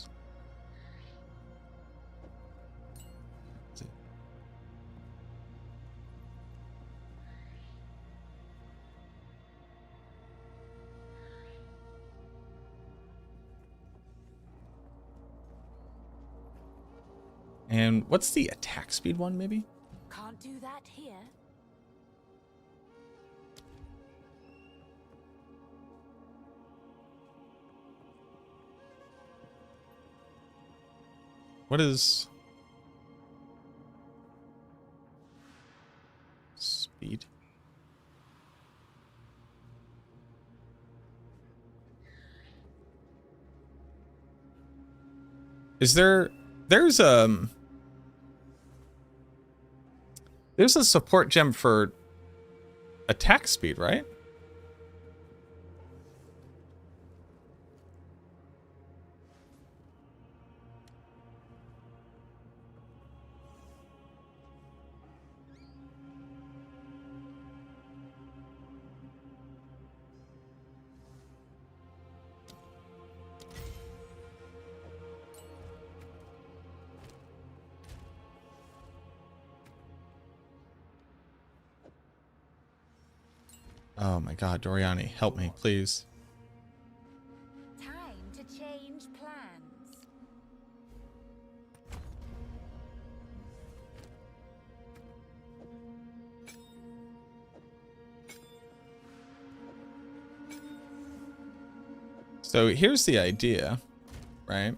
S1: And what's the attack speed one, maybe?
S3: Can't do that here.
S1: What is speed? Is there... There's a support gem for attack speed, right? Oh my god, Doriani, help me, please.
S3: Time to change plans.
S1: So here's the idea, right?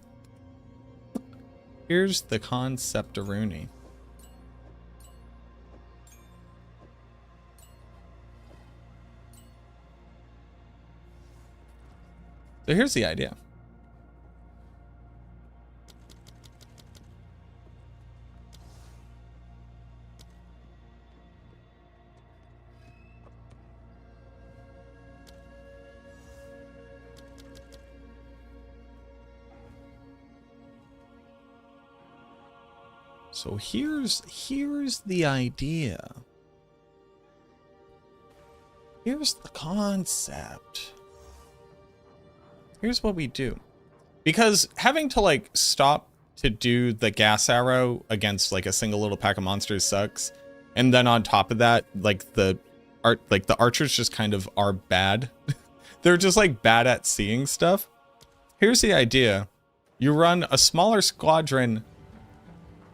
S1: Here's the concept of Rooney. So here's the idea. So here's the idea. Here's the concept. Here's what we do. Because having to like stop to do the gas arrow against like a single little pack of monsters sucks. And then on top of that, like the archers just kind of are bad. They're just like bad at seeing stuff. Here's the idea. You run a smaller squadron,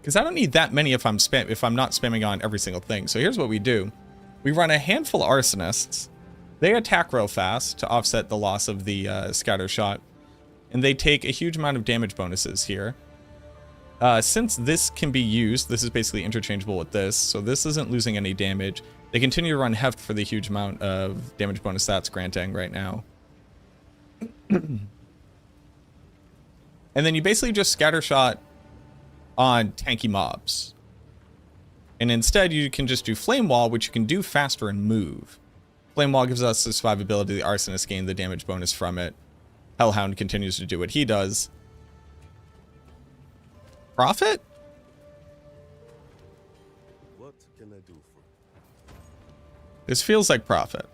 S1: because I don't need that many if I'm not spamming on every single thing. So here's what we do. We run a handful of arsonists. They attack real fast to offset the loss of the scatter shot. And they take a huge amount of damage bonuses here. Since this can be used, this is basically interchangeable with this, so this isn't losing any damage. They continue to run Heft for the huge amount of damage bonus that's granting right now. And then you basically just scatter shot on tanky mobs. And instead you can just do Flame Wall, which you can do faster and move. Flame Wall gives us the survivability, the arsonist gain the damage bonus from it. Hellhound continues to do what he does. Profit?
S2: What can I do for you?
S1: This feels like profit.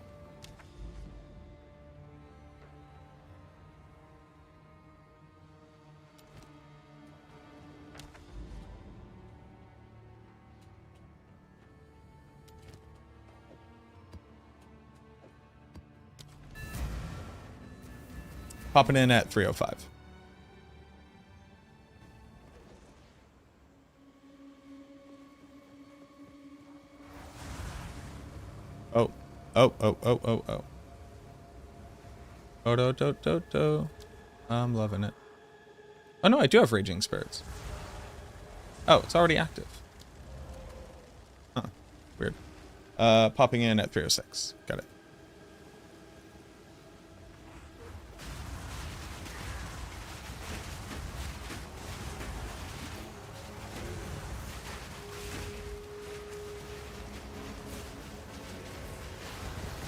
S1: Popping in at 305. Oh. Oh, oh, oh, oh, oh. Oh, do, do, do, do. I'm loving it. Oh no, I do have Raging Spirits. Oh, it's already active. Huh. Weird. Popping in at 306. Got it.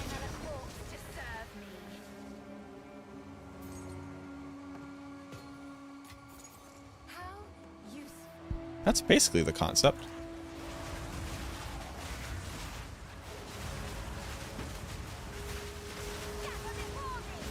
S3: Another corpse to serve me. How useful.
S1: That's basically the concept.
S3: Gather before me.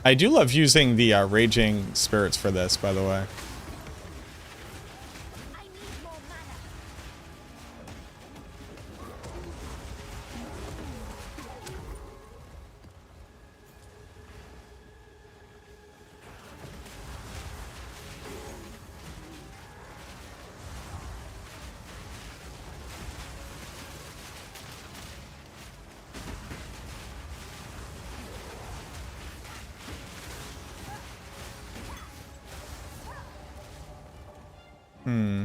S1: I do love using the raging spirits for this, by the way.
S3: I need more mana.
S1: Hmm.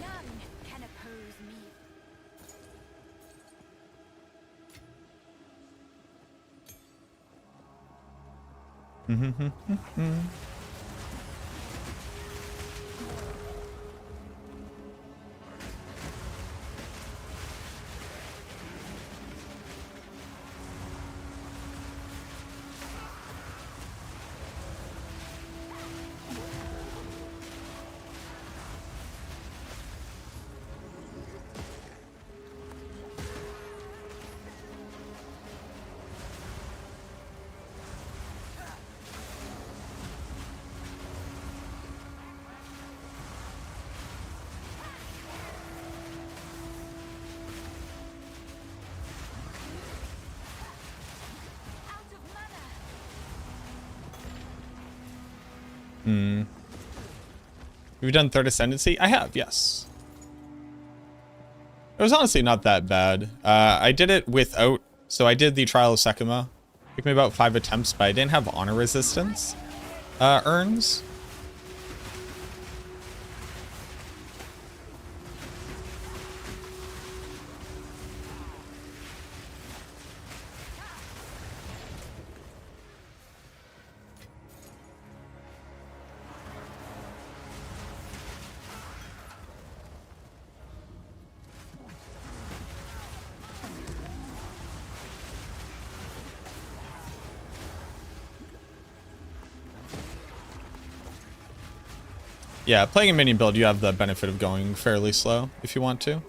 S3: None can oppose me. Out of mana.
S1: Hmm. We've done Third Ascendancy? I have, yes. It was honestly not that bad. I did it without... So I did the Trial of Sekima. Took me about 5 attempts, but I didn't have honor resistance urns. Yeah, playing a minion build, you have the benefit of going fairly slow if you want to.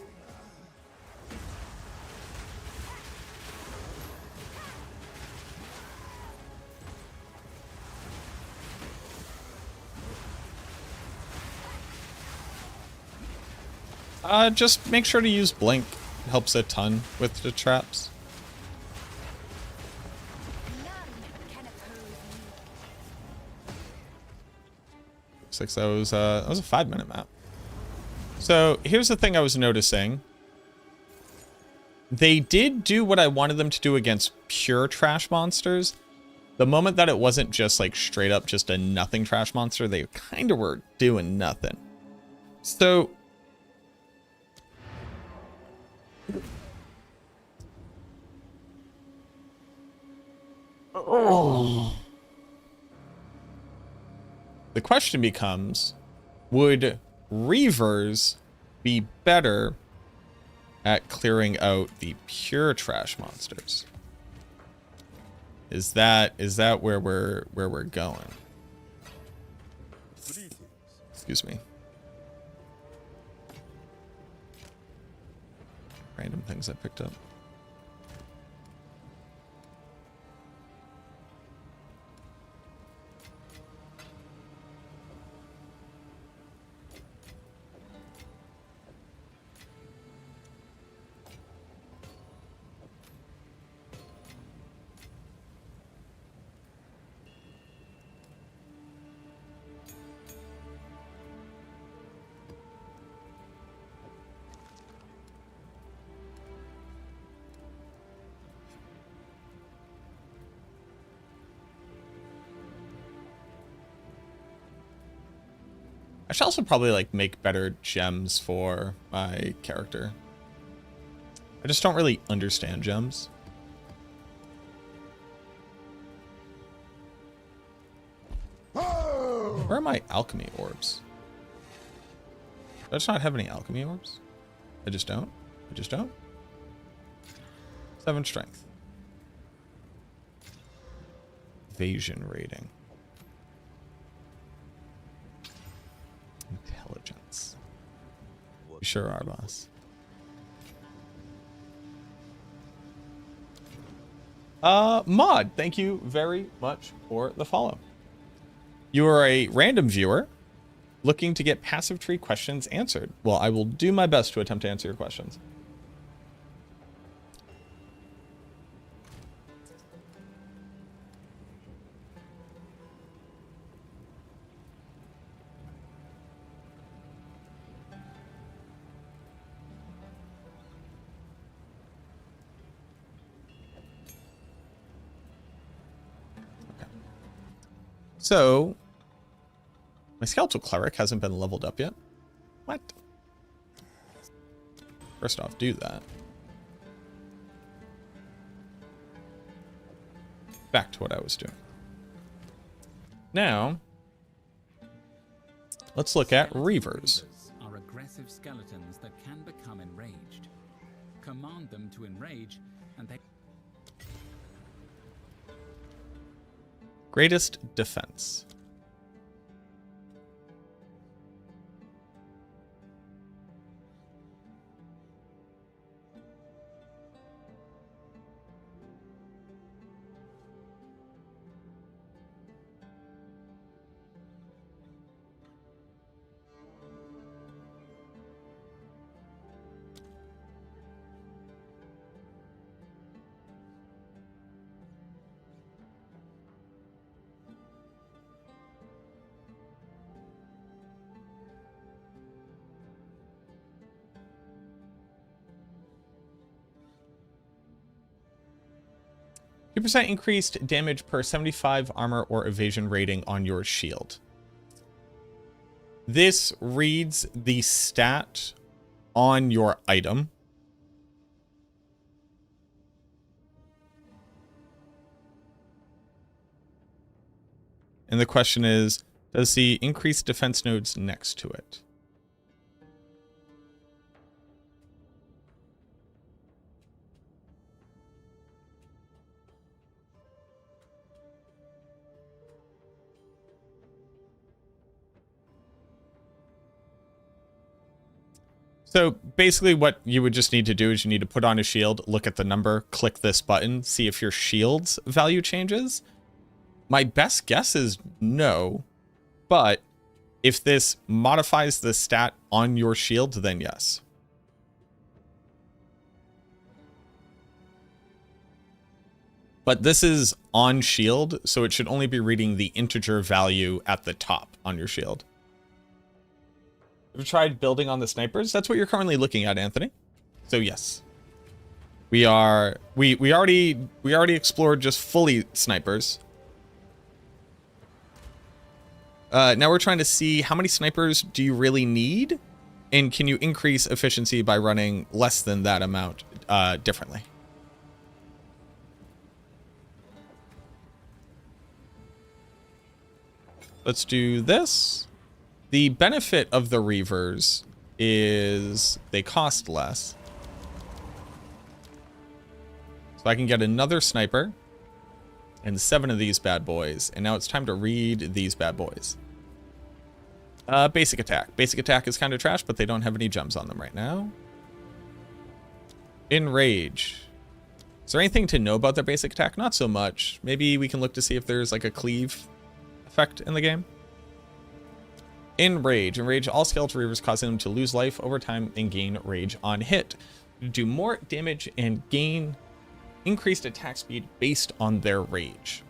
S1: Just make sure to use Blink. It helps a ton with the traps.
S3: None can oppose me.
S1: Looks like that was a 5-minute map. So here's the thing I was noticing. They did do what I wanted them to do against pure trash monsters. The moment that it wasn't just like straight up just a nothing trash monster, they kind of were doing nothing. So the question becomes, would Reavers be better at clearing out the pure trash monsters? Is that where we're going?
S2: Greetings.
S1: Excuse me. Random things I picked up. should also probably like make better gems for my character. I just don't really understand gems. Where are my alchemy orbs? Do I just not have any alchemy orbs? I just don't. I just don't. 7 strength. Evasion rating. Intelligence. You sure are, boss. Mod, thank you very much for the follow. You are a random viewer looking to get passive tree questions answered. Well, I will do my best to attempt to answer your questions. So, my skeletal cleric hasn't been leveled up yet. What? First off, do that. Back to what I was doing. Now, let's look at Reavers.
S4: Are aggressive skeletons that can become enraged. Command them to enrage, and they...
S1: Greatest defense. %, increased damage per 75 armor or evasion rating on your shield. This reads the stat on your item. And the question is, does the increased defense nodes next to it? So basically what you would just need to do is you need to put on a shield, look at the number, click this button, see if your shield's value changes. My best guess is no, but if this modifies the stat on your shield, then yes. But this is on shield, so it should only be reading the integer value at the top on your shield. Have you tried building on the snipers? That's what you're currently looking at, Anthony. So yes. We already explored just fully snipers. Now we're trying to see how many snipers do you really need, and can you increase efficiency by running less than that amount differently. Let's do this. The benefit of the Reavers is they cost less. So I can get another sniper and 7 of these bad boys. And now it's time to read these bad boys. Basic attack. Basic attack is kind of trash, but they don't have any gems on them right now. Enrage. Is there anything to know about their basic attack? Not so much. Maybe we can look to see if there's like a cleave effect in the game. Enrage. Enrage all skeletal reavers, causing them to lose life over time and gain rage on hit. Do more damage and gain increased attack speed based on their rage.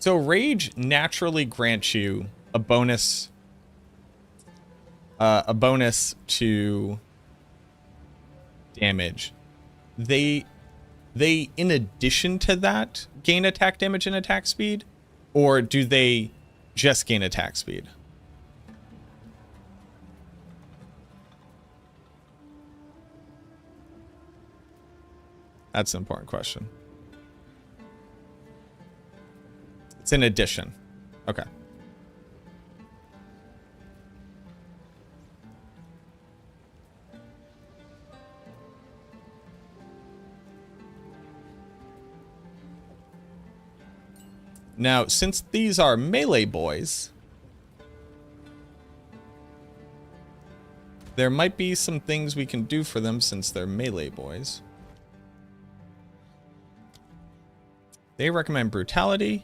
S1: So rage naturally grants you a bonus to damage. They in addition to that gain attack damage and attack speed, or do they just gain attack speed? That's an important question. It's in addition. Okay. Now, since these are melee boys, there might be some things we can do for them since they're melee boys. They recommend brutality.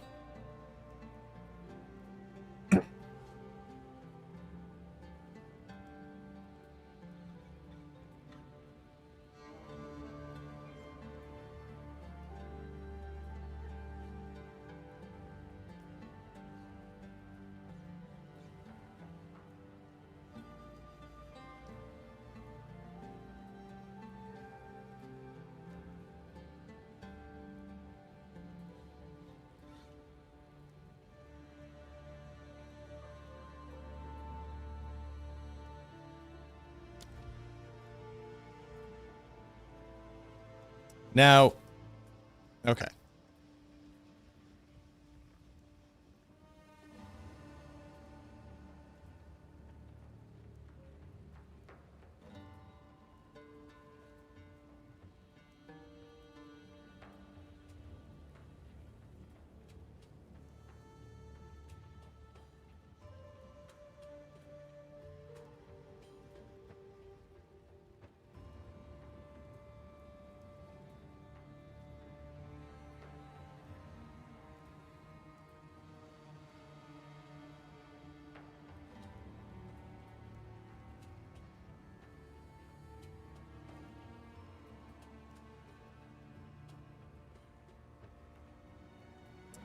S1: Now, okay.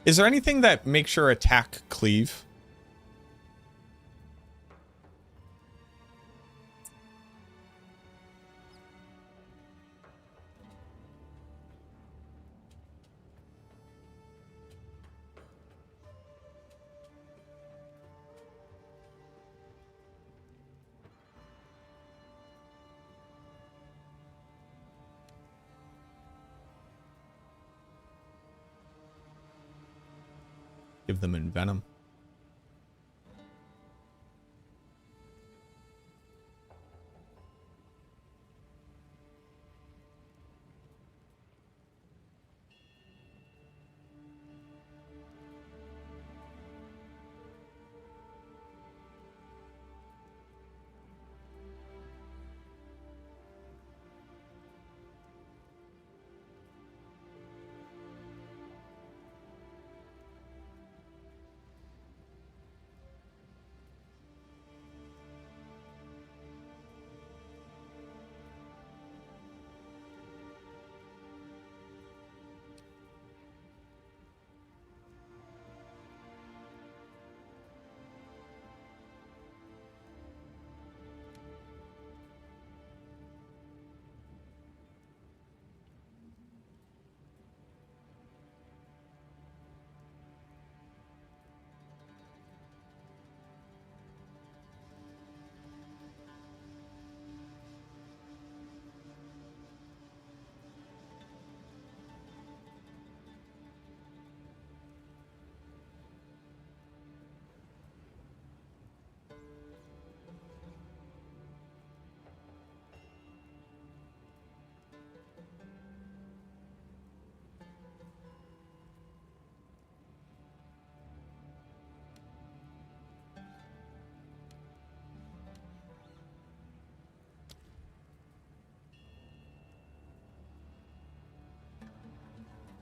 S1: Is there anything that makes your attack cleave? Give them envenom.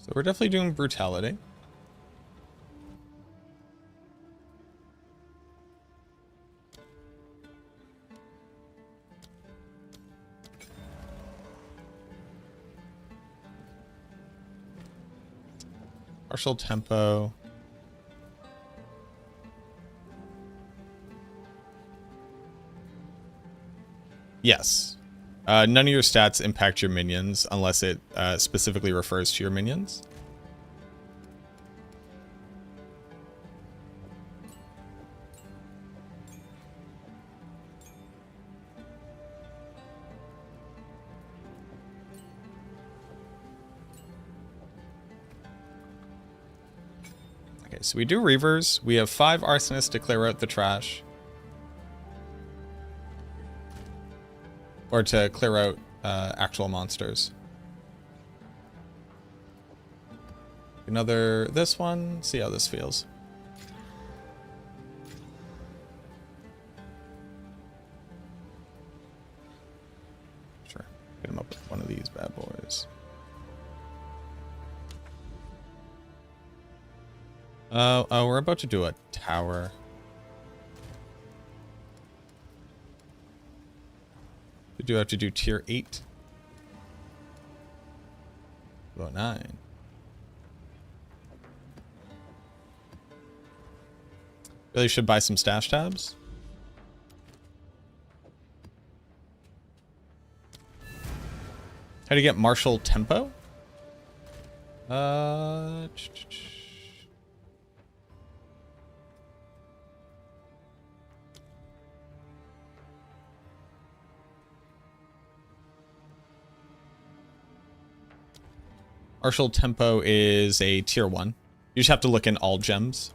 S1: So we're definitely doing brutality. Partial tempo. Yes. None of your stats impact your minions unless it specifically refers to your minions. Okay, so we do Reavers. We have 5 Arsonists to clear out the trash. Or to clear out actual monsters. Another, this one. See how this feels. Sure. Get him up with one of these bad boys. Oh, we're about to do a tower. We do have to do tier 8. About 9. Really should buy some stash tabs. How do you get martial tempo? Martial tempo is a tier 1. You just have to look in all gems.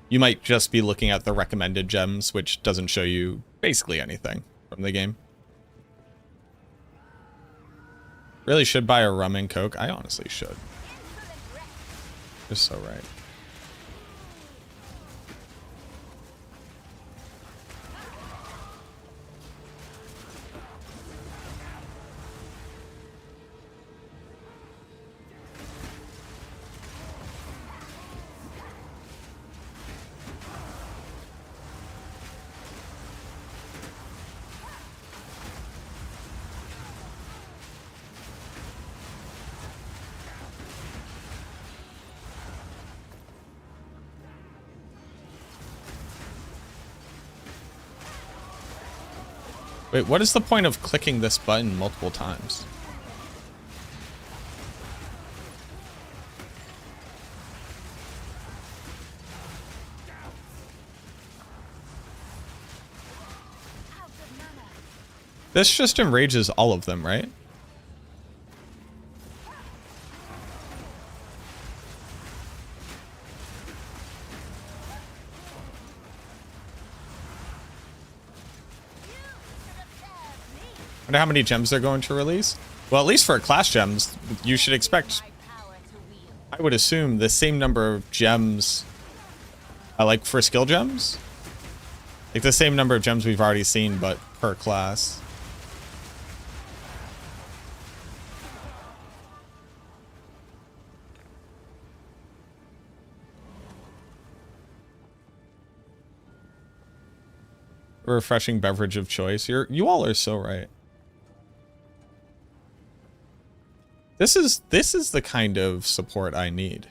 S1: You might just be looking at the recommended gems, which doesn't show you basically anything from the game. Really should buy a rum and coke. I honestly should. You're so right. Wait, what is the point of clicking this button multiple times? This just enrages all of them, right? Wonder how many gems they're going to release? Well, at least for class gems, you should expect, I would assume, the same number of gems, like for skill gems? Like the same number of gems we've already seen, but per class. A refreshing beverage of choice. You all are so right. This is the kind of support I need.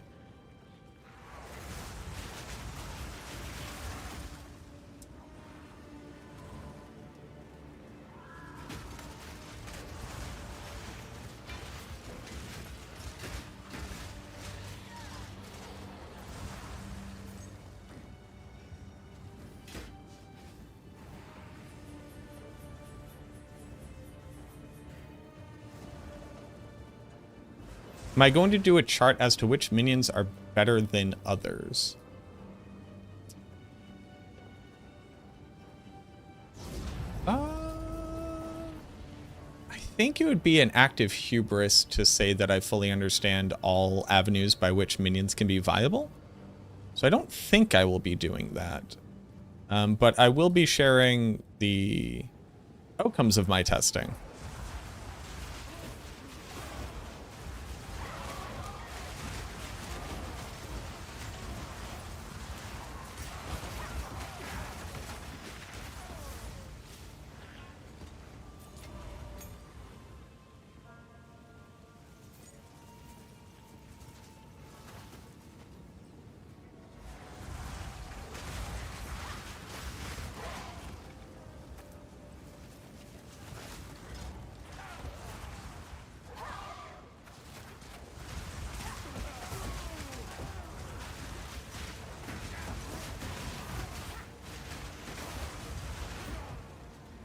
S1: Am I going to do a chart as to which minions are better than others? I think it would be an act of hubris to say that I fully understand all avenues by which minions can be viable. So I don't think I will be doing that. But I will be sharing the outcomes of my testing.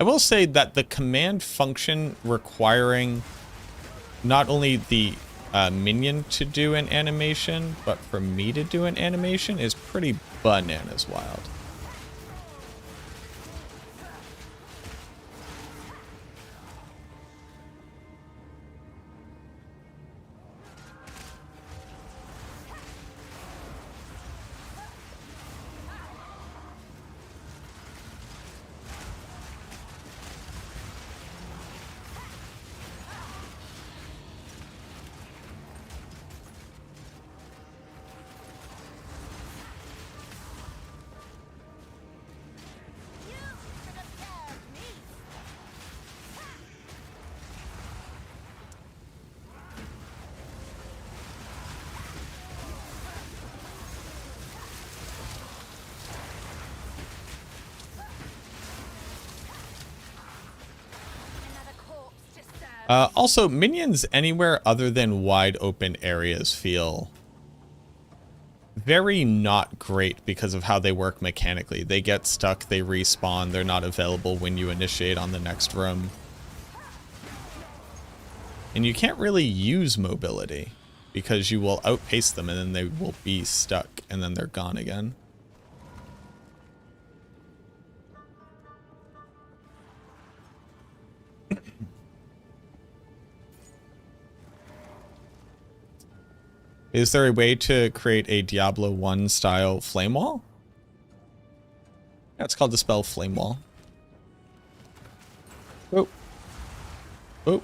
S1: I will say that the command function requiring not only the minion to do an animation, but for me to do an animation is pretty bananas wild. Also, minions anywhere other than wide open areas feel very not great because of how they work mechanically. They get stuck, they respawn, they're not available when you initiate on the next room. And you can't really use mobility because you will outpace them and then they will be stuck and then they're gone again. Is there a way to create a Diablo 1 style flame wall? Yeah, it's called the spell flame wall. Oh. Oh.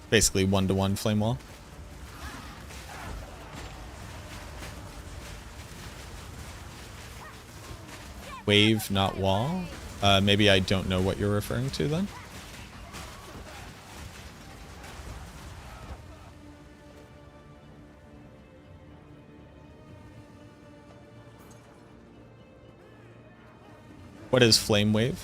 S1: Basically 1-to-1 flame wall. Wave, not wall? Maybe I don't know what you're referring to then. What is flame wave?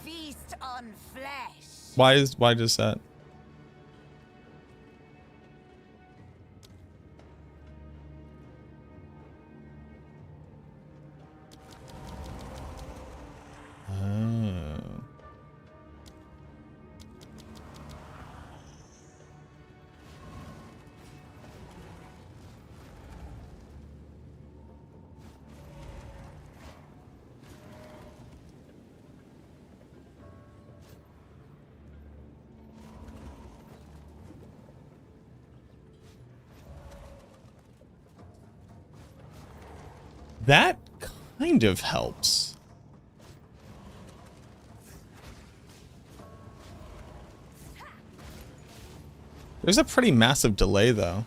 S3: Feast on flesh.
S1: Why does that? Oh. That kind of helps. There's a pretty massive delay, though.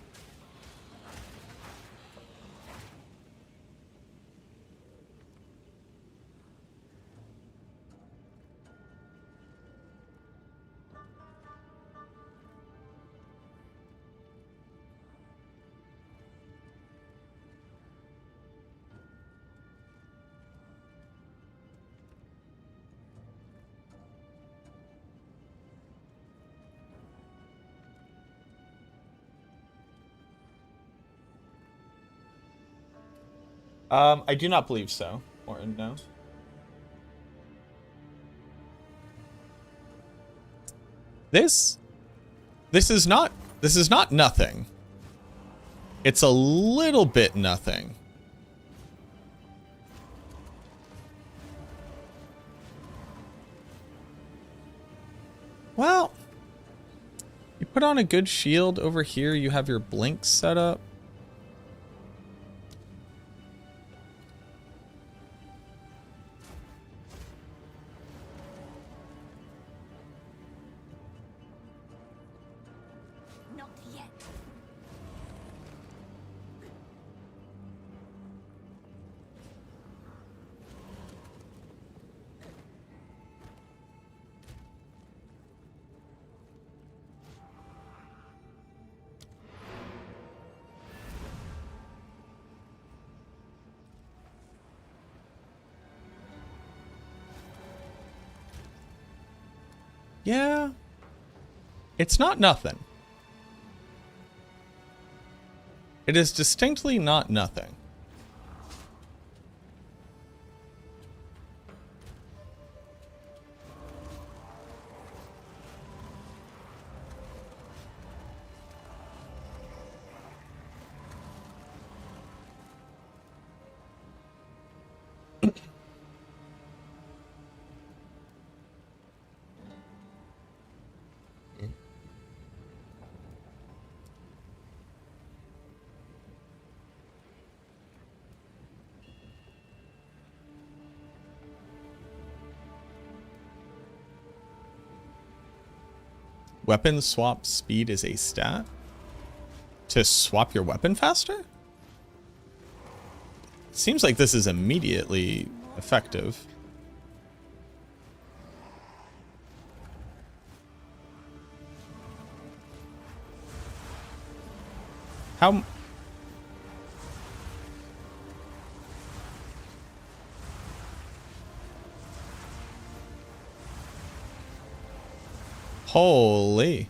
S1: I do not believe so. Or no. This is not nothing. It's a little bit nothing. Well, you put on a good shield over here, you have your blink set up.
S3: Not yet.
S1: Yeah. It's not nothing. It is distinctly not nothing. Weapon swap speed is a stat? To swap your weapon faster? Seems like this is immediately effective. How... Holy.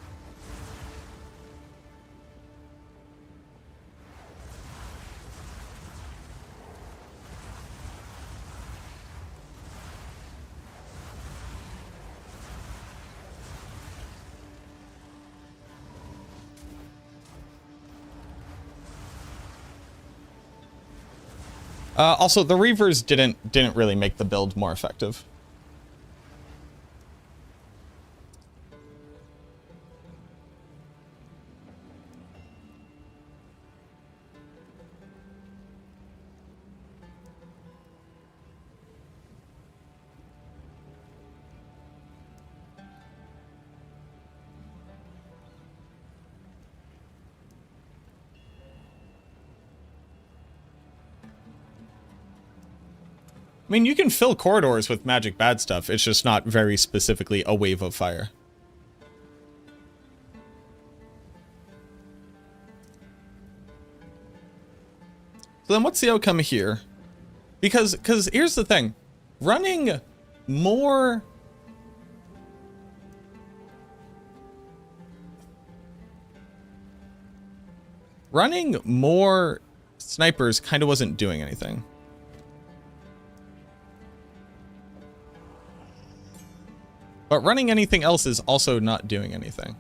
S1: Also, the Reavers didn't really make the build more effective. I mean, you can fill corridors with magic bad stuff. It's just not very specifically a wave of fire. So then what's the outcome here? Because here's the thing. Running more... Running more snipers kind of wasn't doing anything. But running anything else is also not doing anything.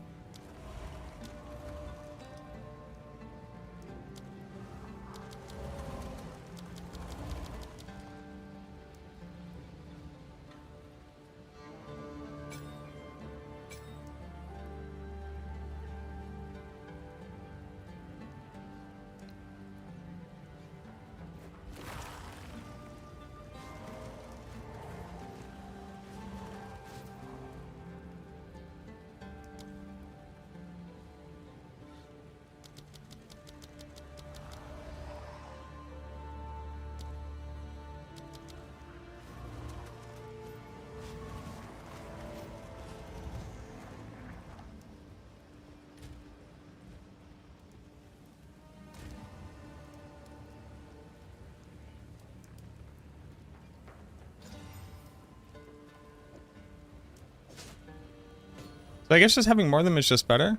S1: So I guess just having more of them is just better.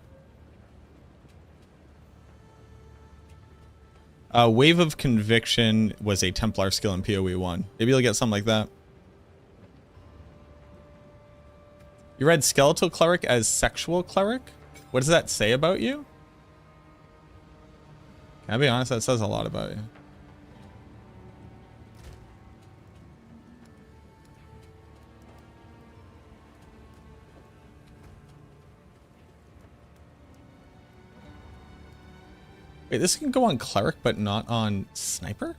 S1: Wave of Conviction was a Templar skill in PoE 1. Maybe you'll get something like that. You read Skeletal Cleric as Sexual Cleric? What does that say about you? Can I be honest? That says a lot about you. Wait, this can go on Cleric, but not on Sniper?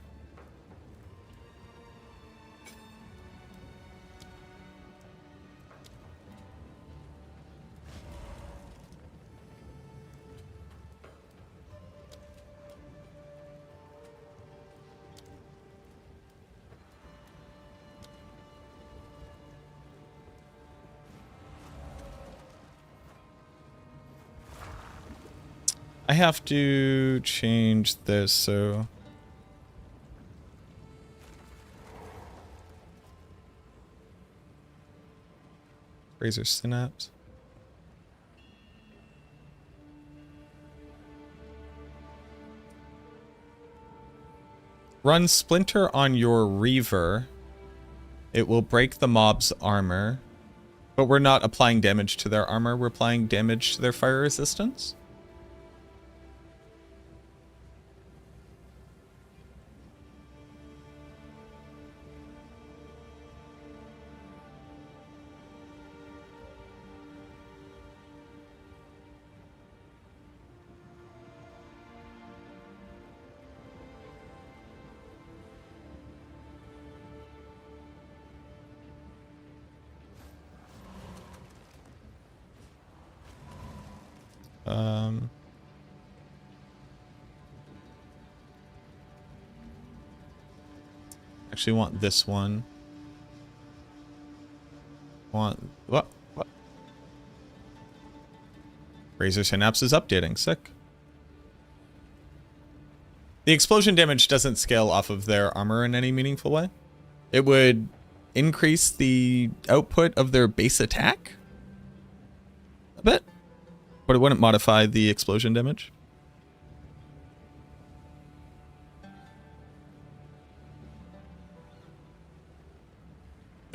S1: I have to change this, so... Razor Synapse. Run Splinter on your Reaver. It will break the mob's armor. But we're not applying damage to their armor, we're applying damage to their fire resistance. Actually want this one. Want what? Razor Synapse is updating. Sick. The explosion damage doesn't scale off of their armor in any meaningful way. It would increase the output of their base attack a bit, but it wouldn't modify the explosion damage.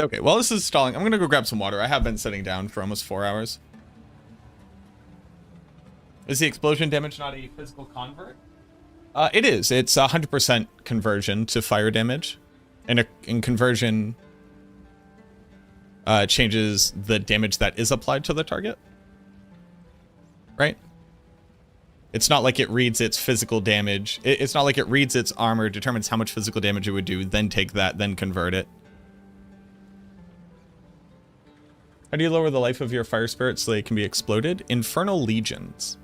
S1: Okay, while this is stalling, I'm gonna go grab some water. I have been sitting down for almost 4 hours. Is the explosion damage not a physical convert? It is. It's 100% conversion to fire damage. And conversion changes the damage that is applied to the target. Right? It's not like it reads its physical damage. It's not like it reads its armor, determines how much physical damage it would do, then take that, then convert it. How do you lower the life of your fire spirits so they can be exploded? Infernal Legions.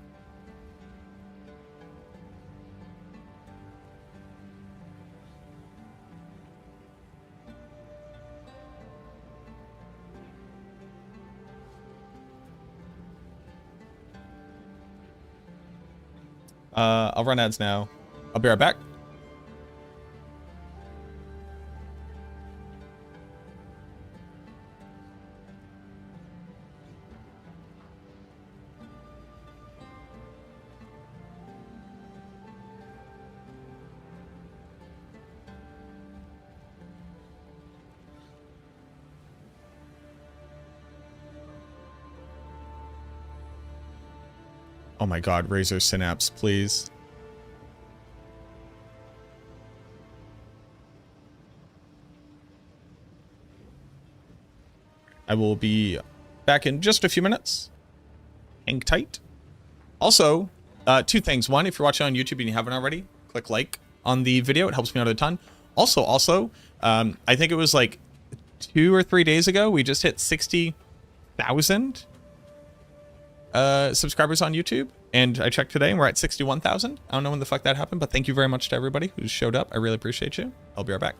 S1: I'll run ads now. I'll be right back. Oh my god, Razor Synapse, please. I will be back in just a few minutes. Hang tight. Also, two things. One, if you're watching on YouTube and you haven't already, click like on the video. It helps me out a ton. Also, I think it was like 2 or 3 days ago, we just hit 60,000 subscribers on YouTube, and I checked today and we're at 61,000. I don't know when the fuck that happened, but thank you very much to everybody who showed up. I really appreciate you. I'll be right back.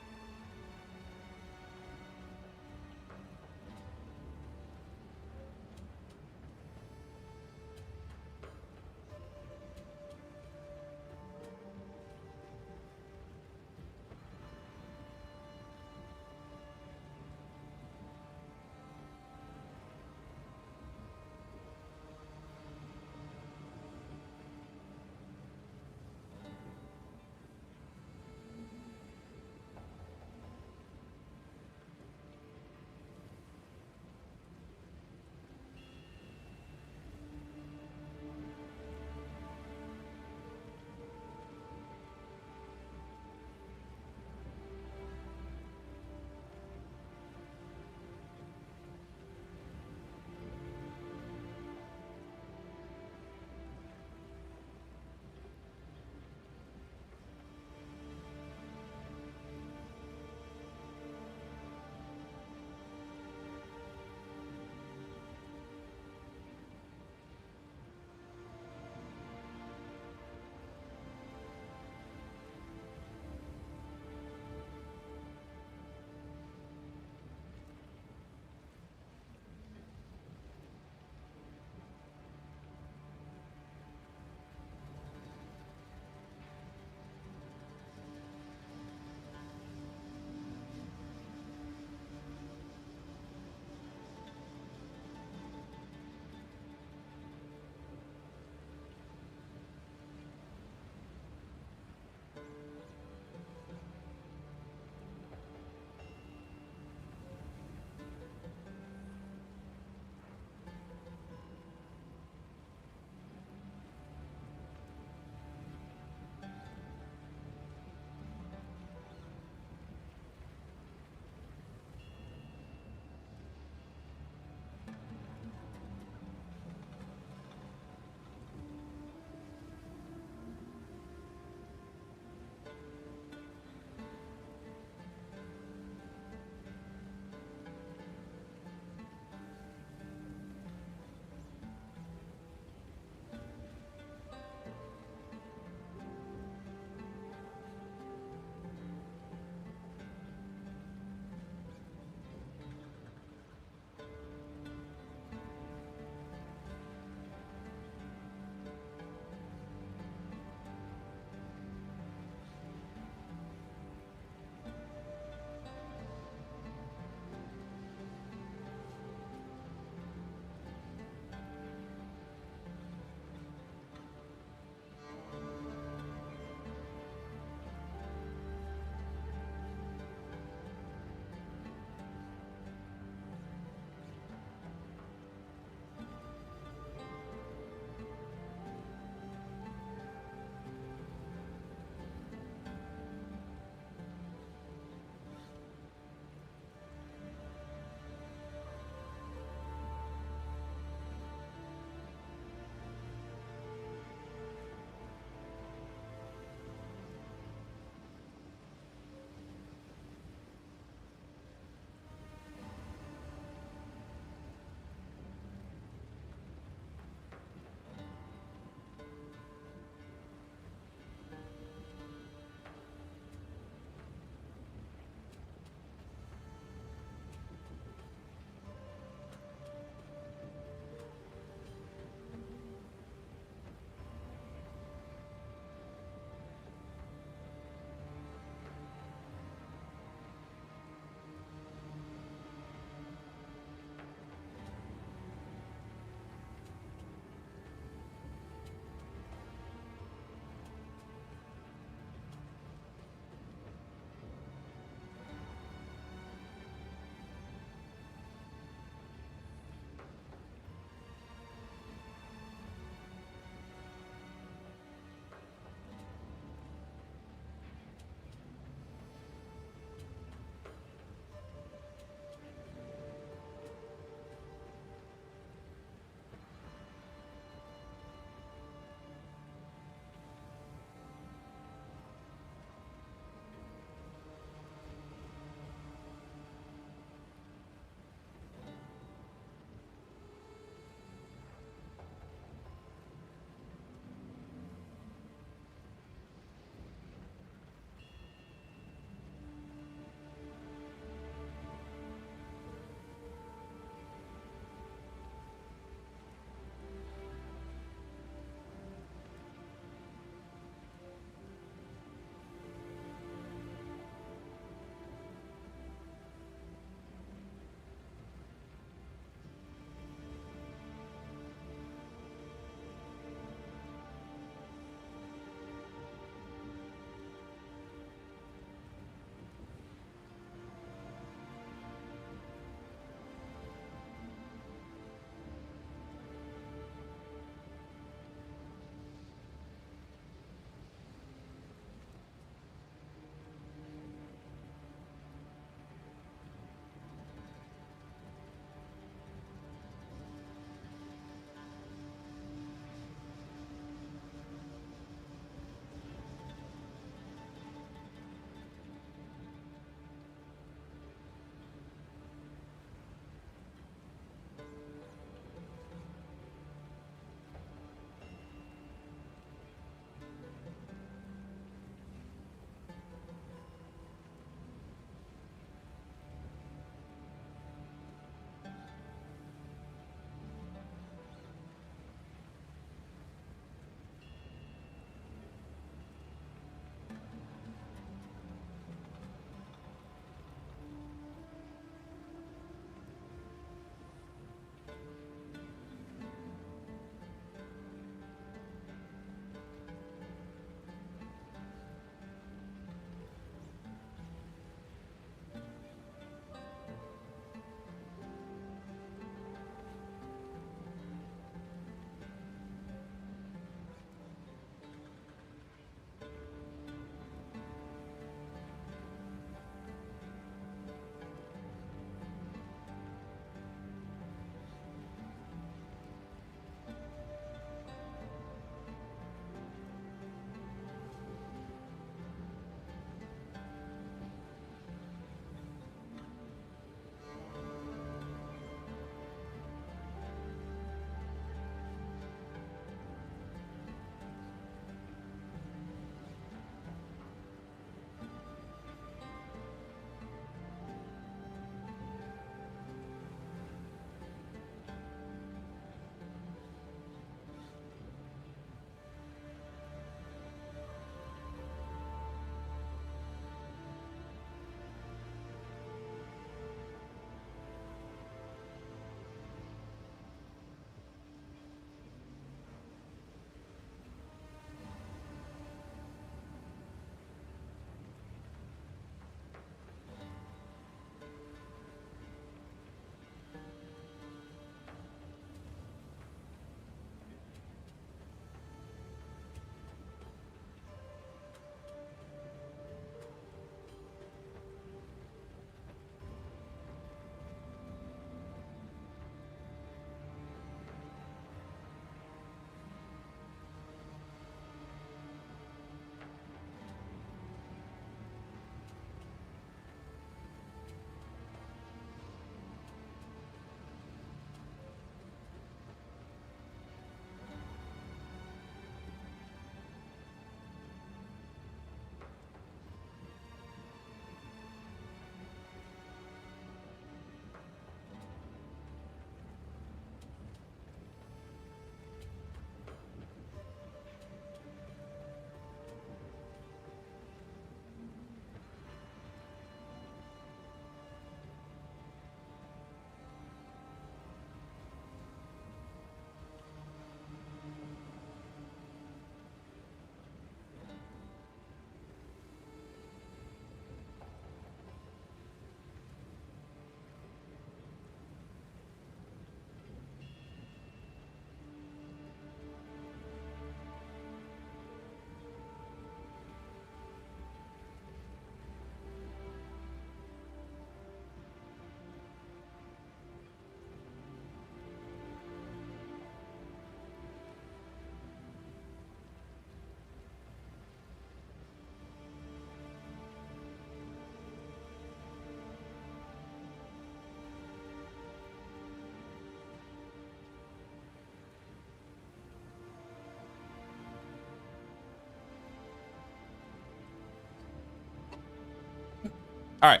S1: All right.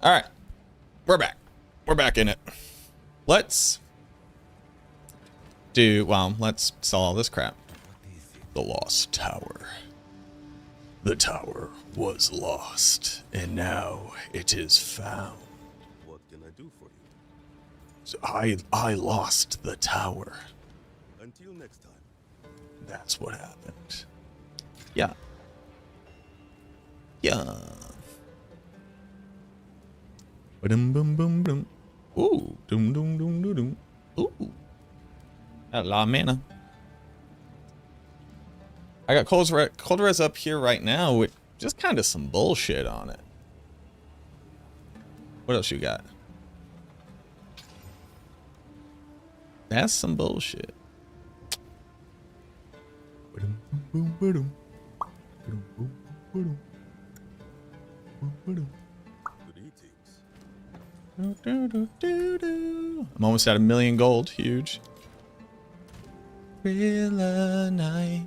S1: All right. We're back. We're back in it. Let's do, well, let's sell all this crap. The Lost Tower. The tower was lost, and now it is found.
S2: What can I do for you?
S1: So I lost the tower.
S2: Until next time.
S1: That's what happened. Yeah. Yeah. Ba-dum boom boom boom. Ooh. Doom doom doom doom doom. Ooh. Got a lot of mana. I got cold res up here right now with just kind of some bullshit on it. What else you got? That's some bullshit.
S2: Greetings.
S1: I'm almost at 1,000,000 gold. Huge. Real night.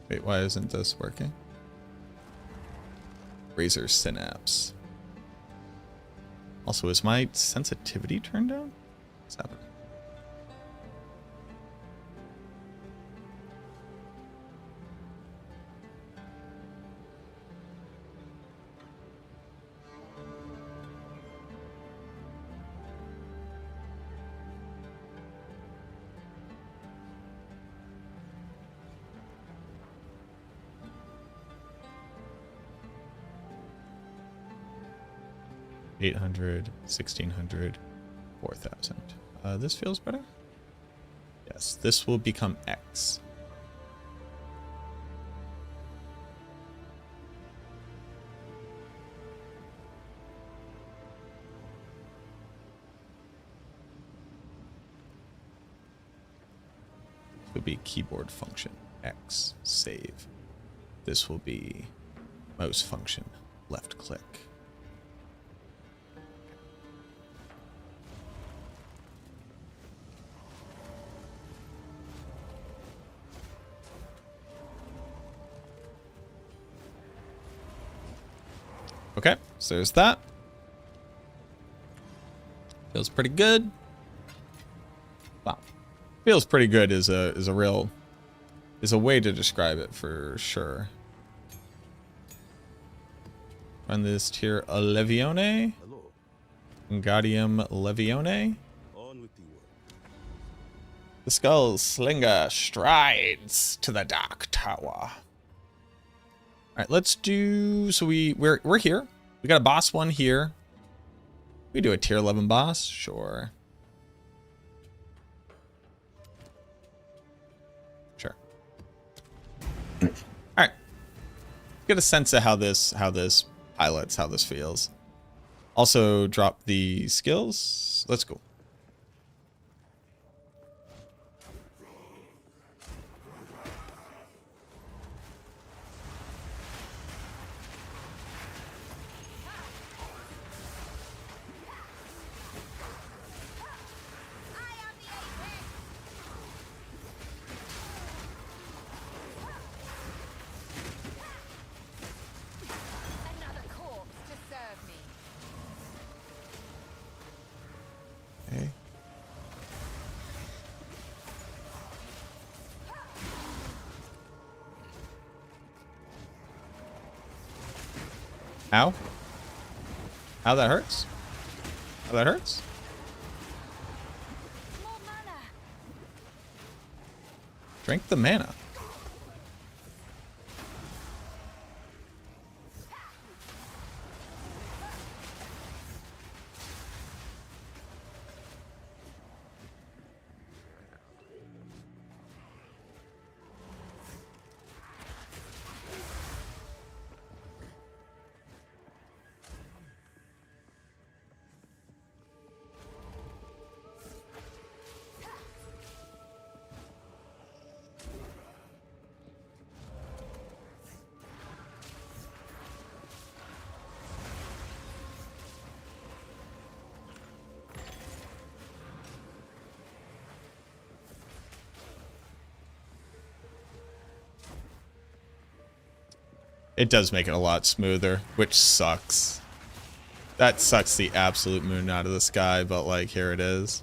S1: Wait, why isn't this working? Razor synapse. Also, is my sensitivity turned down? What's happening? $800, $1,600, $4,000. This feels better. Yes, this will become X. This will be keyboard function X save. This will be mouse function left click. Okay, so there's that. Feels pretty good. Wow. Feels pretty good is a way to describe it for sure. Run this tier Levione.
S2: Hello.
S1: Wingardium Levione.
S2: On with the work.
S1: The Skull Slinger strides to the Dark Tower. All right, let's do. So we're here. We got a boss one here. We do a tier 11 boss, sure. Sure. All right. Get a sense of how this pilots, how this feels. Also, drop the skills. Let's go.
S3: Another corpse to serve me.
S1: Okay. Ow. How that hurts? How that hurts?
S3: More mana.
S1: Drink the mana. It does make it a lot smoother, which sucks. That sucks the absolute moon out of the sky, but like, here it is.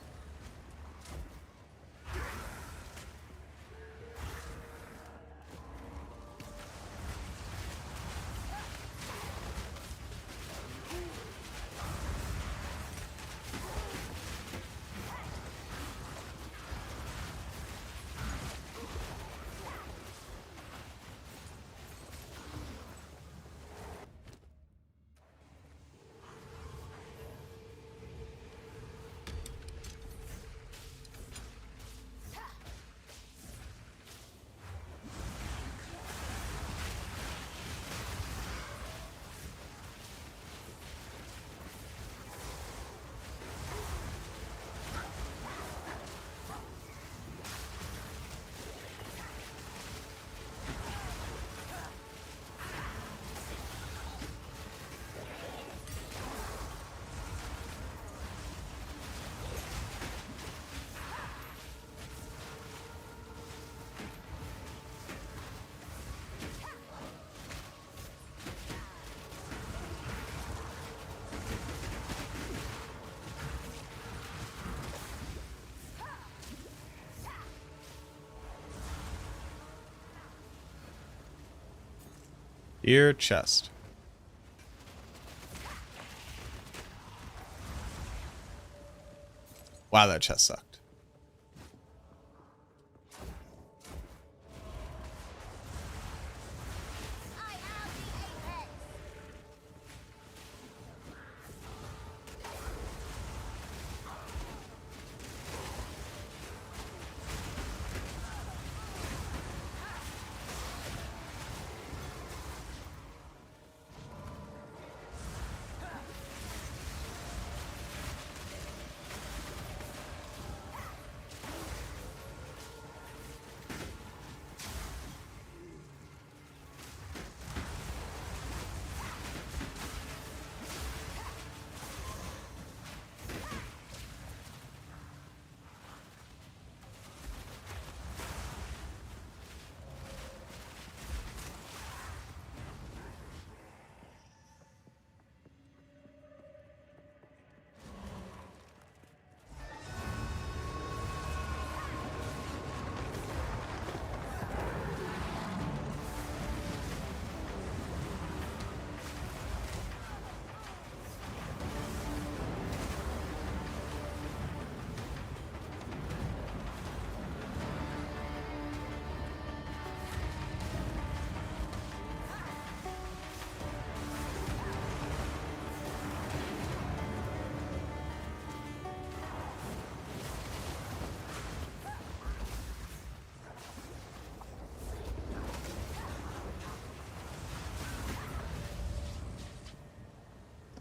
S1: Ear chest. Wow, that chest sucked.
S3: I am the apex.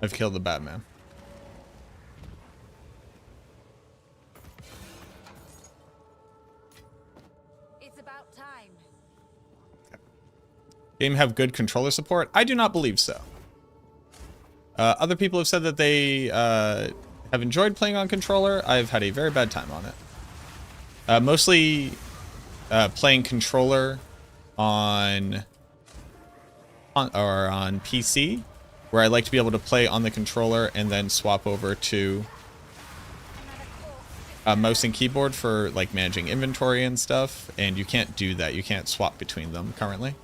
S1: I've killed the Batman.
S3: It's about time.
S1: Game have good controller support? I do not believe so. Other people have said that they have enjoyed playing on controller. I've had a very bad time on it. Mostly playing controller on PC, where I like to be able to play on the controller and then swap over to mouse and keyboard for like managing inventory and stuff. And you can't do that. You can't swap between them currently.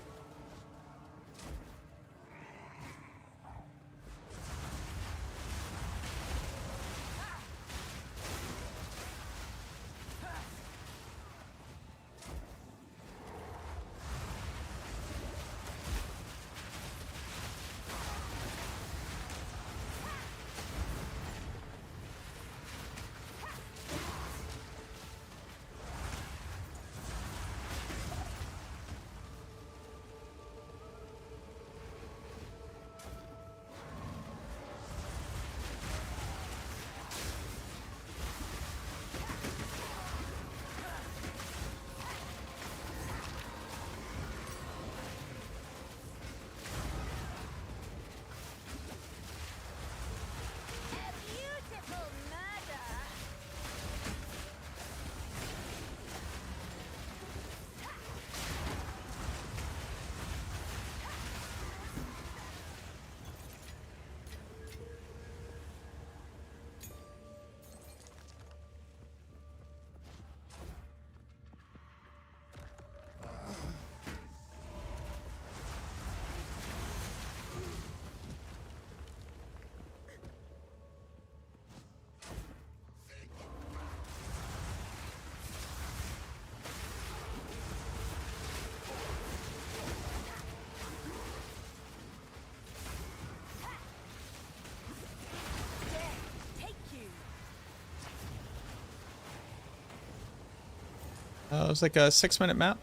S1: It was like a 6-minute map.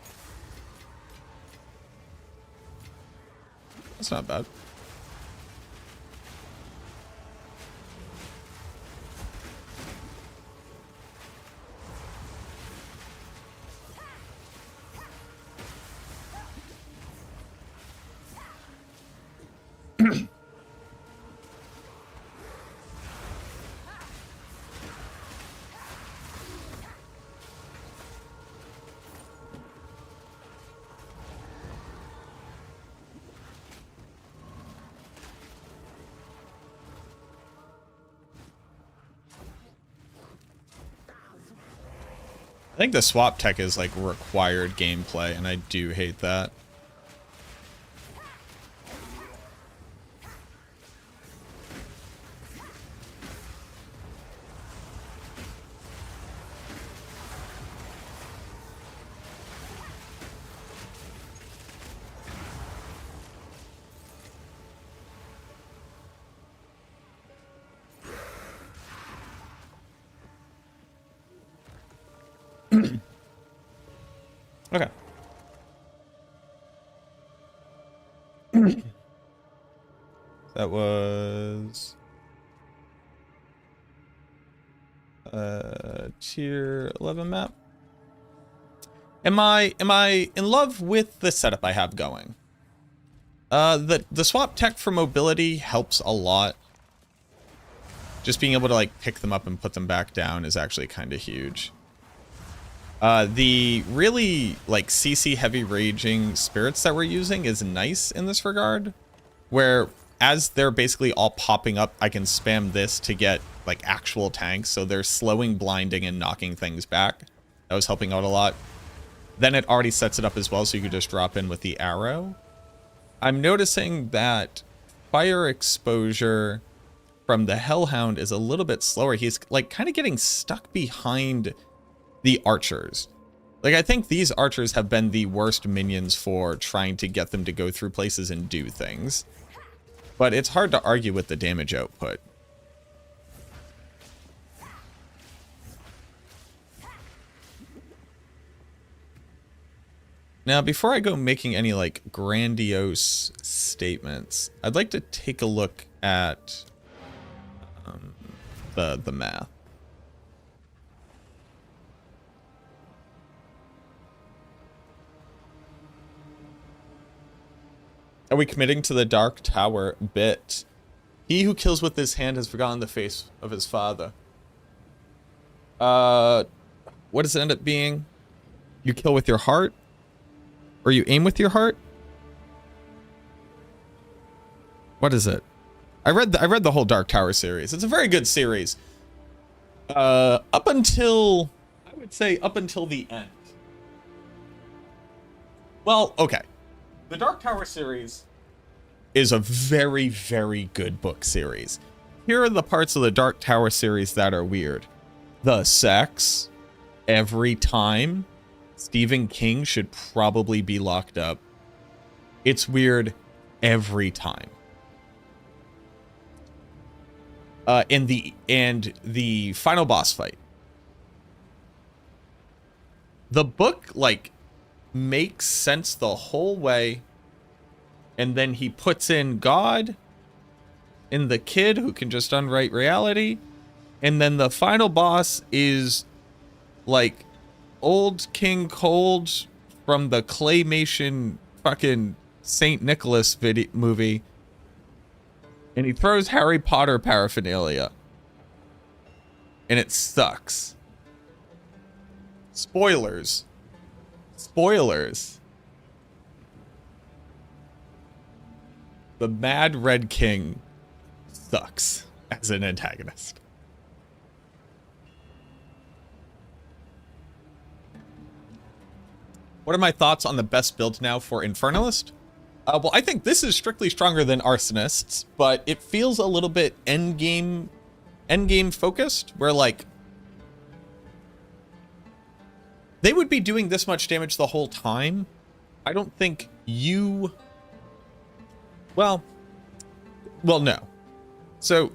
S1: That's not bad. I think the swap tech is like required gameplay, and I do hate that. Okay. That was tier 11 map. Am I in love with the setup I have going? The swap tech for mobility helps a lot. Just being able to like pick them up and put them back down is actually kind of huge. The really like CC heavy raging spirits that we're using is nice in this regard, where as they're basically all popping up, I can spam this to get like actual tanks. So they're slowing, blinding, and knocking things back. That was helping out a lot. Then it already sets it up as well, so you could just drop in with the arrow. I'm noticing that fire exposure from the Hellhound is a little bit slower. He's like kind of getting stuck behind the archers. Like, I think these archers have been the worst minions for trying to get them to go through places and do things. But it's hard to argue with the damage output. Now, before I go making any, like, grandiose statements, I'd like to take a look at the math. Are we committing to the Dark Tower bit? He who kills with his hand has forgotten the face of his father. What does it end up being? You kill with your heart? Or you aim with your heart? What is it? I read the whole Dark Tower series. It's a very good series. Up until, I would say up until the end. Well, okay. The Dark Tower series is a very, very good book series. Here are the parts of the Dark Tower series that are weird. The sex. Every time. Stephen King should probably be locked up. It's weird every time. And the final boss fight. The book, like, makes sense the whole way, and then he puts in God in the kid who can just unwrite reality, and then the final boss is like old King Cold from the claymation fucking Saint Nicholas movie, and he throws Harry Potter paraphernalia, and it sucks. Spoilers. Spoilers. The Mad Red King sucks as an antagonist. What are my thoughts on the best build now for Infernalist? Well, I think this is strictly stronger than Arsonists, but it feels a little bit endgame focused, where like they would be doing this much damage the whole time. I don't think you... Well, no. So,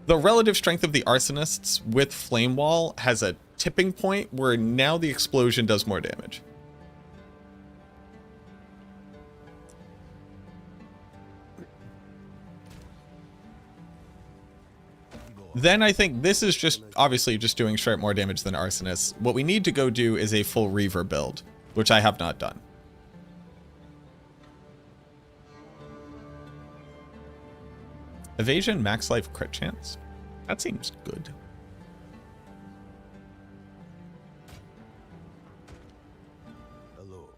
S1: the relative strength of the Arsonists with Flame Wall has a tipping point where now the explosion does more damage. Then I think this is just obviously just doing straight more damage than Arsonist. What we need to go do is a full Reaver build, which I have not done. Evasion, max life, crit chance. That seems good.
S2: Hello.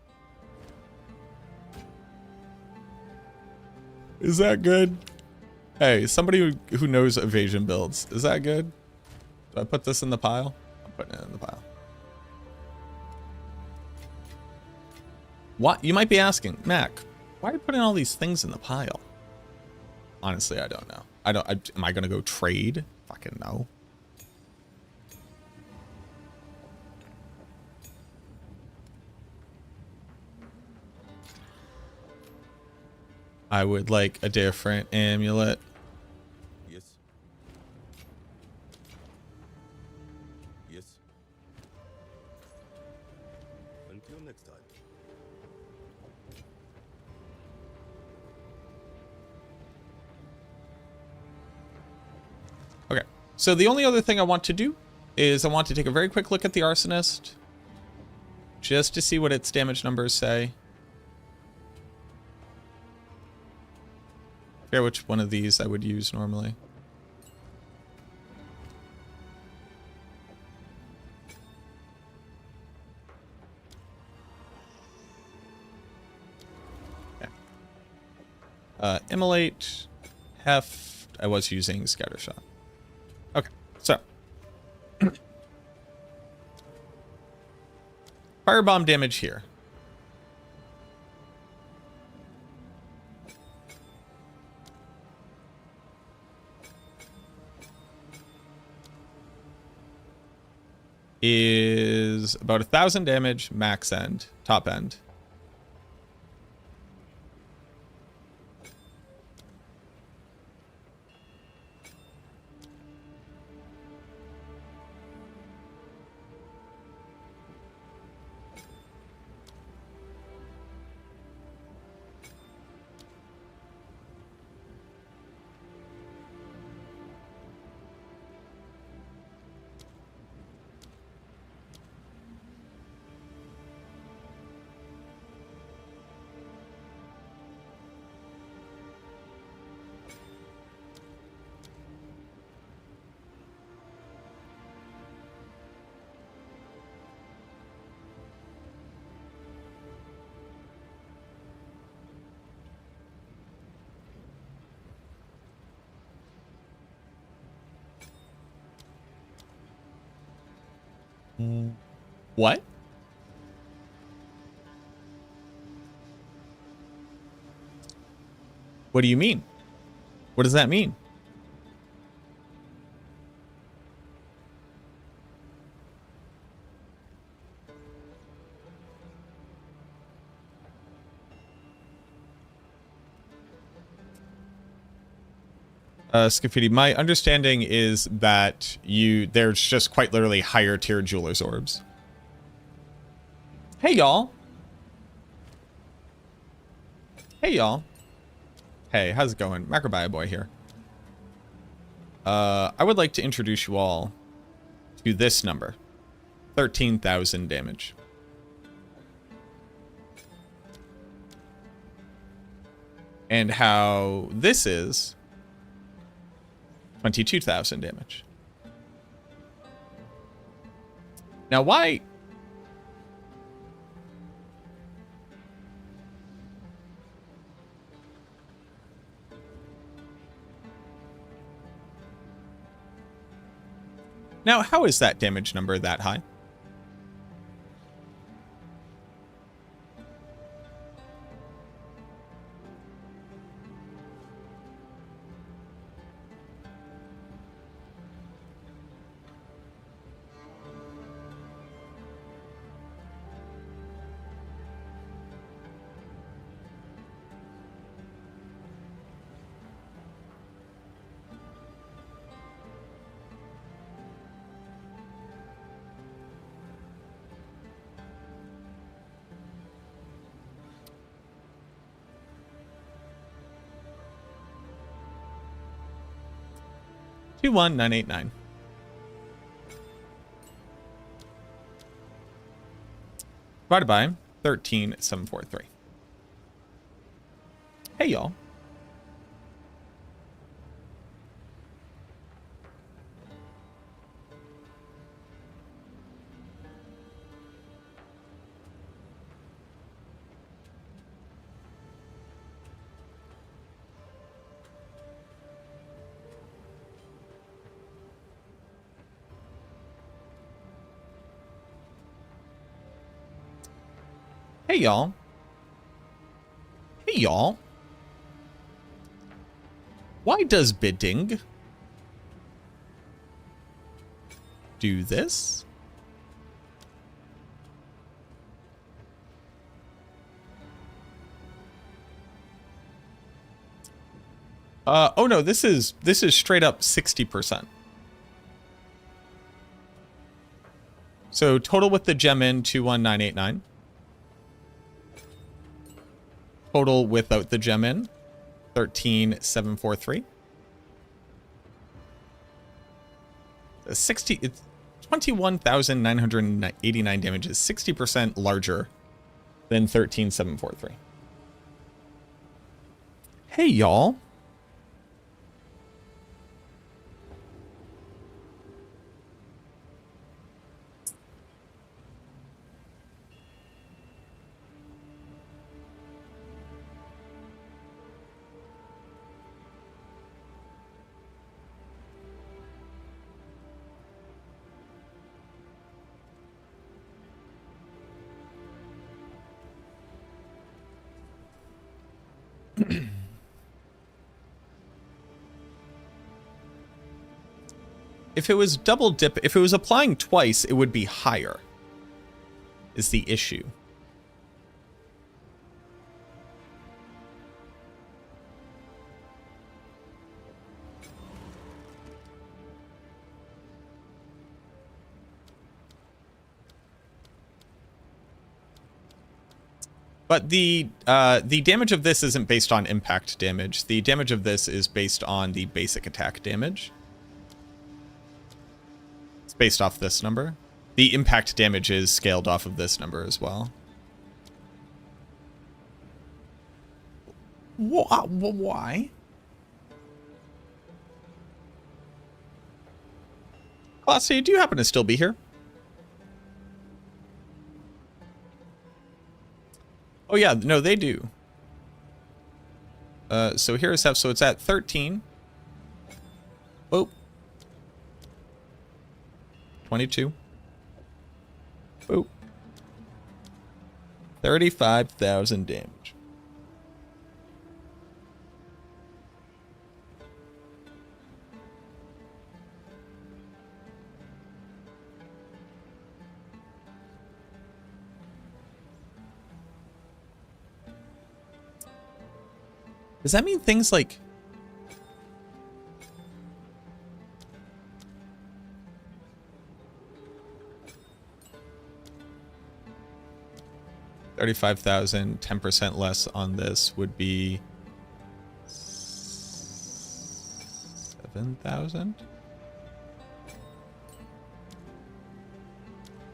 S1: Is that good? Hey, somebody who knows evasion builds. Is that good? Do I put this in the pile? I'm putting it in the pile. What? You might be asking, Mac, why are you putting all these things in the pile? Honestly, I don't know. Am I gonna go trade? Fucking no. I would like a different amulet.
S2: Yes. Yes. Until next time.
S1: Okay, so the only other thing I want to do is I want to take a very quick look at the Arsonist, just to see what its damage numbers say. I forget which one of these I would use normally. Okay. Immolate, Heft. I was using Scattershot. Okay, so firebomb damage here. Is about 1,000 damage, max end, top end. What? What do you mean? What does that mean? Scafidi, my understanding is that there's just quite literally higher tier jeweler's orbs. Hey y'all. Hey y'all. Hey, how's it going? Macrobio Boy here. I would like to introduce you all to this number. 13,000 damage. And how this is 22,000 damage. Now, why? Now, how is that damage number that high? 21989. Divided by 13743. Hey, y'all. Hey, y'all. Hey, y'all. Why does bidding do this? Oh no, this is straight up 60%. So total with the gem in 21989. Total without the gem in 13743. it's 21,989 damage is 60% larger than 13743. Hey, y'all. If it was double dip, if it was applying twice, it would be higher, is the issue. But the damage of this isn't based on impact damage. The damage of this is based on the basic attack damage. It's based off this number. The impact damage is scaled off of this number as well. Why? Classy, do you happen to still be here? Oh yeah, no, they do. So here's F, so it's at 13. Oh. 22. Oh. 35,000 damage. Does that mean things like... $35,000, 10% less on this would be 7,000?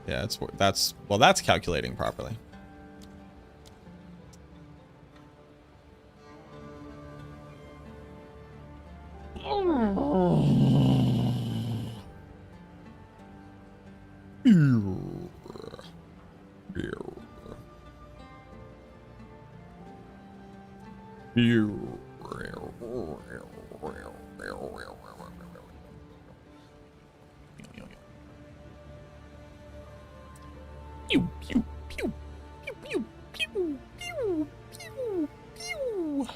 S1: Yeah, that's calculating properly. Pew, pew, pew, pew, pew, pew, pew, pew, pew.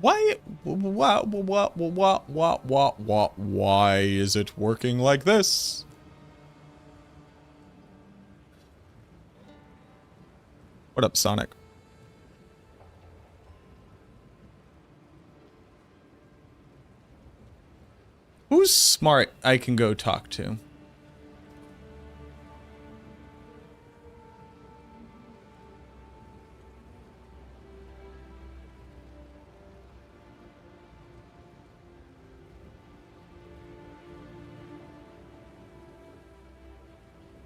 S1: Why? Why is it working like this? What up, Sonic? Who's smart I can go talk to?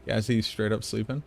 S1: Yeah, is he straight up sleeping?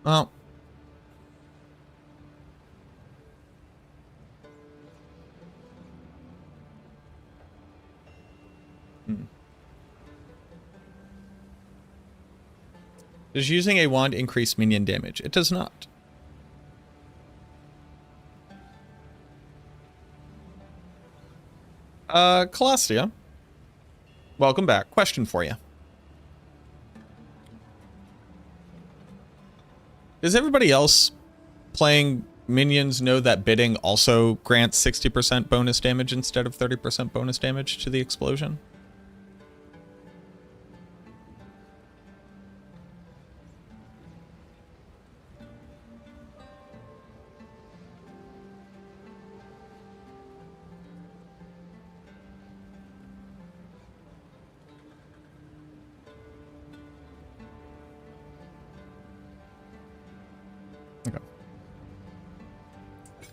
S1: Well, does using a wand increase minion damage? It does not. Colostia, welcome back. Question for you. Does everybody else playing minions know that bidding also grants 60% bonus damage instead of 30% bonus damage to the explosion?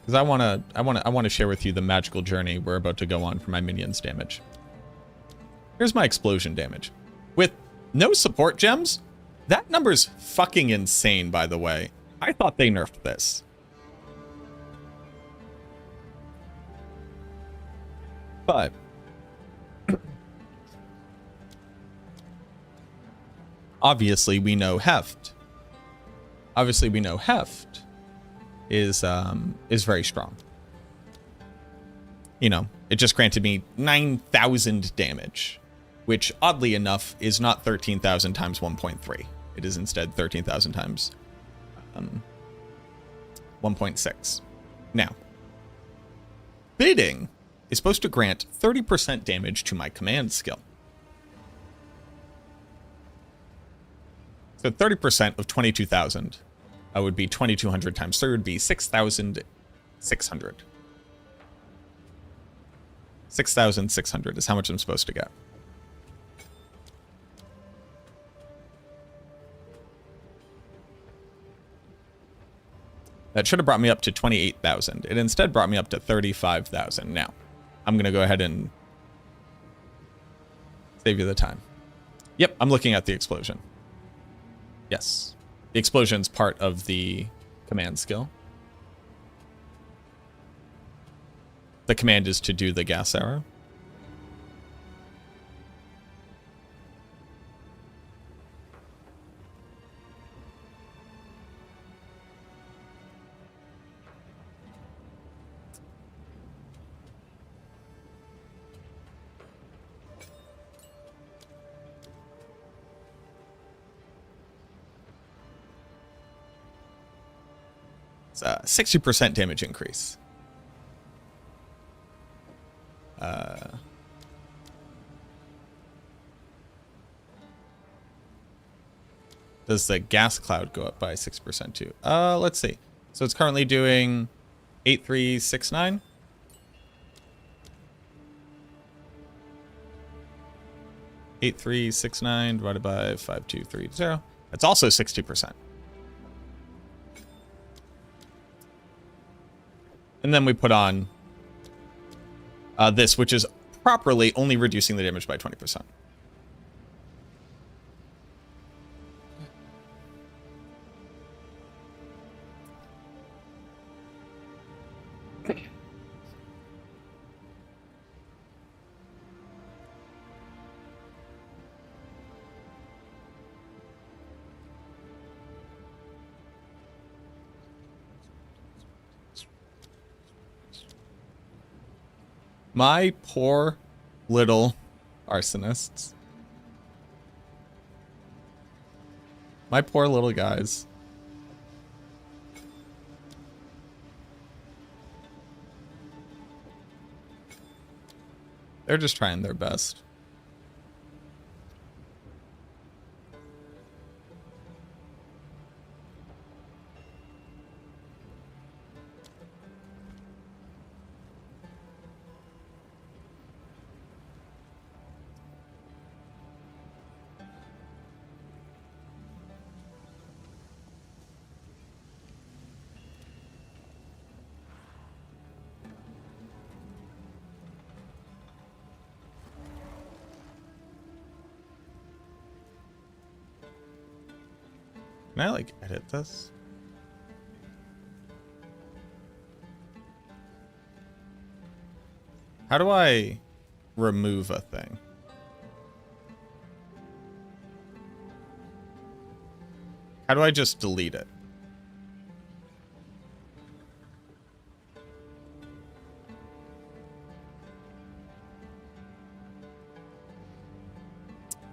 S1: Because I want to share with you the magical journey we're about to go on for my minions damage. Here's my explosion damage. With no support gems, that number's fucking insane, by the way. I thought they nerfed this. But obviously we know heft. Obviously we know heft is very strong. You know, it just granted me 9,000 damage, which oddly enough is not 13,000 times 1.3. It is instead 13,000 times 1.6. Now, bidding is supposed to grant 30% damage to my command skill. So 30% of 22,000 would be 2,200 times 3 would be 6,600. 6,600 is how much I'm supposed to get. That should have brought me up to 28,000. It instead brought me up to 35,000. Now, I'm going to go ahead and save you the time. Yep, I'm looking at the explosion. Yes. The explosion's part of the command skill. The command is to do the gas arrow. It's a 60% damage increase. Does the gas cloud go up by 6% too? Let's see. So it's currently doing 8369. (8369) divided by 5230. That's also 60%. And then we put on this, which is properly, only reducing the damage by 20%. My poor little arsonists. My poor little guys. They're just trying their best. Can I, like, edit this? How do I remove a thing? How do I just delete it?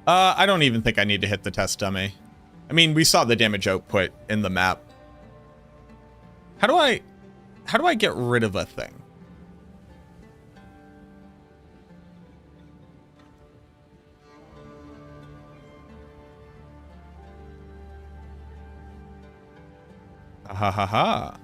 S1: I don't even think I need to hit the test dummy. I mean, we saw the damage output in the map. How do I get rid of a thing? Ha ha ha.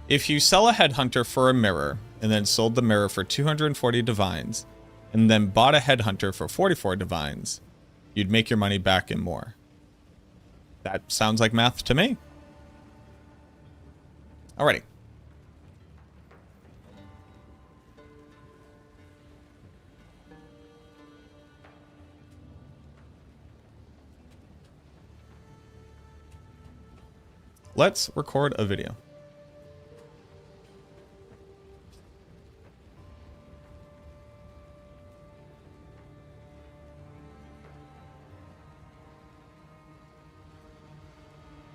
S1: If you sell a headhunter for a mirror and then sold the mirror for 240 divines and then bought a headhunter for 44 divines, you'd make your money back and more. That sounds like math to me. Alrighty. Let's record a video.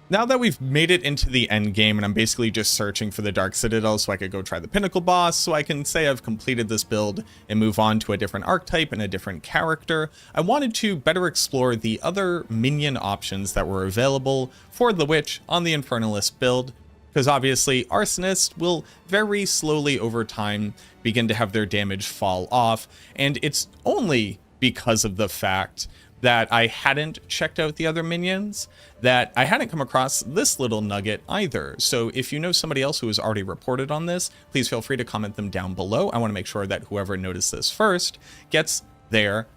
S1: Now that we've made it into the end game and I'm basically just searching for the Dark Citadel so I could go try the Pinnacle boss, so I can say I've completed this build and move on to a different archetype and a different character, I wanted to better explore the other minion options that were available for the Witch on the Infernalist build, because obviously Arsonists will very slowly over time begin to have their damage fall off, and it's only because of the fact that I hadn't checked out the other minions, that I hadn't come across this little nugget either. So if you know somebody else who has already reported on this, please feel free to comment them down below. I want to make sure that whoever noticed this first gets their...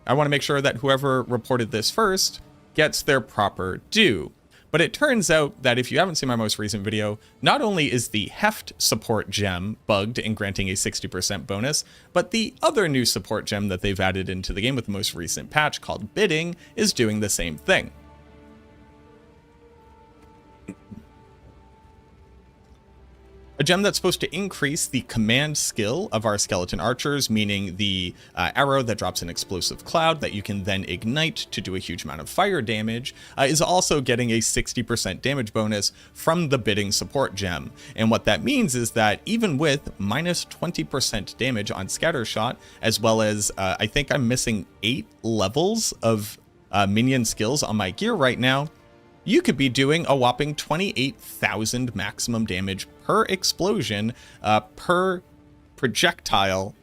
S1: I want to make sure that whoever reported this first gets their proper due. But it turns out that if you haven't seen my most recent video, not only is the Heft support gem bugged and granting a 60% bonus, but the other new support gem that they've added into the game with the most recent patch called Bidding is doing the same thing. A gem that's supposed to increase the command skill of our skeleton archers, meaning the arrow that drops an explosive cloud that you can then ignite to do a huge amount of fire damage, is also getting a 60% damage bonus from the Bidding support gem. And what that means is that even with minus 20% damage on scatter shot, as well as I think I'm missing 8 levels of minion skills on my gear right now, you could be doing a whopping 28,000 maximum damage per explosion, per projectile,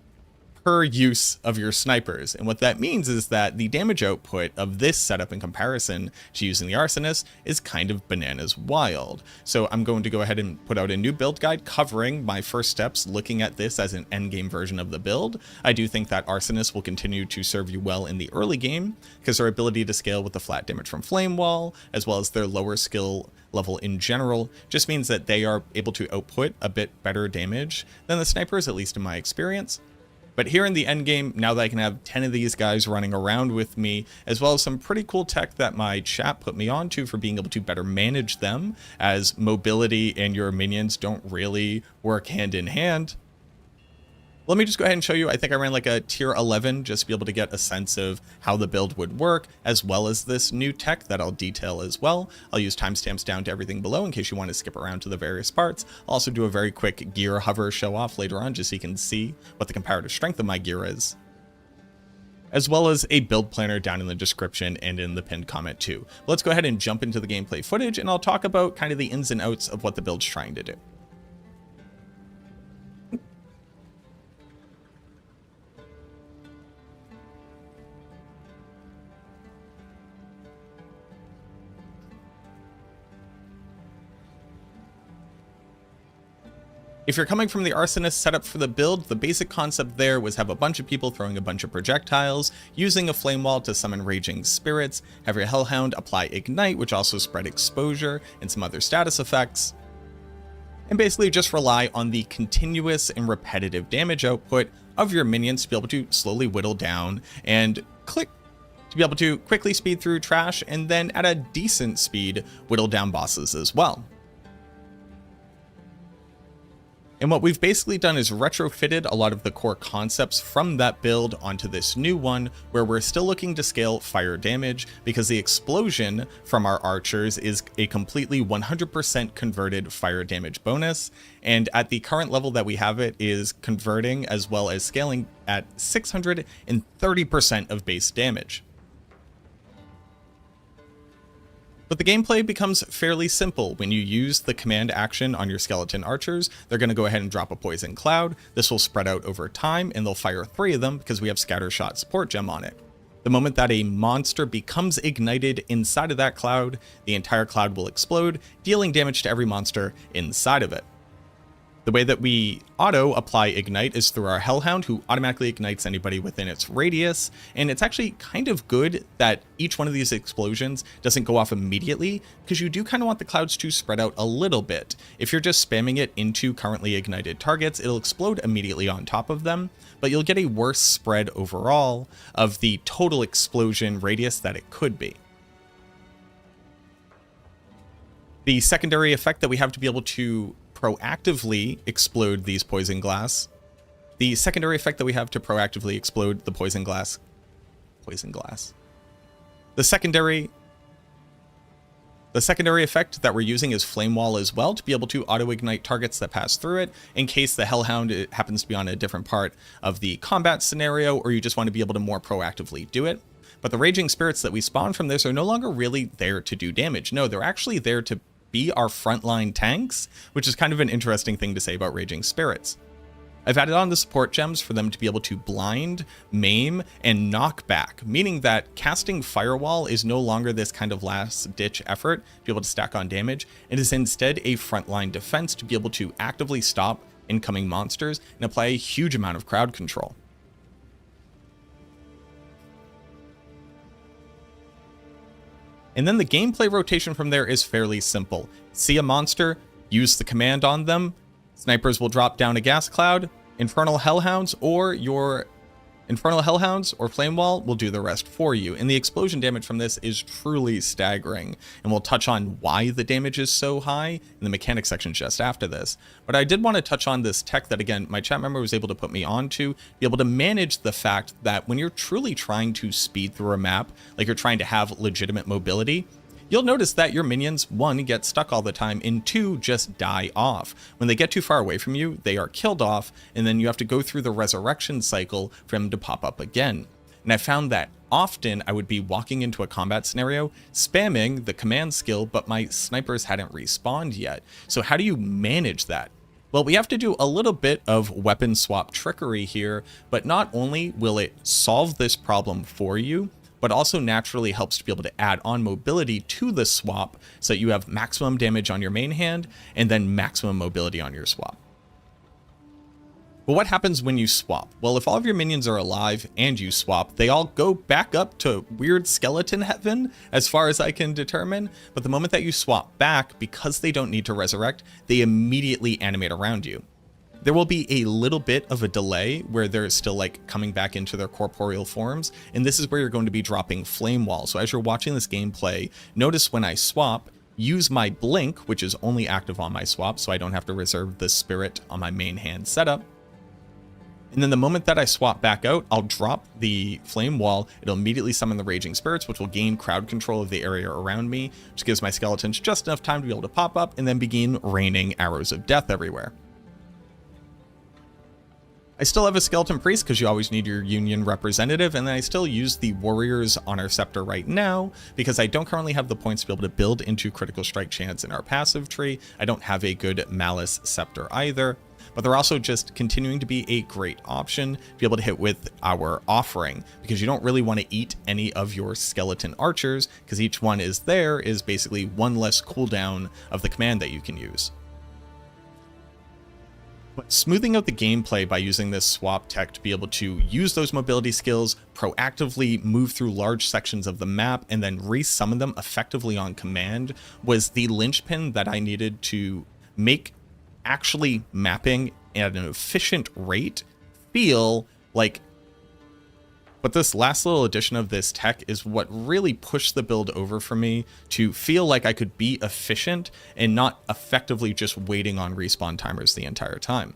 S1: per use of your snipers. And what that means is that the damage output of this setup in comparison to using the Arsonist is kind of bananas wild. So I'm going to go ahead and put out a new build guide covering my first steps looking at this as an endgame version of the build. I do think that Arsonists will continue to serve you well in the early game because their ability to scale with the flat damage from Flame Wall, as well as their lower skill level in general, just means that they are able to output a bit better damage than the snipers, at least in my experience. But here in the end game, now that I can have 10 of these guys running around with me, as well as some pretty cool tech that my chat put me onto for being able to better manage them, as mobility and your minions don't really work hand in hand. Let me just go ahead and show you. I think I ran like a tier 11 just to be able to get a sense of how the build would work, as well as this new tech that I'll detail as well. I'll use timestamps down to everything below in case you want to skip around to the various parts. I'll also do a very quick gear hover show off later on just so you can see what the comparative strength of my gear is, as well as a build planner down in the description and in the pinned comment too. Let's go ahead and jump into the gameplay footage and I'll talk about kind of the ins and outs of what the build's trying to do. If you're coming from the Arsonist setup for the build, the basic concept there was have a bunch of people throwing a bunch of projectiles, using a flame wall to summon raging spirits, have your Hellhound apply ignite, which also spread exposure and some other status effects, and basically just rely on the continuous and repetitive damage output of your minions to be able to slowly whittle down and to be able to quickly speed through trash and then at a decent speed whittle down bosses as well. And what we've basically done is retrofitted a lot of the core concepts from that build onto this new one, where we're still looking to scale fire damage because the explosion from our archers is a completely 100% converted fire damage bonus. And at the current level that we have it is converting as well as scaling at 630% of base damage. But the gameplay becomes fairly simple. When you use the command action on your skeleton archers, they're going to go ahead and drop a poison cloud. This will spread out over time and they'll fire 3 of them because we have scatter shot support gem on it. The moment that a monster becomes ignited inside of that cloud, the entire cloud will explode, dealing damage to every monster inside of it. The way that we auto apply ignite is through our Hellhound, who automatically ignites anybody within its radius, and it's actually kind of good that each one of these explosions doesn't go off immediately, because you do kind of want the clouds to spread out a little bit. If you're just spamming it into currently ignited targets, it'll explode immediately on top of them, but you'll get a worse spread overall of the total explosion radius that it could be. The secondary effect that we have to be able to proactively explode these poison glass. The secondary effect that we have to proactively explode the poison glass. The secondary effect that we're using is Flame Wall as well, to be able to auto-ignite targets that pass through it, in case the Hellhound happens to be on a different part of the combat scenario, or you just want to be able to more proactively do it. But the Raging Spirits that we spawn from this are no longer really there to do damage. No, they're actually there to be our frontline tanks, which is kind of an interesting thing to say about Raging Spirits. I've added on the support gems for them to be able to blind, maim, and knock back, meaning that casting Firewall is no longer this kind of last-ditch effort to be able to stack on damage. It is instead a frontline defense to be able to actively stop incoming monsters and apply a huge amount of crowd control. And then the gameplay rotation from there is fairly simple. See a monster, use the command on them, snipers will drop down a gas cloud, Infernal Hellhounds or Flame Wall will do the rest for you. And the explosion damage from this is truly staggering. And we'll touch on why the damage is so high in the mechanics section just after this. But I did want to touch on this tech that, again, my chat member was able to put me on to be able to manage the fact that when you're truly trying to speed through a map, like you're trying to have legitimate mobility, you'll notice that your minions, 1, get stuck all the time, and 2, just die off. When they get too far away from you, they are killed off, and then you have to go through the resurrection cycle for them to pop up again. And I found that often I would be walking into a combat scenario, spamming the command skill, but my snipers hadn't respawned yet. So how do you manage that? Well, we have to do a little bit of weapon swap trickery here, but not only will it solve this problem for you, but also naturally helps to be able to add on mobility to the swap so that you have maximum damage on your main hand and then maximum mobility on your swap. But what happens when you swap? Well, if all of your minions are alive and you swap, they all go back up to weird skeleton heaven, as far as I can determine. But the moment that you swap back, because they don't need to resurrect, they immediately animate around you. There will be a little bit of a delay where they're still like coming back into their corporeal forms, and this is where you're going to be dropping flame wall. So as you're watching this gameplay, notice when I swap, use my blink, which is only active on my swap, so I don't have to reserve the spirit on my main hand setup. And then the moment that I swap back out, I'll drop the flame wall. It'll immediately summon the raging spirits, which will gain crowd control of the area around me, which gives my skeletons just enough time to be able to pop up and then begin raining arrows of death everywhere. I still have a skeleton priest because you always need your union representative, and then I still use the warriors on our scepter right now because I don't currently have the points to be able to build into critical strike chance in our passive tree. I don't have a good malice scepter either. But they're also just continuing to be a great option to be able to hit with our offering, because you don't really want to eat any of your skeleton archers, because each one is basically one less cooldown of the command that you can use. But smoothing out the gameplay by using this swap tech to be able to use those mobility skills, proactively move through large sections of the map, and then resummon them effectively on command was the linchpin that I needed to make actually mapping at an efficient rate feel like. But this last little addition of this tech is what really pushed the build over for me to feel like I could be efficient and not effectively just waiting on respawn timers the entire time.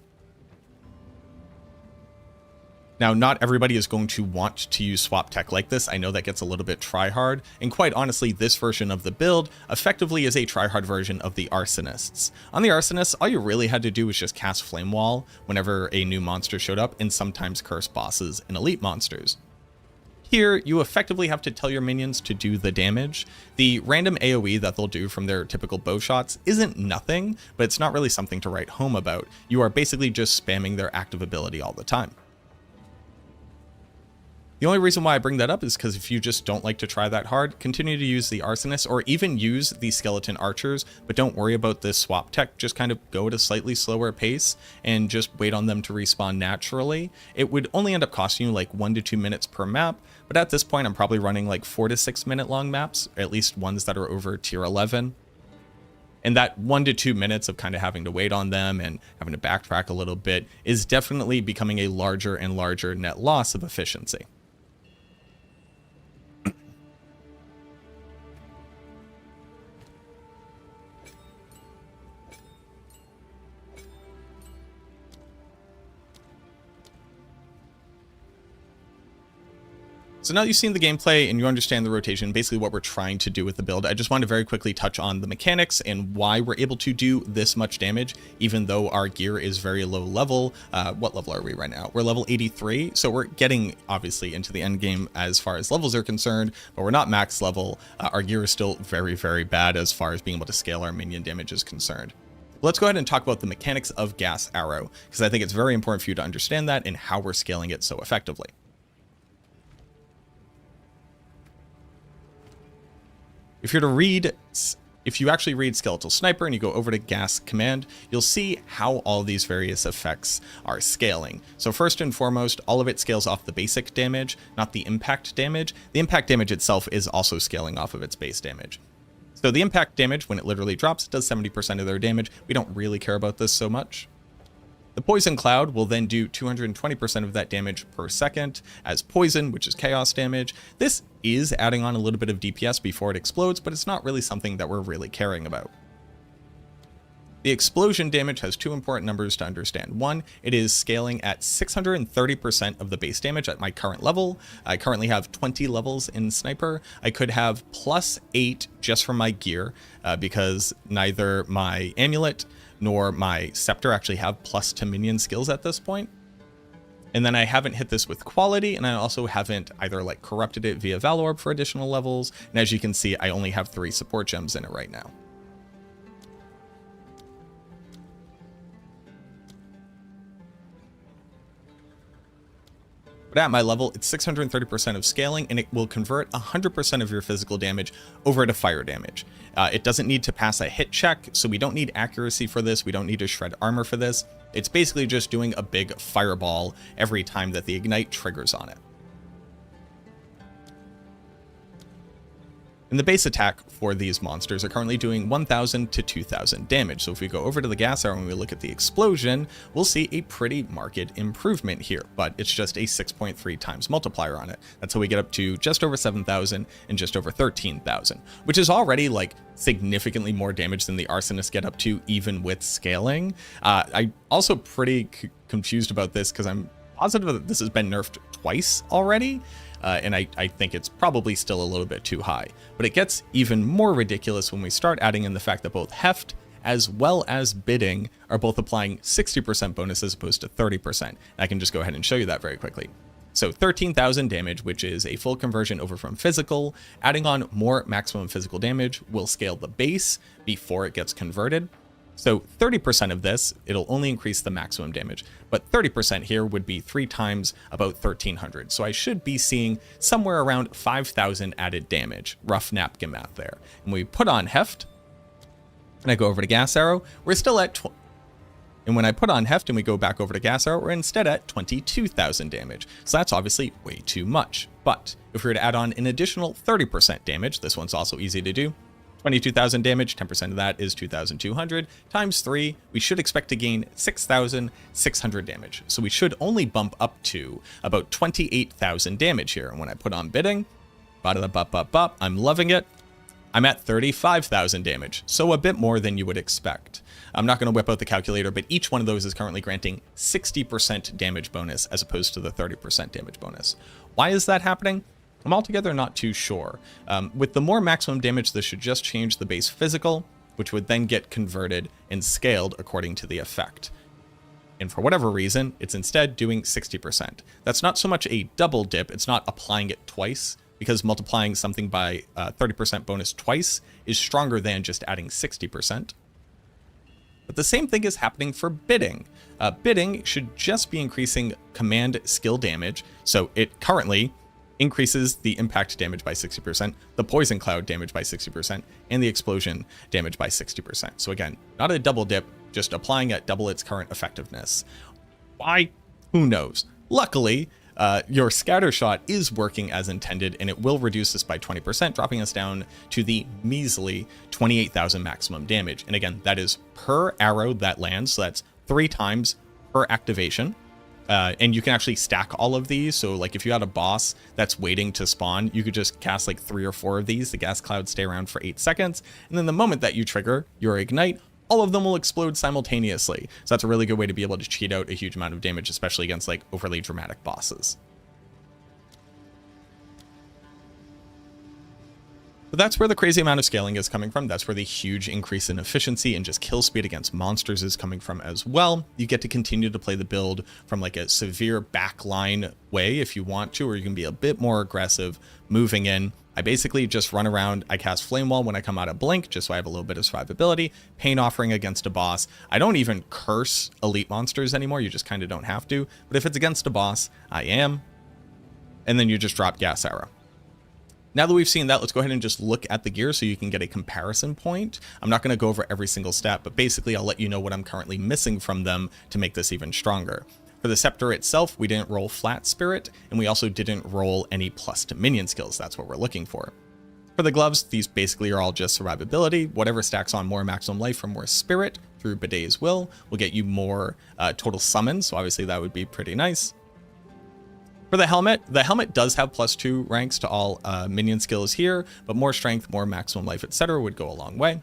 S1: Now, not everybody is going to want to use swap tech like this. I know that gets a little bit tryhard, and quite honestly, this version of the build effectively is a tryhard version of the Arsonists. On the Arsonists, all you really had to do was just cast Flame Wall whenever a new monster showed up, and sometimes curse bosses and elite monsters. Here, you effectively have to tell your minions to do the damage. The random AoE that they'll do from their typical bow shots isn't nothing, but it's not really something to write home about. You are basically just spamming their active ability all the time. The only reason why I bring that up is because if you just don't like to try that hard, continue to use the Arsonists or even use the Skeleton Archers, but don't worry about this swap tech. Just kind of go at a slightly slower pace and just wait on them to respawn naturally. It would only end up costing you like 1 to 2 minutes per map, but at this point I'm probably running like 4 to 6 minute long maps, at least ones that are over tier 11. And that 1 to 2 minutes of kind of having to wait on them and having to backtrack a little bit is definitely becoming a larger and larger net loss of efficiency. So now you've seen the gameplay and you understand the rotation, basically what we're trying to do with the build. I just want to very quickly touch on the mechanics and why we're able to do this much damage, even though our gear is very low level. What level are we right now? We're level 83, so we're getting obviously into the end game as far as levels are concerned, but we're not max level. Our gear is still very, very bad as far as being able to scale our minion damage is concerned. Let's go ahead and talk about the mechanics of Gas Arrow, because I think it's very important for you to understand that and how we're scaling it so effectively. If you actually read Skeletal Sniper and you go over to Gas Command, you'll see how all these various effects are scaling. So first and foremost, all of it scales off the basic damage, not the impact damage. The impact damage itself is also scaling off of its base damage. So the impact damage, when it literally drops, does 70% of their damage. We don't really care about this so much. The Poison Cloud will then do 220% of that damage per second as poison, which is chaos damage. This is adding on a little bit of DPS before it explodes, but it's not really something that we're really caring about. The explosion damage has two important numbers to understand. One, it is scaling at 630% of the base damage at my current level. I currently have 20 levels in Sniper. I could have +8 just from my gear because neither my amulet nor my scepter actually have plus to minion skills at this point. And then I haven't hit this with quality, and I also haven't either like corrupted it via Valorb for additional levels. And as you can see, I only have 3 support gems in it right now. But at my level, it's 630% of scaling, and it will convert 100% of your physical damage over to fire damage. It doesn't need to pass a hit check, so we don't need accuracy for this. We don't need to shred armor for this. It's basically just doing a big fireball every time that the ignite triggers on it. And the base attack for these monsters are currently doing 1,000 to 2,000 damage. So if we go over to the gas arrow and we look at the explosion, we'll see a pretty marked improvement here, but it's just a 6.3 times multiplier on it. That's how we get up to just over 7,000 and just over 13,000, which is already like significantly more damage than the arsonists get up to, even with scaling. I'm also pretty confused about this because I'm positive that this has been nerfed twice already. And I think it's probably still a little bit too high. But it gets even more ridiculous when we start adding in the fact that both Heft as well as Bidding are both applying 60% bonus as opposed to 30%. And I can just go ahead and show you that very quickly. So 13,000 damage, which is a full conversion over from physical. Adding on more maximum physical damage will scale the base before it gets converted. So 30% of this, it'll only increase the maximum damage, but 30% here would be 3 times about 1,300. So I should be seeing somewhere around 5,000 added damage, rough napkin math there. And we put on Heft, and I go over to Gas Arrow, we're still at and when I put on Heft and we go back over to Gas Arrow, we're instead at 22,000 damage. So that's obviously way too much. But if we were to add on an additional 30% damage, this one's also easy to do. 22,000 damage, 10% of that is 2,200 times 3. We should expect to gain 6,600 damage. So we should only bump up to about 28,000 damage here. And when I put on Bidding, I'm loving it. I'm at 35,000 damage, so a bit more than you would expect. I'm not going to whip out the calculator, but each one of those is currently granting 60% damage bonus as opposed to the 30% damage bonus. Why is that happening? I'm altogether not too sure. With the more maximum damage, this should just change the base physical, which would then get converted and scaled according to the effect. And for whatever reason, it's instead doing 60%. That's not so much a double dip, it's not applying it twice, because multiplying something by 30% bonus twice is stronger than just adding 60%. But the same thing is happening for Bidding. Bidding should just be increasing command skill damage, so it currently increases the impact damage by 60%, the poison cloud damage by 60%, and the explosion damage by 60%. So again, not a double dip, just applying at double its current effectiveness. Why? Who knows? Luckily, your scatter shot is working as intended, and it will reduce this by 20%, dropping us down to the measly 28,000 maximum damage. And again, that is per arrow that lands, so that's 3 times per activation. And you can actually stack all of these. So like if you had a boss that's waiting to spawn, you could just cast like 3 or 4 of these. The gas clouds stay around for 8 seconds. And then the moment that you trigger your ignite, all of them will explode simultaneously. So that's a really good way to be able to cheat out a huge amount of damage, especially against like overly dramatic bosses. But that's where the crazy amount of scaling is coming from. That's where the huge increase in efficiency and just kill speed against monsters is coming from as well. You get to continue to play the build from like a severe backline way if you want to, or you can be a bit more aggressive moving in. I basically just run around, I cast Flame Wall when I come out of Blink, just so I have a little bit of survivability, Pain Offering against a boss. I don't even curse elite monsters anymore, you just kind of don't have to. But if it's against a boss, I am. And then you just drop Gas Arrow. Now that we've seen that, let's go ahead and just look at the gear so you can get a comparison point. I'm not going to go over every single stat, but basically I'll let you know what I'm currently missing from them to make this even stronger. For the scepter itself, we didn't roll flat spirit, and we also didn't roll any plus to minion skills. That's what we're looking for. For the gloves, these basically are all just survivability. Whatever stacks on more maximum life from more spirit through Bidet's Will will get you more total summons, so obviously that would be pretty nice. For the helmet does have +2 ranks to all minion skills here, but more strength, more maximum life, etc. would go a long way.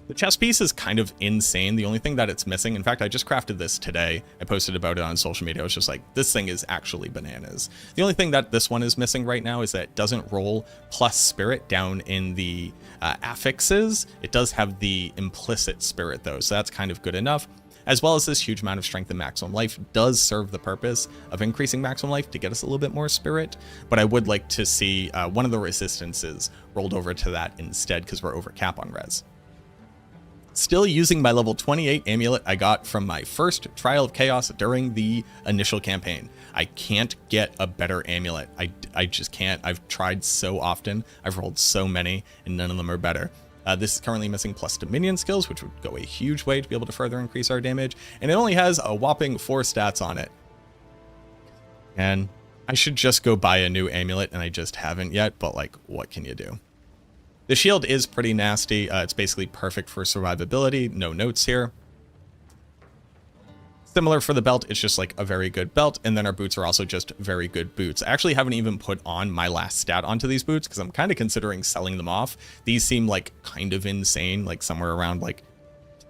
S1: The chest piece is kind of insane. The only thing that it's missing, in fact, I just crafted this today. I posted about it on social media. I was just like, this thing is actually bananas. The only thing that this one is missing right now is that it doesn't roll plus spirit down in the affixes. It does have the implicit spirit though, so that's kind of good enough. As well as this huge amount of strength and maximum life does serve the purpose of increasing maximum life to get us a little bit more spirit, but I would like to see one of the resistances rolled over to that instead because we're over cap on res. still using my level 28 amulet I got from my first Trial of Chaos during the initial campaign. I can't get a better amulet. I just can't. I've tried so often. I've rolled so many, and none of them are better. This is currently missing plus to minion skills, which would go a huge way to be able to further increase our damage, and it only has a whopping 4 stats on it. And I should just go buy a new amulet, and I just haven't yet, but like, what can you do? The shield is pretty nasty. It's basically perfect for survivability. No notes here. Similar for the belt, it's just like a very good belt, and then our boots are also just very good boots. I actually haven't even put on my last stat onto these boots because I'm kind of considering selling them off. These seem like kind of insane, like somewhere around like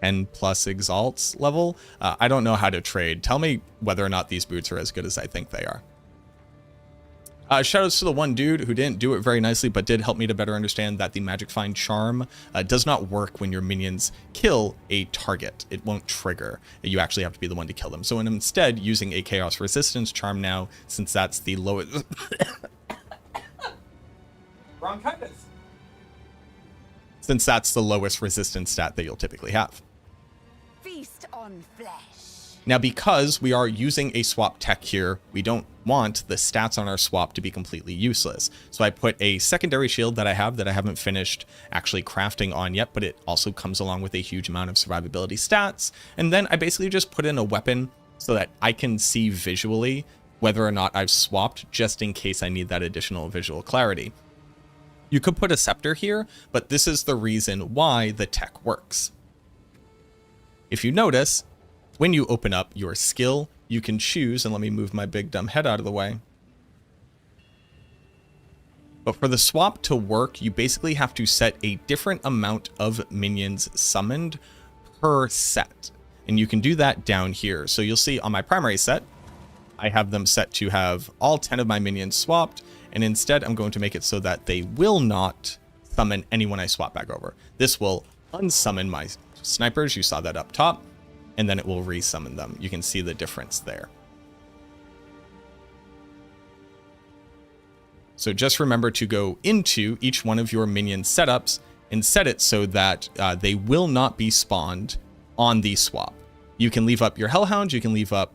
S1: 10 plus exalts level. I don't know how to trade. Tell me whether or not these boots are as good as I think they are. Shoutouts to the one dude who didn't do it very nicely, but did help me to better understand that the Magic Find Charm does not work when your minions kill a target. It won't trigger. You actually have to be the one to kill them. So I'm instead using a Chaos Resistance Charm now, since that's the lowest... Bronchitis. Since that's the lowest resistance stat that you'll typically have.
S3: Feast on flesh.
S1: Now, because we are using a swap tech here, we don't want the stats on our swap to be completely useless. So I put a secondary shield that I have that I haven't finished actually crafting on yet, but it also comes along with a huge amount of survivability stats. And then I basically just put in a weapon so that I can see visually whether or not I've swapped, just in case I need that additional visual clarity. You could put a scepter here, but this is the reason why the tech works. If you notice, when you open up your skill, you can choose, and let me move my big dumb head out of the way. But for the swap to work, you basically have to set a different amount of minions summoned per set. And you can do that down here. So you'll see on my primary set, I have them set to have all 10 of my minions swapped, and instead I'm going to make it so that they will not summon anyone I swap back over. This will unsummon my snipers, you saw that up top, and then it will resummon them. You can see the difference there. So just remember to go into each one of your minion setups and set it so that they will not be spawned on the swap. You can leave up your Hellhound, you can leave up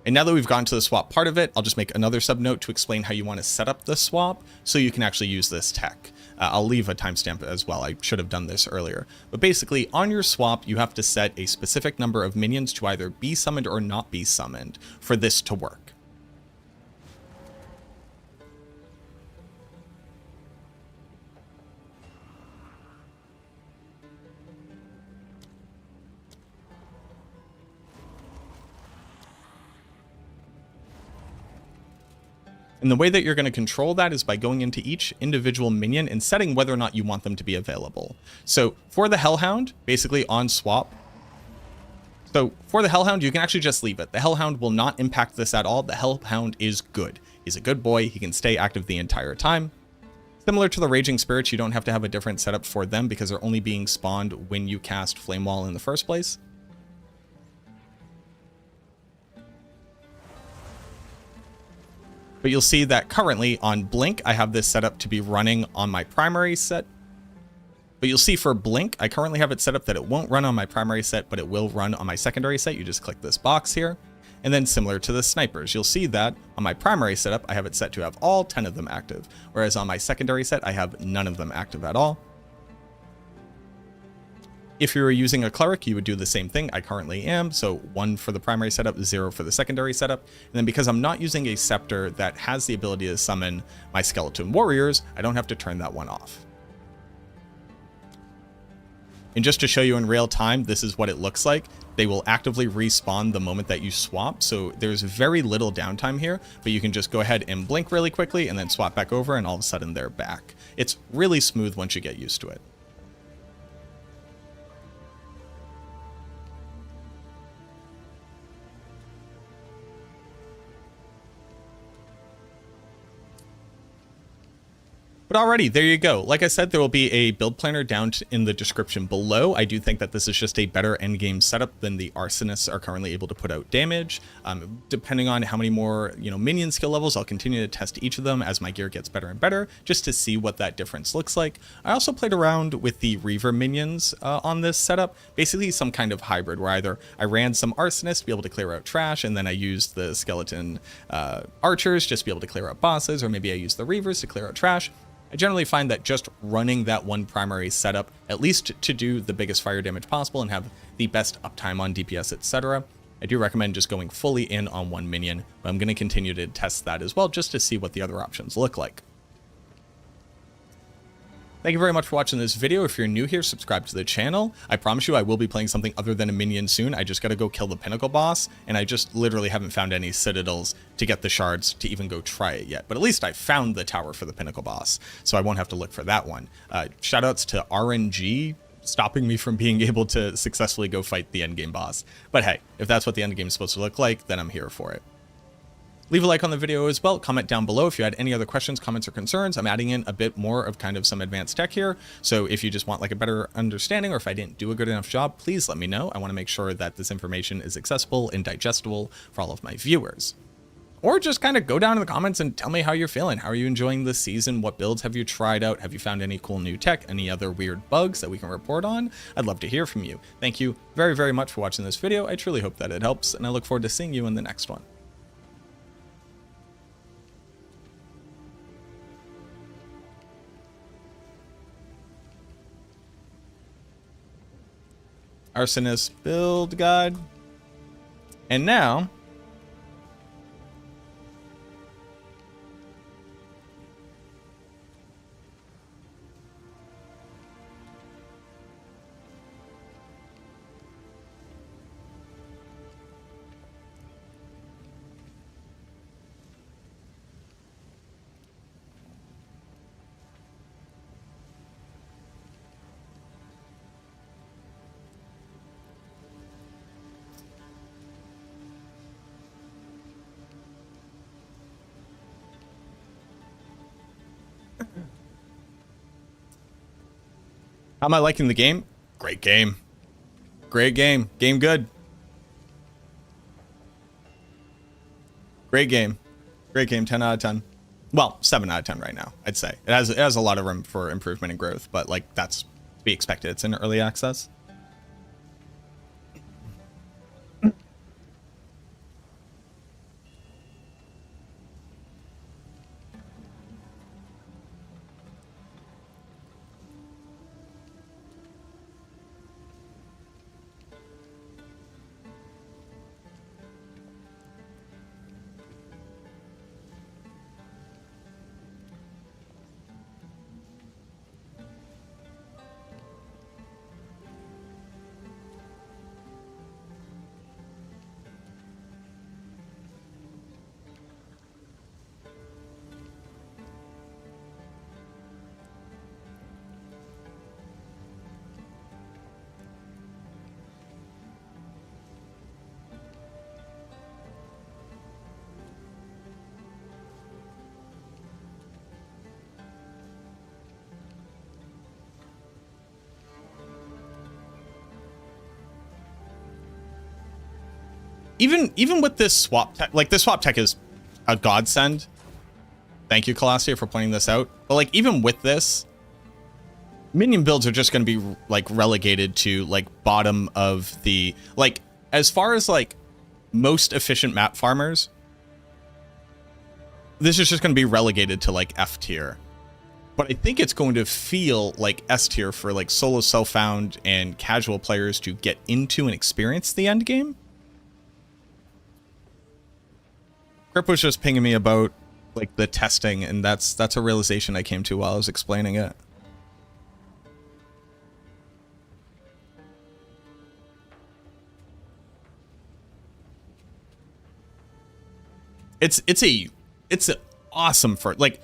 S1: And now that we've gotten to the swap part of it, I'll just make another subnote to explain how you want to set up the swap so you can actually use this tech. I'll leave a timestamp as well. I should have done this earlier. But basically, on your swap, you have to set a specific number of minions to either be summoned or not be summoned for this to work. And the way that you're going to control that is by going into each individual minion and setting whether or not you want them to be available. So for the Hellhound, basically on swap, you can actually just leave it. The Hellhound will not impact this at all. The Hellhound is good. He's a good boy. He can stay active the entire time. Similar to the Raging Spirits, you don't have to have a different setup for them because they're only being spawned when you cast Flame Wall in the first place. But you'll see that currently on Blink, I have this set up to be running on my primary set. But you'll see for Blink, I currently have it set up that it won't run on my primary set, but it will run on my secondary set. You just click this box here. And then similar to the snipers, you'll see that on my primary setup, I have it set to have all 10 of them active. Whereas on my secondary set, I have none of them active at all. If you were using a cleric, you would do the same thing. I currently am. So 1 for the primary setup, 0 for the secondary setup. And then because I'm not using a scepter that has the ability to summon my skeleton warriors, I don't have to turn that one off. And just to show you in real time, this is what it looks like. They will actively respawn the moment that you swap. So there's very little downtime here, but you can just go ahead and blink really quickly and then swap back over and all of a sudden they're back. It's really smooth once you get used to it. But alrighty, there you go. Like I said, there will be a build planner down in the description below. I do think that this is just a better endgame setup than the arsonists are currently able to put out damage. Depending on how many more, minion skill levels, I'll continue to test each of them as my gear gets better and better, just to see what that difference looks like. I also played around with the Reaver minions on this setup, basically some kind of hybrid where either I ran some arsonists to be able to clear out trash, and then I used the skeleton archers just to be able to clear out bosses, or maybe I used the Reavers to clear out trash. I generally find that just running that one primary setup, at least to do the biggest fire damage possible and have the best uptime on DPS, etc. I do recommend just going fully in on one minion, but I'm going to continue to test that as well just to see what the other options look like. Thank you very much for watching this video. If you're new here, subscribe to the channel. I promise you I will be playing something other than a minion soon. I just got to go kill the pinnacle boss, and I just literally haven't found any citadels to get the shards to even go try it yet. But at least I found the tower for the pinnacle boss, so I won't have to look for that one. Shoutouts to RNG stopping me from being able to successfully go fight the endgame boss. But hey, if that's what the endgame is supposed to look like, then I'm here for it. Leave a like on the video as well. Comment down below if you had any other questions, comments, or concerns. I'm adding in a bit more of kind of some advanced tech here. So if you just want like a better understanding, or if I didn't do a good enough job, please let me know. I want to make sure that this information is accessible and digestible for all of my viewers. Or just kind of go down in the comments and tell me how you're feeling. How are you enjoying this season? What builds have you tried out? Have you found any cool new tech? Any other weird bugs that we can report on? I'd love to hear from you. Thank you very, very much for watching this video. I truly hope that it helps, and I look forward to seeing you in the next one. Arsonist build guide. And now how am I liking the game? Great game. Great game. Game good. Great game. Great game. 10 out of 10. Well, 7 out of 10 right now, I'd say. It has a lot of room for improvement and growth, but like that's to be expected. It's in early access. Even with this swap tech, like this swap tech is a godsend. Thank you, Colossia, for pointing this out. But like even with this, minion builds are just going to be like relegated to like bottom of the, like as far as like most efficient map farmers, this is just going to be relegated to like F tier. But I think it's going to feel like S tier for like solo self-found and casual players to get into and experience the end game. Grip was just pinging me about like the testing, and that's a realization I came to while I was explaining it. It's awesome for like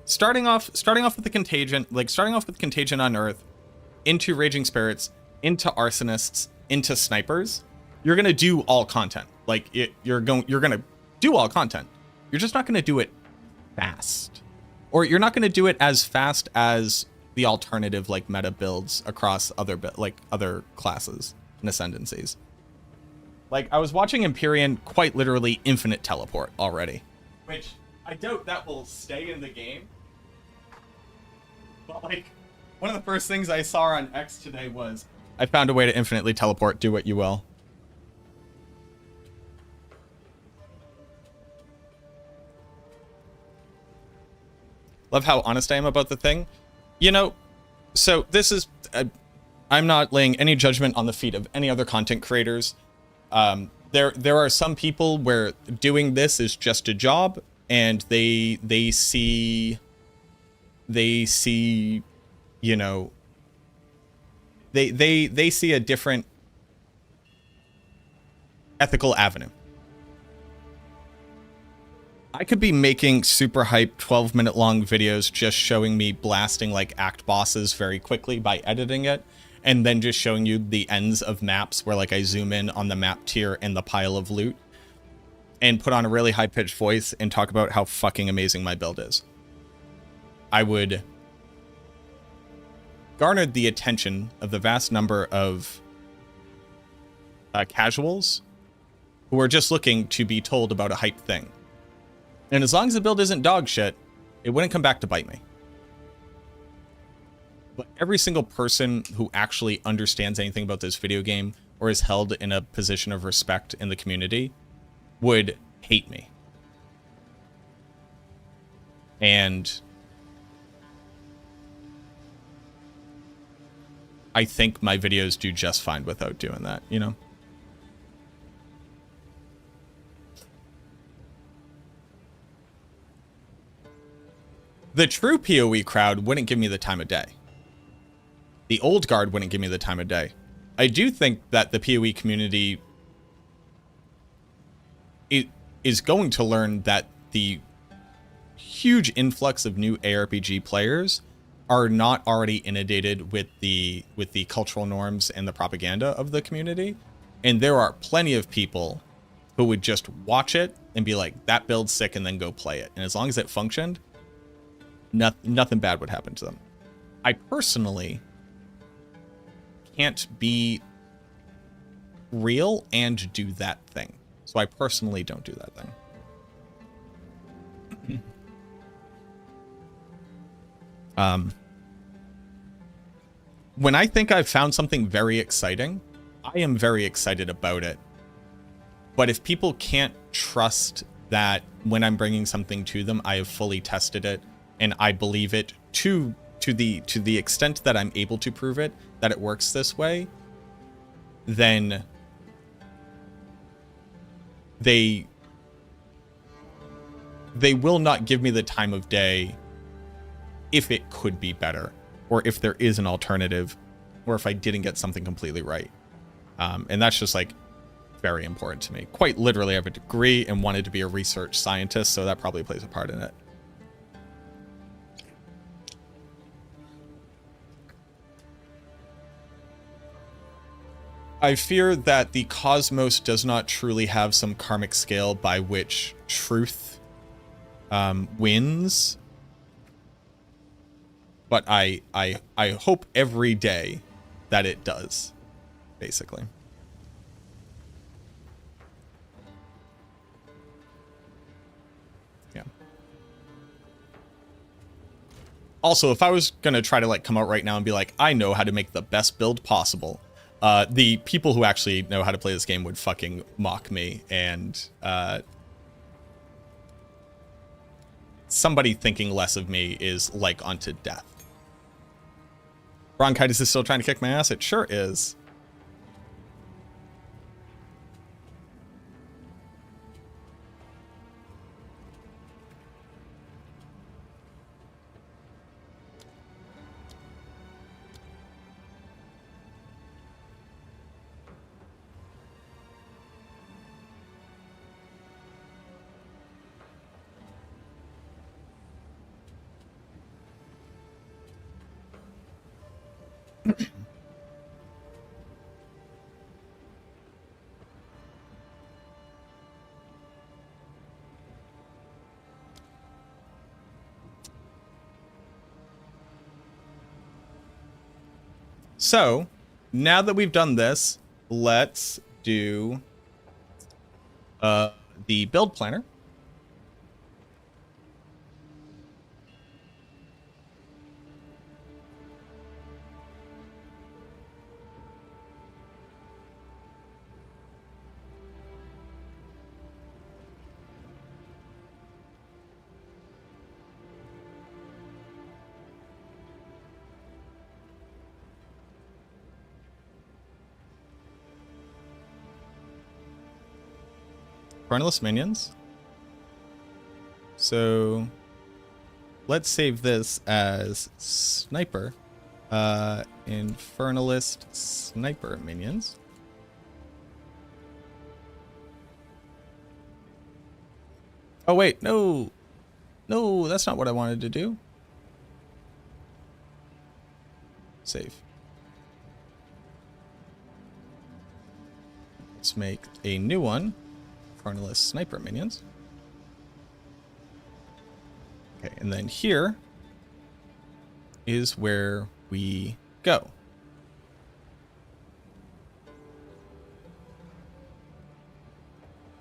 S1: starting off with the contagion, like starting off with contagion on Earth, into raging spirits, into arsonists, into snipers. You're gonna do all content. You're gonna do all content. You're just not gonna do it fast. or you're not going to do it as fast as the alternative like meta builds across other classes and ascendancies. Like, I was watching Empyrean quite literally infinite teleport already, which I doubt that will stay in the game. But like, one of the first things I saw on X today was, I found a way to infinitely teleport, do what you will. Love how honest I am about the thing. You know, so this is... I'm not laying any judgment on the feet of any other content creators. There are some people where doing this is just a job, and they see, you know, they see a different ethical avenue. I could be making super hype 12-minute long videos just showing me blasting like act bosses very quickly by editing it, and then just showing you the ends of maps where like I zoom in on the map tier and the pile of loot and put on a really high-pitched voice and talk about how fucking amazing my build is. I would garner the attention of the vast number of casuals who are just looking to be told about a hype thing. And as long as the build isn't dog shit, it wouldn't come back to bite me. But every single person who actually understands anything about this video game or is held in a position of respect in the community would hate me. And I think my videos do just fine without doing that, you know? The true PoE crowd wouldn't give me the time of day. The old guard wouldn't give me the time of day. I do think that the PoE community is going to learn that the huge influx of new ARPG players are not already inundated with the cultural norms and the propaganda of the community. And there are plenty of people who would just watch it and be like, that build's sick, and then go play it. And as long as it functioned, nothing bad would happen to them. I personally can't be real and do that thing. So I personally don't do that thing. When I think I've found something very exciting, I am very excited about it. But if people can't trust that when I'm bringing something to them, I have fully tested it and I believe it to the extent that I'm able to prove it, that it works this way, then they will not give me the time of day if it could be better, or if there is an alternative, or if I didn't get something completely right. And that's just like very important to me. Quite literally, I have a degree and wanted to be a research scientist, so that probably plays a part in it. I fear that the cosmos does not truly have some karmic scale by which truth wins. But I hope every day that it does, basically. Yeah. Also, if I was gonna try to like come out right now and be like, I know how to make the best build possible, the people who actually know how to play this game would fucking mock me, and somebody thinking less of me is like unto death. Bronchitis is still trying to kick my ass? It sure is. So, now that we've done this, let's do the build planner. Frontless minions. So let's save this as sniper. Infernalist sniper minions. Oh wait, no. No, that's not what I wanted to do. Save. Let's make a new one. Frontless sniper minions. Okay, and then here is where we go.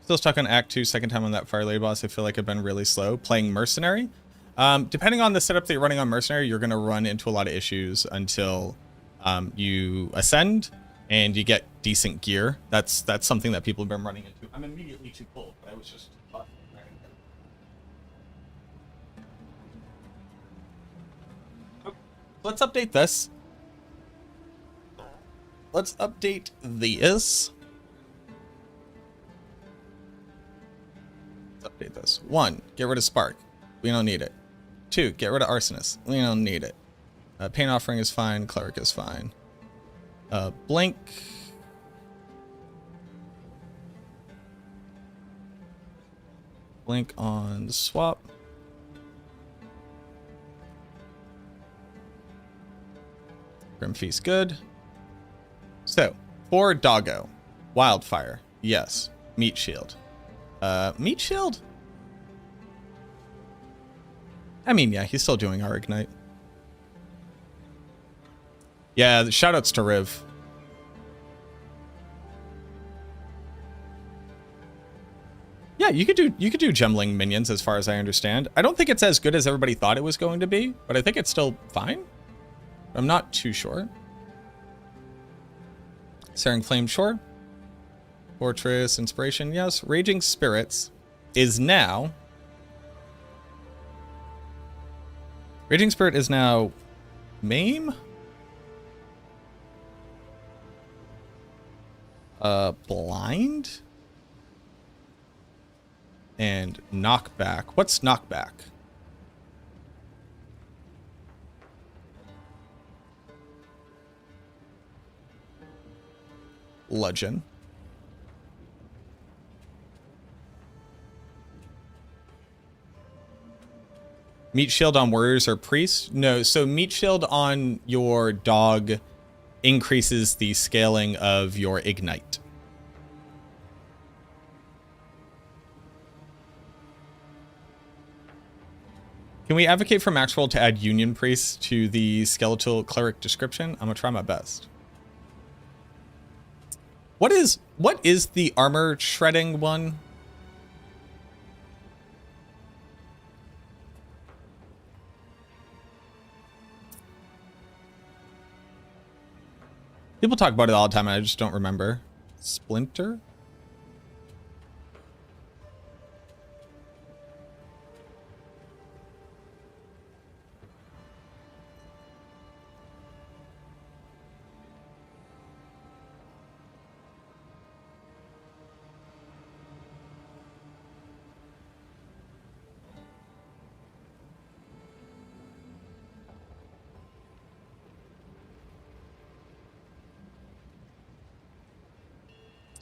S1: Still stuck on Act 2, second time on that Fire Lady boss. I feel like I've been really slow playing Mercenary. Depending on the setup that you're running on Mercenary, you're going to run into a lot of issues until you ascend and you get decent gear. That's something that people have been running into. I'm immediately too cold, but I was just okay, let's update this. Let's update this. Let's update this. 1, get rid of Spark. We don't need it. 2, get rid of Arsonist. We don't need it. Pain Offering is fine. Cleric is fine. Blink. Blink on the swap. Grim Feast, good. So, for Doggo. Wildfire, yes. Meat Shield. Meat Shield? I mean, yeah, he's still doing our Ignite. Yeah, shoutouts to Riv. Yeah, you could do Gemling minions as far as I understand. I don't think it's as good as everybody thought it was going to be, but I think it's still fine. I'm not too sure. Searing Flame, sure. Fortress, Inspiration, yes. Raging Spirits is now... Raging Spirit is now... Maim? Blind? And Knockback. What's Knockback? Legend. Meat Shield on warriors or priests? No, so Meat Shield on your dog increases the scaling of your Ignite. Can we advocate for Maxwell to add Union Priests to the Skeletal Cleric description? I'm gonna try my best. What is the armor shredding one? People talk about it all the time and I just don't remember. Splinter?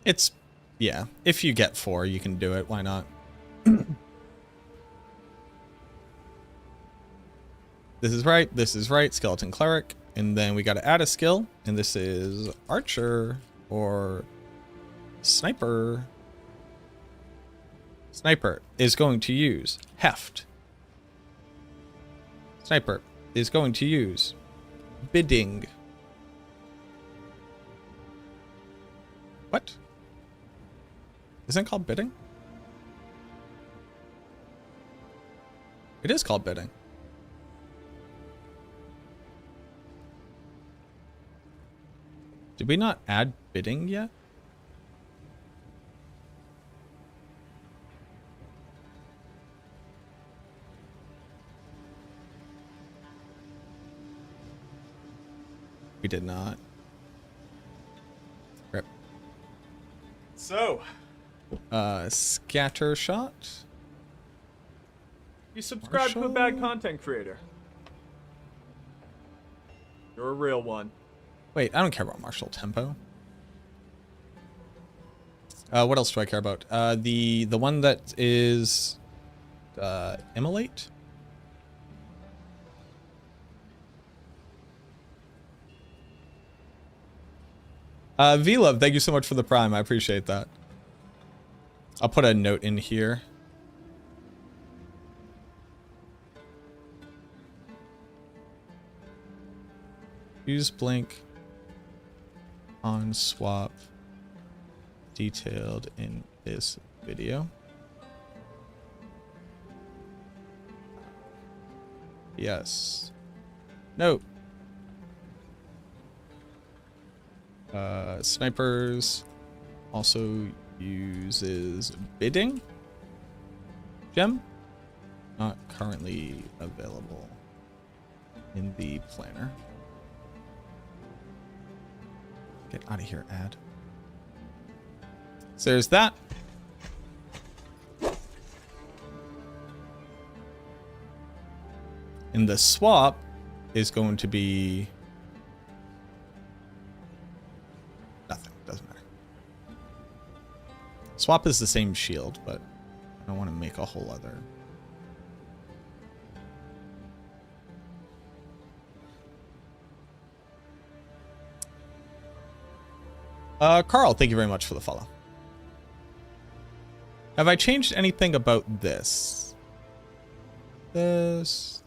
S1: It's, yeah, if you get 4, you can do it. Why not? This is right. This is right. Skeleton Cleric. And then we got to add a skill. And this is Archer or Sniper. Sniper is going to use Heft. Sniper is going to use Bidding. What? Isn't it called bidding? It is called bidding. Did we not add bidding yet? We did not. Rip.
S5: So,
S1: Scatter shot.
S5: you subscribe to a bad content creator. You're a real one.
S1: Wait, I don't care about martial tempo. What else do I care about? The one that is immolate. V-Love, thank you so much for the prime. I appreciate that. I'll put a note in here. Use blink on swap detailed in this video. Yes. No. Snipers also uses bidding gem. Not currently available in the planner. Get out of here, ad. So there's that. And the swap is going to be nothing. Doesn't matter. Swap is the same shield, but I don't want to make a whole other. Carl, thank you very much for the follow. Have I changed anything about this? This.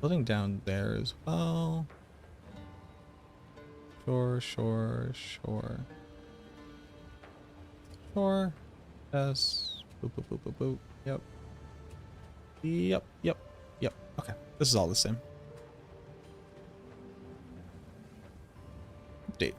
S1: Building down there as well. Sure. Yes. Boop. Yep. Okay. This is all the same. Update.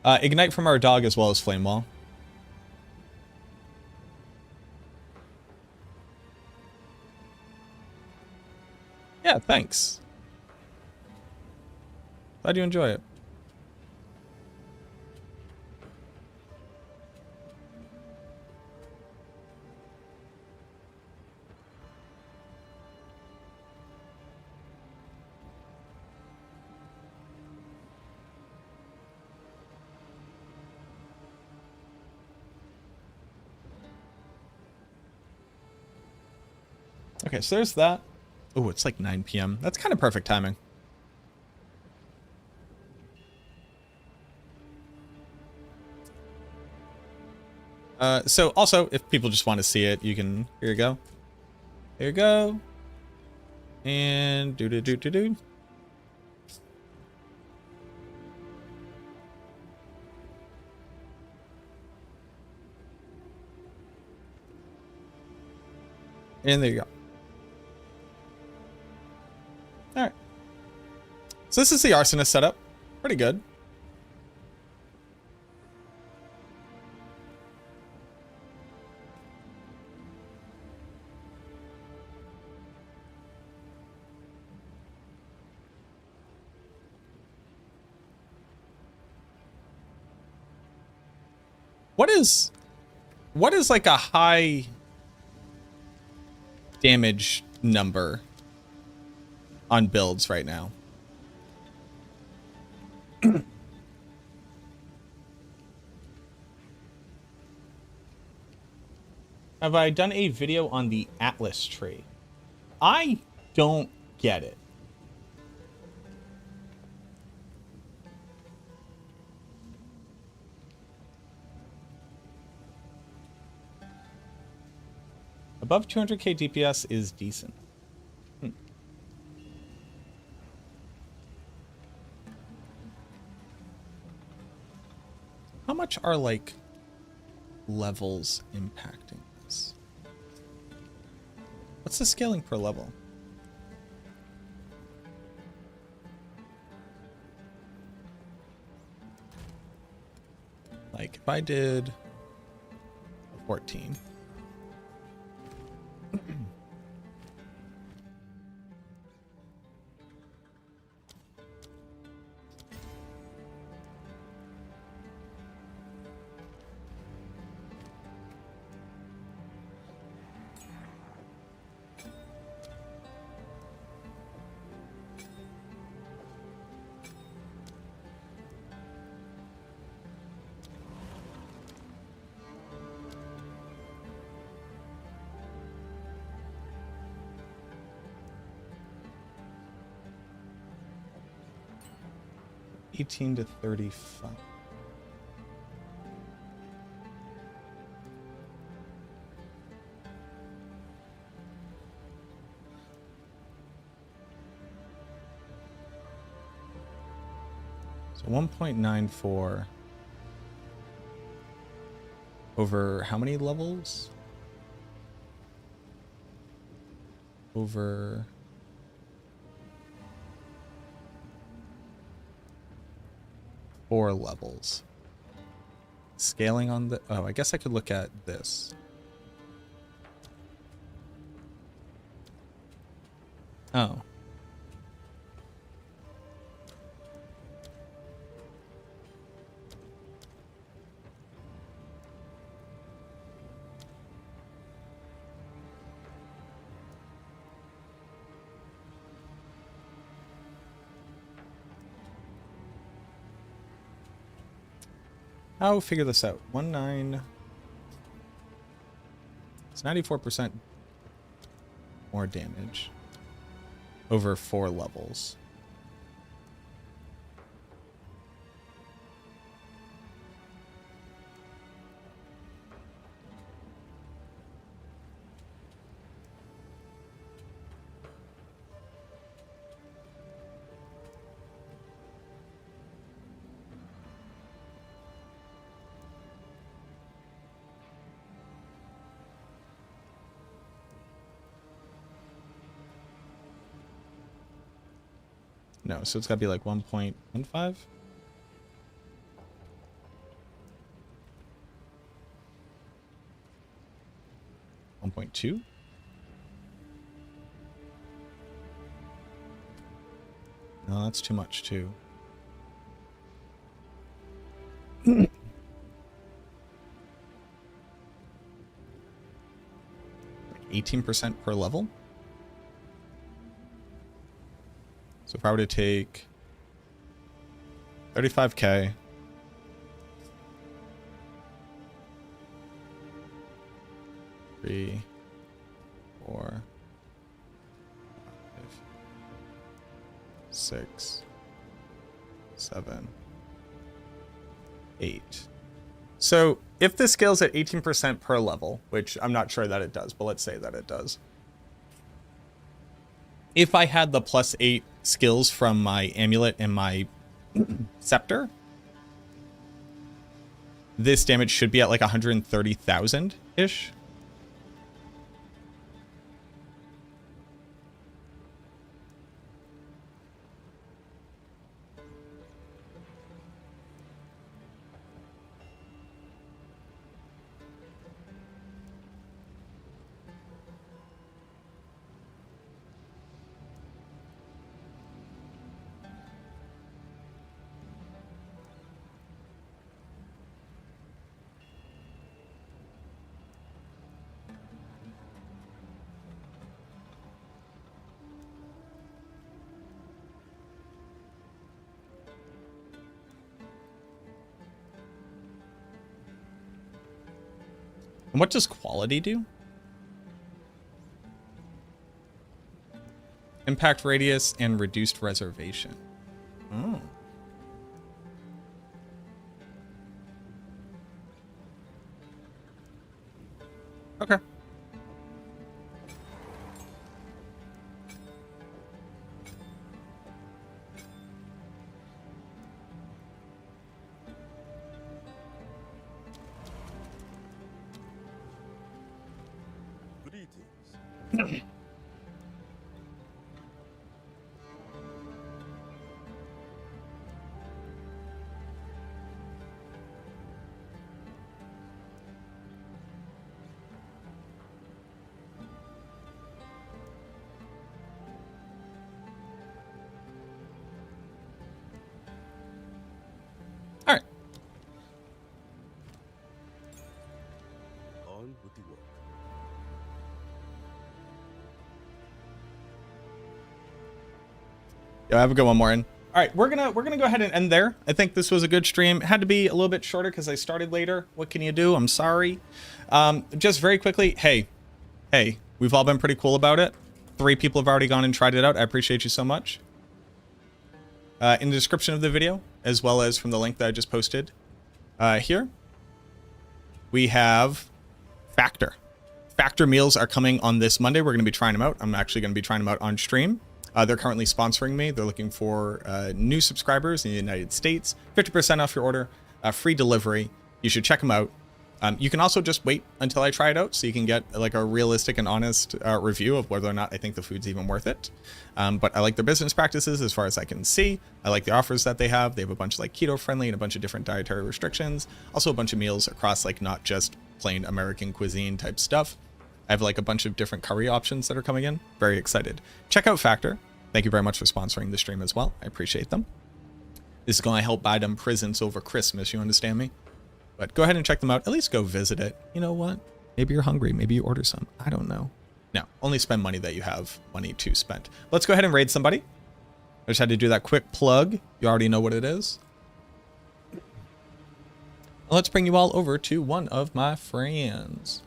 S1: Ignite from our dog as well as flame wall. Yeah, thanks. Glad you enjoy it. Okay, so there's that. Oh, it's like 9 p.m. That's kind of perfect timing. So also, if people just want to see it, you can, here you go. Here you go. And do. And there you go. Alright. So this is the arsonist setup. Pretty good. What is like a high damage number on builds right now? Have I done a video on the Atlas tree? I don't get it. Above 200k DPS is decent. How much are, like, levels impacting this? What's the scaling per level? Like, if I did 14. $18 to $35. So 1.94 over how many levels? Over 4 levels. Scaling on the... Oh, I guess I could look at this. Oh. I'll figure this out. 19. It's 94% more damage over 4 levels. No, so it's got to be like 1.15? 1.2? No, that's too much too. 18% per level? So if I were to take 35k, three, 4, 5, 6, 7, 8. So if this scales at 18% per level, which I'm not sure that it does, but let's say that it does. If I had the +8 skills from my amulet and my scepter, this damage should be at like 130,000-ish. And what does quality do? Impact radius and reduced reservation. Oh. Okay.
S2: Greetings.
S1: All right.
S2: On with the work.
S1: Yo, have a good one, Morton. All right, we're gonna go ahead and end there. I think this was a good stream. It had to be a little bit shorter because I started later. What can you do? I'm sorry. Just very quickly, hey, we've all been pretty cool about it. 3 people have already gone and tried it out. I appreciate you so much. In the description of the video, as well as from the link that I just posted here, we have Factor. Factor meals are coming on this Monday. We're going to be trying them out. I'm actually going to be trying them out on stream. They're currently sponsoring me. They're looking for new subscribers in the United States. 50% off your order, free delivery. You should check them out. You can also just wait until I try it out so you can get like a realistic and honest review of whether or not I think the food's even worth it. But I like their business practices as far as I can see. I like the offers that they have. They have a bunch of like keto friendly and a bunch of different dietary restrictions. Also a bunch of meals across like not just plain American cuisine type stuff. I have like a bunch of different curry options that are coming in. Very excited. Check out Factor. Thank you very much for sponsoring the stream as well. I appreciate them. This is going to help buy them presents over Christmas. You understand me? But go ahead and check them out. At least go visit it. You know what? Maybe you're hungry. Maybe you order some. I don't know. No, only spend money that you have money to spend. Let's go ahead and raid somebody. I just had to do that quick plug. You already know what it is. Let's bring you all over to one of my friends.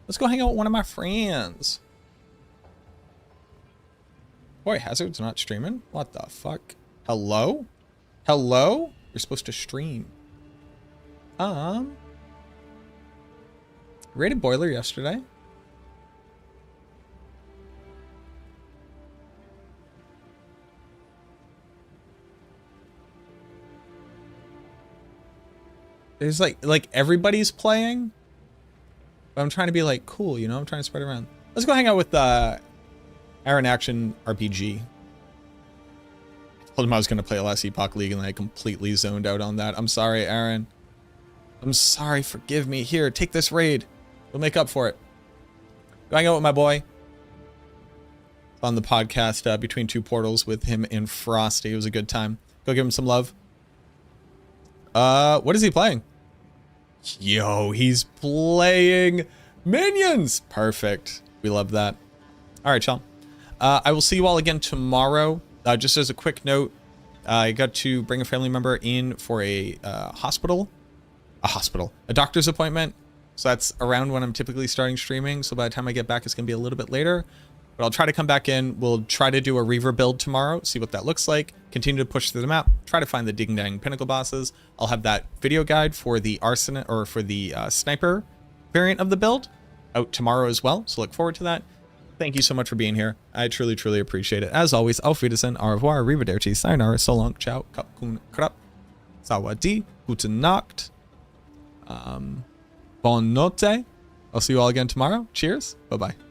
S1: Let's go hang out with one of my friends. Boy, Hazard's not streaming. What the fuck? Hello? Hello? You're supposed to stream. Rated Boiler yesterday. There's like everybody's playing. But I'm trying to be like cool, you know? I'm trying to spread around. Let's go hang out with Aaron Action RPG. I told him I was going to play last Epoch League and I completely zoned out on that. I'm sorry, Aaron. I'm sorry. Forgive me. Here, take this raid. We'll make up for it. Go hang out with my boy. On the podcast Between Two Portals with him and Frosty. It was a good time. Go give him some love. What is he playing? Yo, he's playing Minions. Perfect. We love that. All right, y'all. I will see you all again tomorrow. Just as a quick note, I got to bring a family member in for a doctor's appointment. So that's around when I'm typically starting streaming. So by the time I get back, it's going to be a little bit later. But I'll try to come back in. We'll try to do a Reaver build tomorrow, see what that looks like. Continue to push through the map. Try to find the Ding Dang Pinnacle bosses. I'll have that video guide for the Arsenal or for the Sniper variant of the build out tomorrow as well. So look forward to that. Thank you so much for being here. I truly, truly appreciate it. As always, auf Wiedersehen, au revoir, arrivederci, sayonara, so long, ciao, kapkun krap, sawadi, guten Nacht, bon notte. I'll see you all again tomorrow. Cheers. Bye-bye.